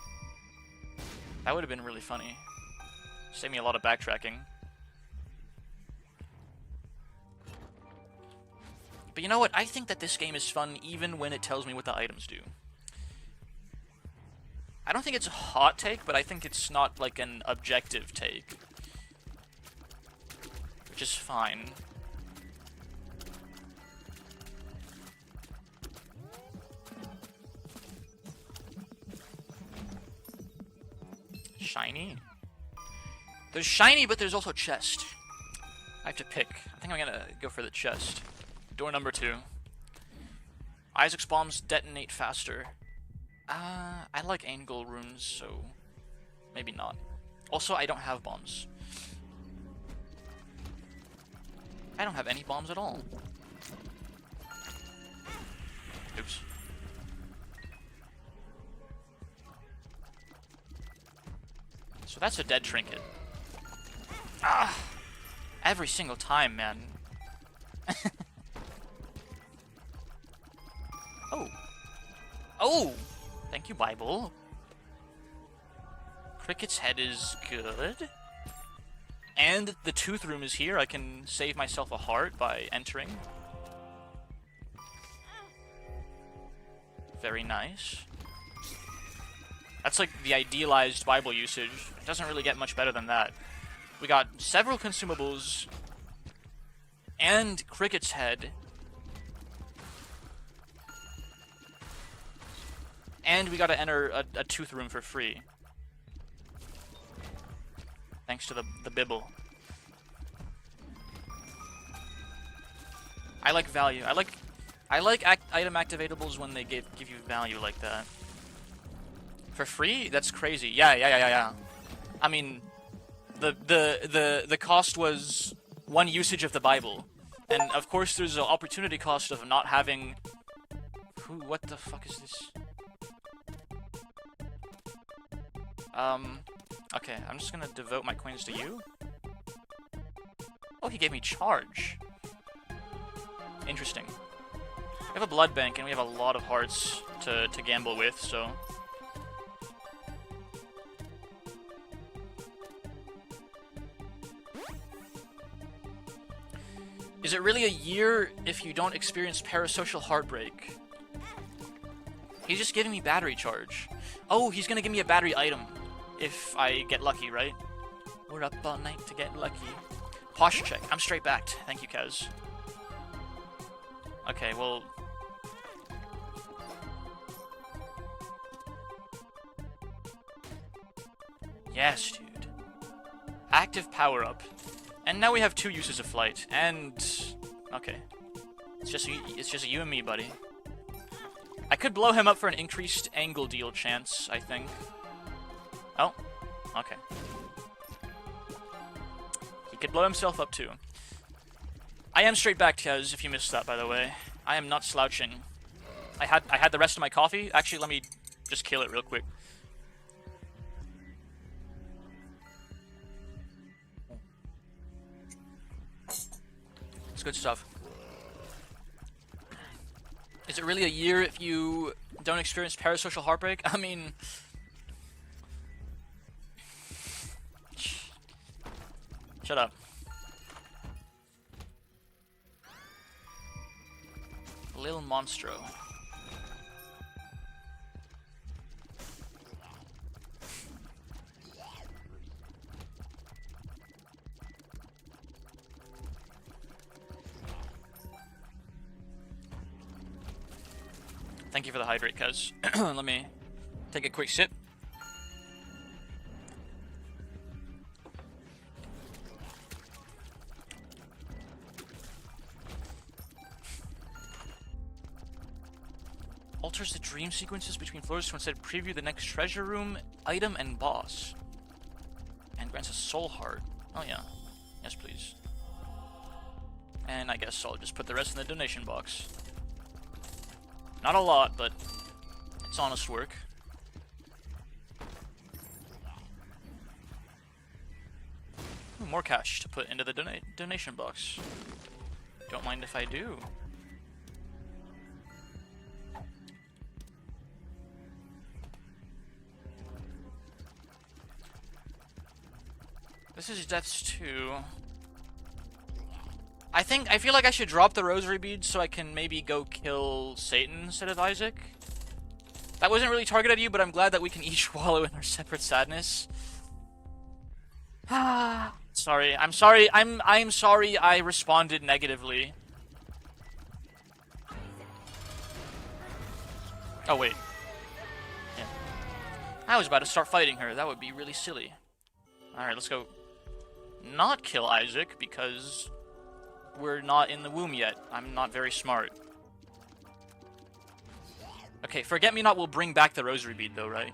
Speaker 1: That would have been really funny. Save me a lot of backtracking. But you know what? I think that this game is fun even when it tells me what the items do. I don't think it's a hot take, but I think it's not like an objective take. Which is fine. Shiny? There's shiny, but there's also chest. I have to pick. I think I'm gonna go for the chest. Door number 2. Isaac's bombs detonate faster. I like angle runes, so maybe not. Also, I don't have bombs. I don't have any bombs at all. Oops. So that's a dead trinket. Ah! Every single time, man. Oh. Oh! Thank you, Bible. Cricket's head is good. And the tooth room is here. I can save myself a heart by entering. Very nice. That's like the idealized Bible usage. It doesn't really get much better than that. We got several consumables and Cricket's head. And we gotta enter a tooth room for free. Thanks to the Bibble. I like value. I like item activatables when they give you value like that. For free? That's crazy. Yeah. I mean, the cost was one usage of the Bible, and of course there's an opportunity cost of not having. What the fuck is this? Okay, I'm just gonna devote my coins to you. Oh, he gave me charge. Interesting. We have a blood bank and we have a lot of hearts to gamble with, so. Is it really a year if you don't experience parasocial heartbreak? He's just giving me battery charge. Oh, he's gonna give me a battery item. If I get lucky, right? We're up all night to get lucky. Posture check. I'm straight backed. Thank you, Kaz. Okay, well... Yes, dude. Active power-up. And now we have 2 uses of flight. And... Okay. It's just you and me, buddy. I could blow him up for an increased angle deal chance, I think. Oh, okay. He could blow himself up too. I am straight back, Kez, if you missed that, by the way. I am not slouching. I had the rest of my coffee. Actually, let me just kill it real quick. It's good stuff. Is it really a year if you don't experience parasocial heartbreak? I mean... Shut up. Lil Monstro. Thank you for the hydrate, cuz. Let me take a quick sip. Alters the dream sequences between floors to instead preview the next treasure room, item, and boss. And grants a soul heart. Oh yeah. Yes, please. And I guess I'll just put the rest in the donation box. Not a lot, but it's honest work. Ooh, more cash to put into the donation box. Don't mind if I do. This is Death's 2. I feel like I should drop the rosary beads so I can maybe go kill Satan instead of Isaac. That wasn't really targeted at you, but I'm glad that we can each wallow in our separate sadness. Sorry, I'm sorry, I'm sorry I responded negatively. Oh wait. Yeah. I was about to start fighting her, that would be really silly. Alright, let's go not kill Isaac because we're not in the womb yet. I'm not very smart. Okay, Forget-Me-Not will bring back the rosary bead though, right?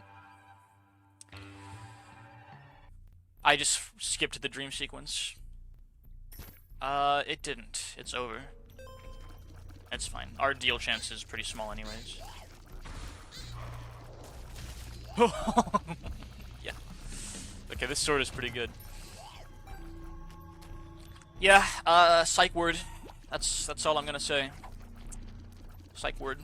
Speaker 1: I just skipped the dream sequence. It didn't. It's over. It's fine. Our deal chance is pretty small anyways. Yeah. Okay, this sword is pretty good. Yeah, psych word. That's all I'm gonna say. Psych word.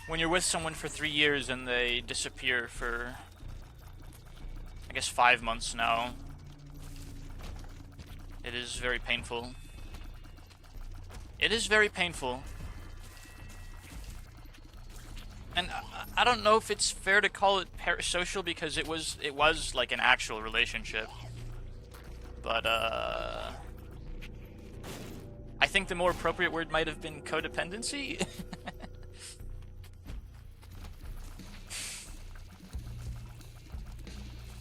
Speaker 1: When you're with someone for 3 years and they disappear for, I guess, 5 months now, it is very painful. It is very painful. And I don't know if it's fair to call it parasocial because it was like an actual relationship. But, I think the more appropriate word might have been codependency.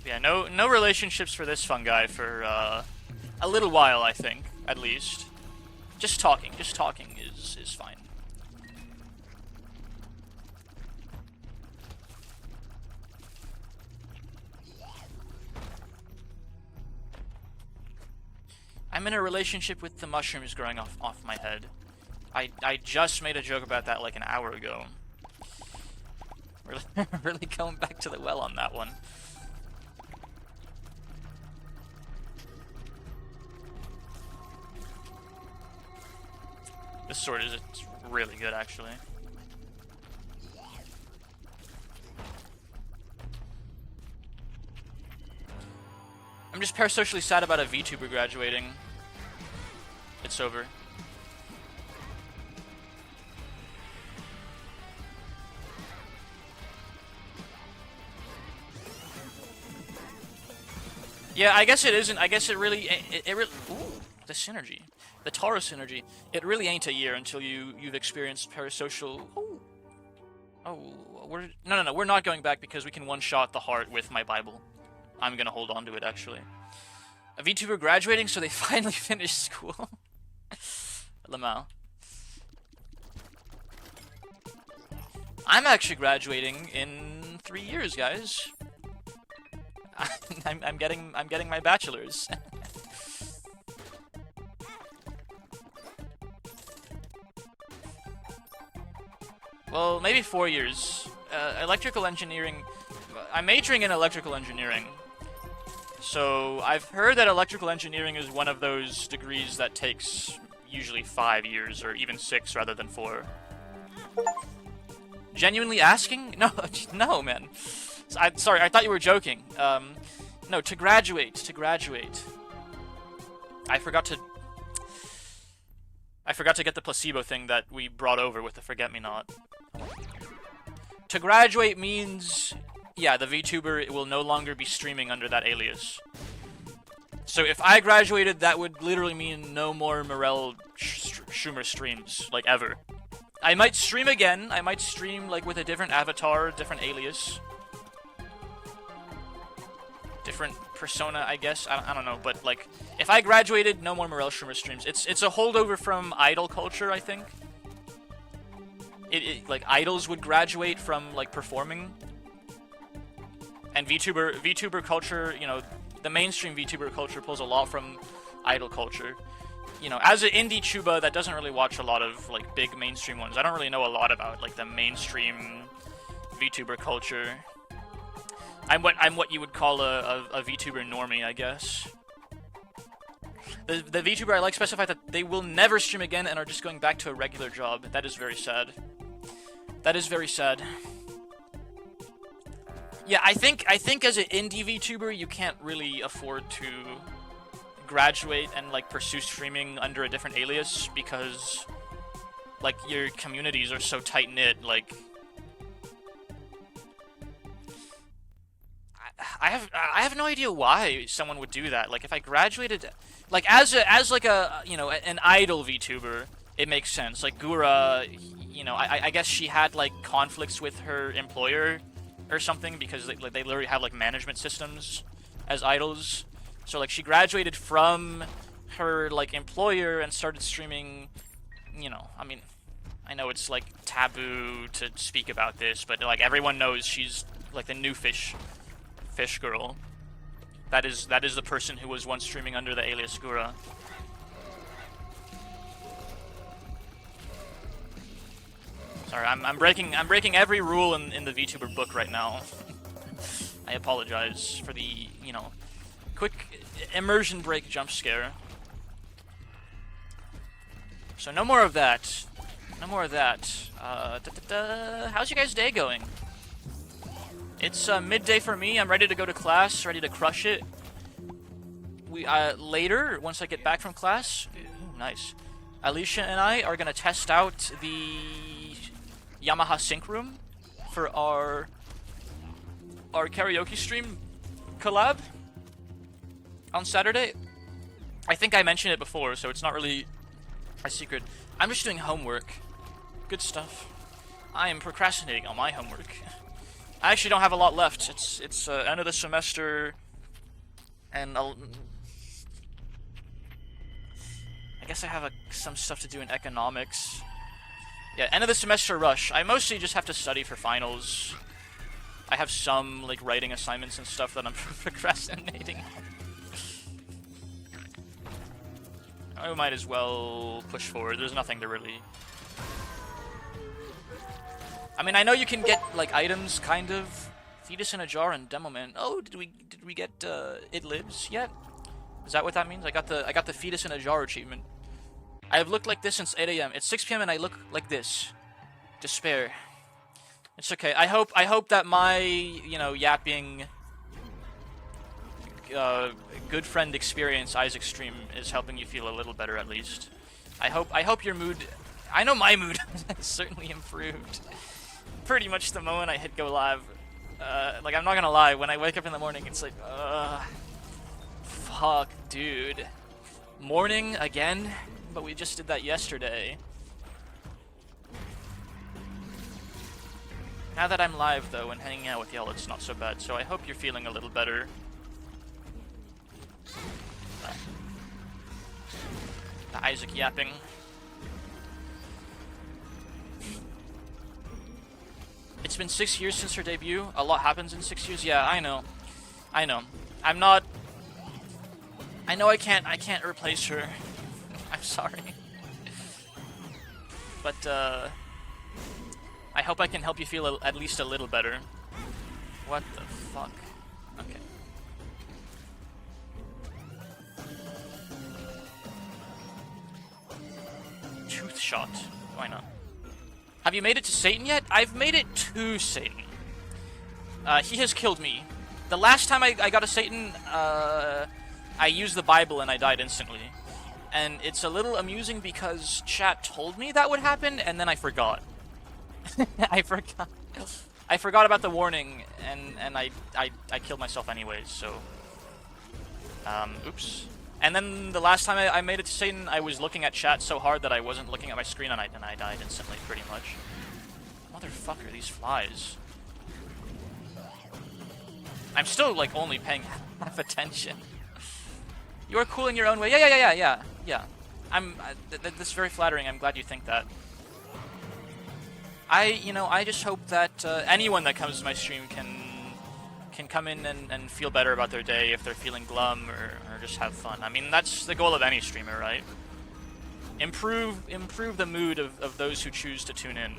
Speaker 1: Yeah, no relationships for this fungi for, a little while, I think, at least. Just talking is fine. I'm in a relationship with the mushrooms growing off my head. I just made a joke about that like an hour ago. Really going back to the well on that one. This sword is really good, actually. I'm just parasocially sad about a VTuber graduating. It's over. Yeah, I guess it isn't. I guess it really... It really... Ooh, the synergy. The Tara synergy. It really ain't a year until you've experienced parasocial... Ooh. Oh, no, we're not going back because we can one-shot the heart with my Bible. I'm gonna hold on to it, actually. A VTuber graduating, so they finally finished school. Lamau. I'm actually graduating in 3 years, guys. I'm getting my bachelor's. Well, maybe 4 years. Electrical engineering. I'm majoring in electrical engineering. So I've heard that electrical engineering is one of those degrees that takes usually 5 years or even 6 rather than 4. Genuinely asking? No, no, man. Sorry, I thought you were joking. No, to graduate. I forgot to get the placebo thing that we brought over with the Forget-Me-Not. To graduate means, yeah, the VTuber will no longer be streaming under that alias. So if I graduated, that would literally mean no more Morel Schumer streams, like, ever. I might stream again. I might stream, like, with a different avatar, different alias. Different persona, I guess. I don't know, but, like, if I graduated, no more Morel Schumer streams. It's a holdover from idol culture, I think. Like, idols would graduate from, like, performing. And VTuber culture, you know, the mainstream VTuber culture pulls a lot from idol culture. You know, as an indie chuba that doesn't really watch a lot of, like, big mainstream ones, I don't really know a lot about, like, the mainstream VTuber culture. I'm what you would call a VTuber normie, I guess. The VTuber I like specified that they will never stream again and are just going back to a regular job. That is very sad. That is very sad. Yeah, I think as an indie VTuber, you can't really afford to graduate and, like, pursue streaming under a different alias because, like, your communities are so tight-knit, like... I have no idea why someone would do that. Like, if I graduated... Like, as like a, you know, an idol VTuber, it makes sense. Like, Gura, you know, I guess she had, like, conflicts with her employer or something because they literally have, like, management systems as idols. So, like, she graduated from her, like, employer and started streaming, you know, I mean, I know it's, like, taboo to speak about this, but, like, everyone knows she's, like, the new fish girl. That is the person who was once streaming under the alias Gura. Sorry, I'm breaking every rule in the VTuber book right now. I apologize for the, you know, quick immersion break jump scare. So no more of that. No more of that. How's your guys' day going? It's midday for me. I'm ready to go to class, ready to crush it. We later, once I get back from class, ooh, nice. Alicia and I are gonna test out the Yamaha sync room for our karaoke stream collab on Saturday. I think I mentioned it before, so it's not really a secret. I'm just doing homework. Good stuff. I am procrastinating on my homework. I actually don't have a lot left. It's end of the semester, and I guess I have some stuff to do in economics. Yeah, end of the semester rush. I mostly just have to study for finals. I have some, like, writing assignments and stuff that I'm procrastinating on. I might as well push forward. There's nothing to really... I mean, I know you can get, like, items, kind of. Fetus in a jar and Demo Man. Oh, did we get It Lives yet? Is that what that means? I got the Fetus in a Jar achievement. I have looked like this since 8 AM. It's 6 PM and I look like this. Despair. It's okay. I hope that my, you know, yapping good friend experience, Isaac stream, is helping you feel a little better at least. I hope your mood... I know my mood has certainly improved. Pretty much the moment I hit go live. Like, I'm not gonna lie, when I wake up in the morning, it's like, fuck, dude. Morning again? But we just did that yesterday. Now that I'm live, though, and hanging out with y'all, it's not so bad, so I hope you're feeling a little better. The Isaac yapping. It's been 6 years since her debut. A lot happens in 6 years. Yeah, I know. I know. I'm not... I know I can't replace her. I'm sorry. But, I hope I can help you feel at least a little better. What the fuck? Okay. Tooth shot. Why not? Have you made it to Satan yet? I've made it to Satan. He has killed me. The last time I got to Satan, I used the Bible and I died instantly. And it's a little amusing because chat told me that would happen, and then I forgot. I forgot about the warning, and I killed myself anyways, so... oops. And then the last time I made it to Satan, I was looking at chat so hard that I wasn't looking at my screen, and I died instantly, pretty much. Motherfucker, these flies. I'm still, like, only paying half attention. You are cool in your own way. Yeah. That's very flattering. I'm glad you think that. I just hope that anyone that comes to my stream can come in and feel better about their day if they're feeling glum or just have fun. I mean, that's the goal of any streamer, right? Improve the mood of those who choose to tune in.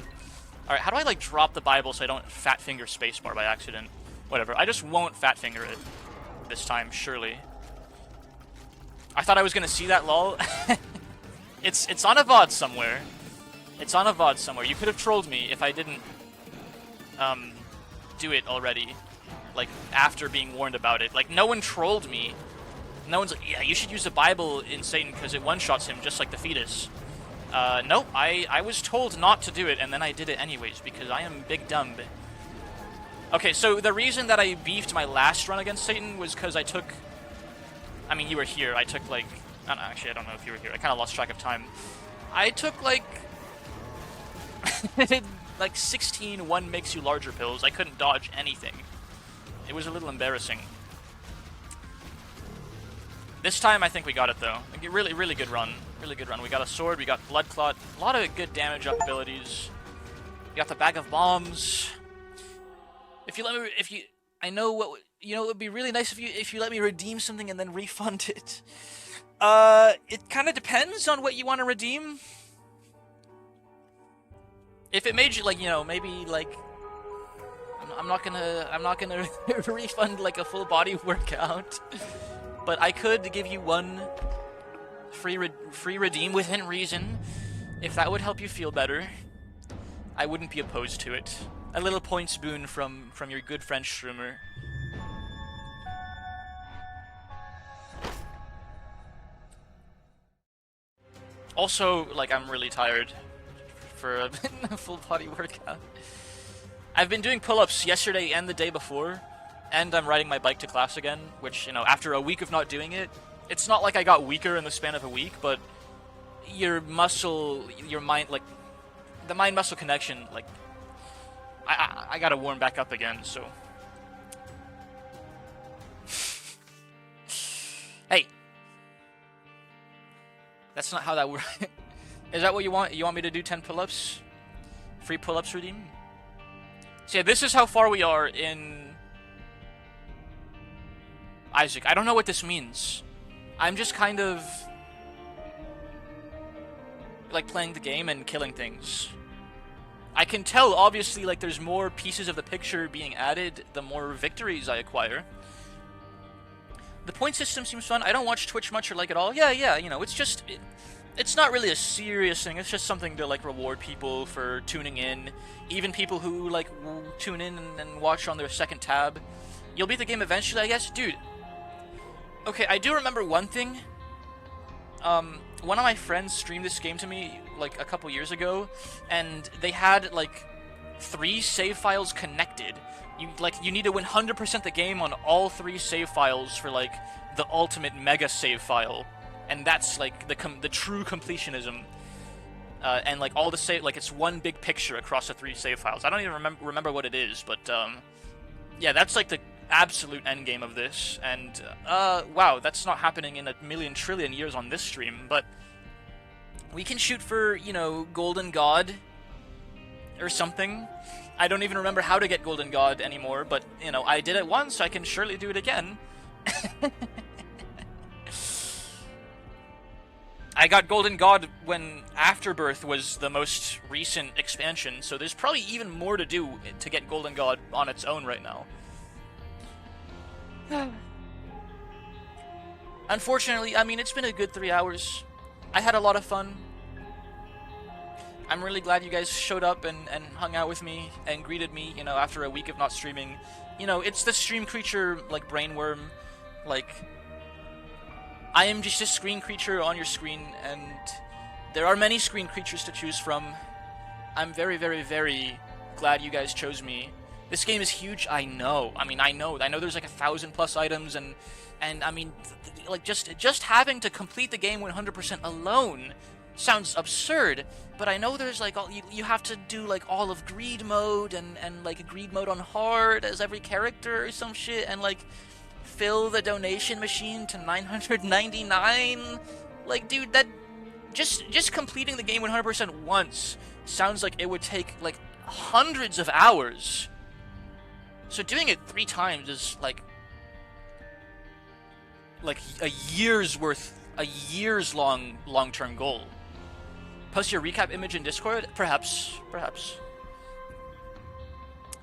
Speaker 1: Alright, how do I, like, drop the Bible so I don't fat finger spacebar by accident? Whatever, I just won't fat finger it this time, surely. I thought I was gonna see that, lol. It's on a VOD somewhere. It's on a VOD somewhere. You could have trolled me if I didn't do it already. Like, after being warned about it. Like, no one trolled me. No one's like, yeah, you should use the Bible in Satan because it one-shots him just like the fetus. Nope, I was told not to do it, and then I did it anyways, because I am big dumb. Okay, so the reason that I beefed my last run against Satan was because I took... I mean, you were here. I took, like... Actually, I don't know if you were here. I kind of lost track of time. I took, like... like 16 one makes you larger pills. I couldn't dodge anything. It was a little embarrassing. This time, I think we got it, though. Like, really, really good run. Really good run. We got a sword, we got blood clot. A lot of good damage up abilities. We got the bag of bombs. If you let me... I know what... You know, it would be really nice if you let me redeem something and then refund it. It kind of depends on what you want to redeem. If it made you, like, you know, maybe, like... I'm not gonna refund, like, a full body workout. But I could give you one free redeem within reason. If that would help you feel better, I wouldn't be opposed to it. A little points boon from your good French streamer. Also, like, I'm really tired for a full body workout. I've been doing pull-ups yesterday and the day before, and I'm riding my bike to class again, which, you know, after a week of not doing it, it's not like I got weaker in the span of a week, but your mind, like, the mind-muscle connection, like, I gotta warm back up again, so... Hey! That's not how that works. Is that what you want? You want me to do 10 pull-ups? Free pull-ups redeem? So yeah, this is how far we are in... Isaac. I don't know what this means. I'm just kind of... like, playing the game and killing things. I can tell, obviously, like, there's more pieces of the picture being added the more victories I acquire. The point system seems fun. I don't watch Twitch much or like it all. Yeah, you know, it's just... It's not really a serious thing. It's just something to, like, reward people for tuning in. Even people who, like, tune in and watch on their second tab. You'll beat the game eventually, I guess? Dude. Okay, I do remember one thing. One of my friends streamed this game to me, like, a couple years ago, and they had, like, 3 save files connected. You need to 100% the game on all 3 save files for, like, the ultimate mega save file. And that's, like, the true completionism. and like all the save, like it's one big picture across the 3 save files. I don't even remember what it is, but yeah, that's like the absolute end game of this. And wow, that's not happening in a million trillion years on this stream, but we can shoot for, you know, Golden God or something. I don't even remember how to get Golden God anymore, but, you know, I did it once, I can surely do it again. I got Golden God when Afterbirth was the most recent expansion, so there's probably even more to do to get Golden God on its own right now. Unfortunately, I mean, it's been a good 3 hours. I had a lot of fun. I'm really glad you guys showed up and hung out with me and greeted me, you know, after a week of not streaming. You know, it's the stream creature, like, brainworm. Like, I am just a screen creature on your screen, and there are many screen creatures to choose from. I'm very, very, very glad you guys chose me. This game is huge, I know. I mean, I know there's like 1,000+ items, and I mean, like, just having to complete the game 100% alone sounds absurd, but I know there's like you have to do like all of greed mode and like greed mode on hard as every character or some shit, and like fill the donation machine to 999. Like, dude, that just completing the game 100% once sounds like it would take like hundreds of hours. So doing it 3 times is like a year's long-term goal. Post your recap image in Discord? Perhaps.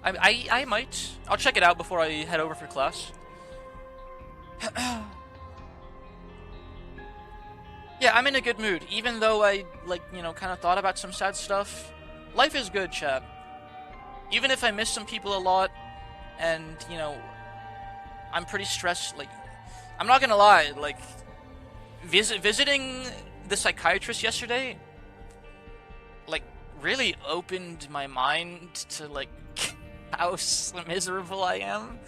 Speaker 1: I might. I'll check it out before I head over for class. Yeah, I'm in a good mood, even though I, like, you know, kind of thought about some sad stuff. Life is good, chat. Even if I miss some people a lot, and, you know, I'm pretty stressed, like, I'm not gonna lie, like, visiting the psychiatrist yesterday, like, really opened my mind to, like, how miserable I am.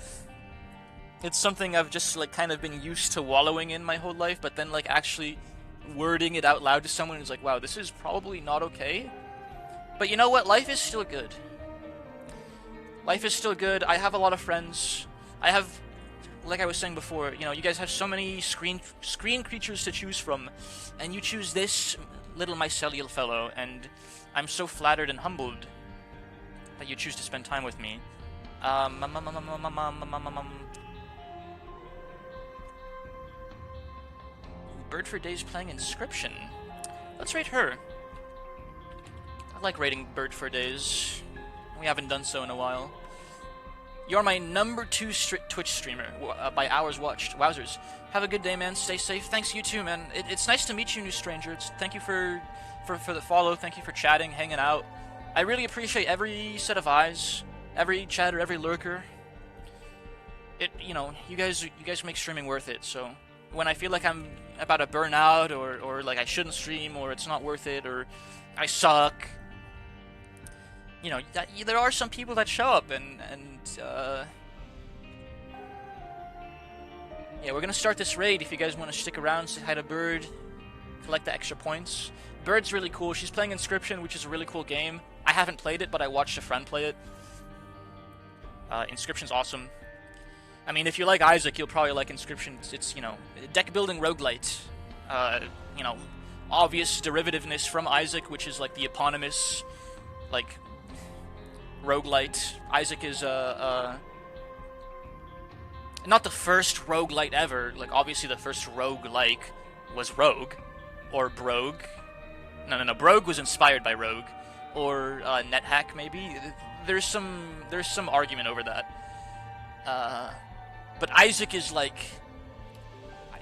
Speaker 1: It's something I've just, like, kind of been used to wallowing in my whole life, but then, like, actually wording it out loud to someone who's like, wow, this is probably not okay. But you know what? Life is still good. Life is still good. I have a lot of friends. I have, like I was saying before, you know, you guys have so many screen creatures to choose from, and you choose this little mycelial fellow, and I'm so flattered and humbled that you choose to spend time with me. Bird for Days playing Inscription. Let's rate her. I like rating Bird for Days. We haven't done so in a while. You're my number 2 Twitch streamer by hours watched. Wowzers. Have a good day, man. Stay safe. Thanks, you too, man. It's nice to meet you, new stranger. Thank you for the follow. Thank you for chatting, hanging out. I really appreciate every set of eyes, every chatter, every lurker. You know, you guys make streaming worth it. So when I feel like I'm about to burn out, or like I shouldn't stream, or it's not worth it, or I suck, you know, there are some people that show up, and yeah, we're gonna start this raid. If you guys want to stick around, say hi to Bird, collect the extra points. Bird's really cool. She's playing Inscription, which is a really cool game. I haven't played it, but I watched a friend play it. Inscription's awesome. I mean, if you like Isaac, you'll probably like Inscription. It's, you know, deck building roguelite. You know, obvious derivativeness from Isaac, which is like the eponymous, like, roguelite. Isaac is not the first roguelite ever. Like, obviously the first roguelike was Rogue, or Brogue. No. Brogue was inspired by Rogue, or NetHack maybe. There's some argument over that. But Isaac is like,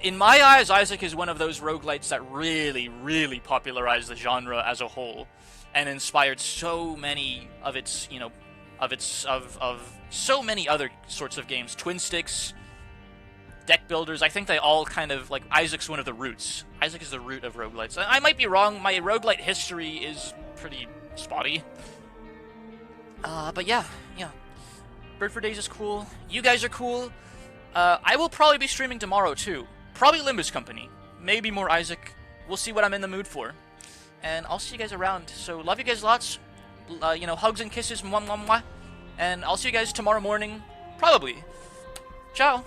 Speaker 1: in my eyes, Isaac is one of those roguelites that really, really popularized the genre as a whole, and inspired so many of its, you know, of so many other sorts of games. Twin sticks, deck builders. I think they all kind of, like, Isaac's one of the roots. Isaac is the root of roguelites. I might be wrong. My roguelite history is pretty spotty. But yeah. Bird for Days is cool. You guys are cool. I will probably be streaming tomorrow too. Probably Limbus Company. Maybe more Isaac. We'll see what I'm in the mood for. and I'll see you guys around. So love you guys lots. You know, hugs and kisses, mwah, mwah, mwah. And I'll see you guys tomorrow morning, probably. Ciao.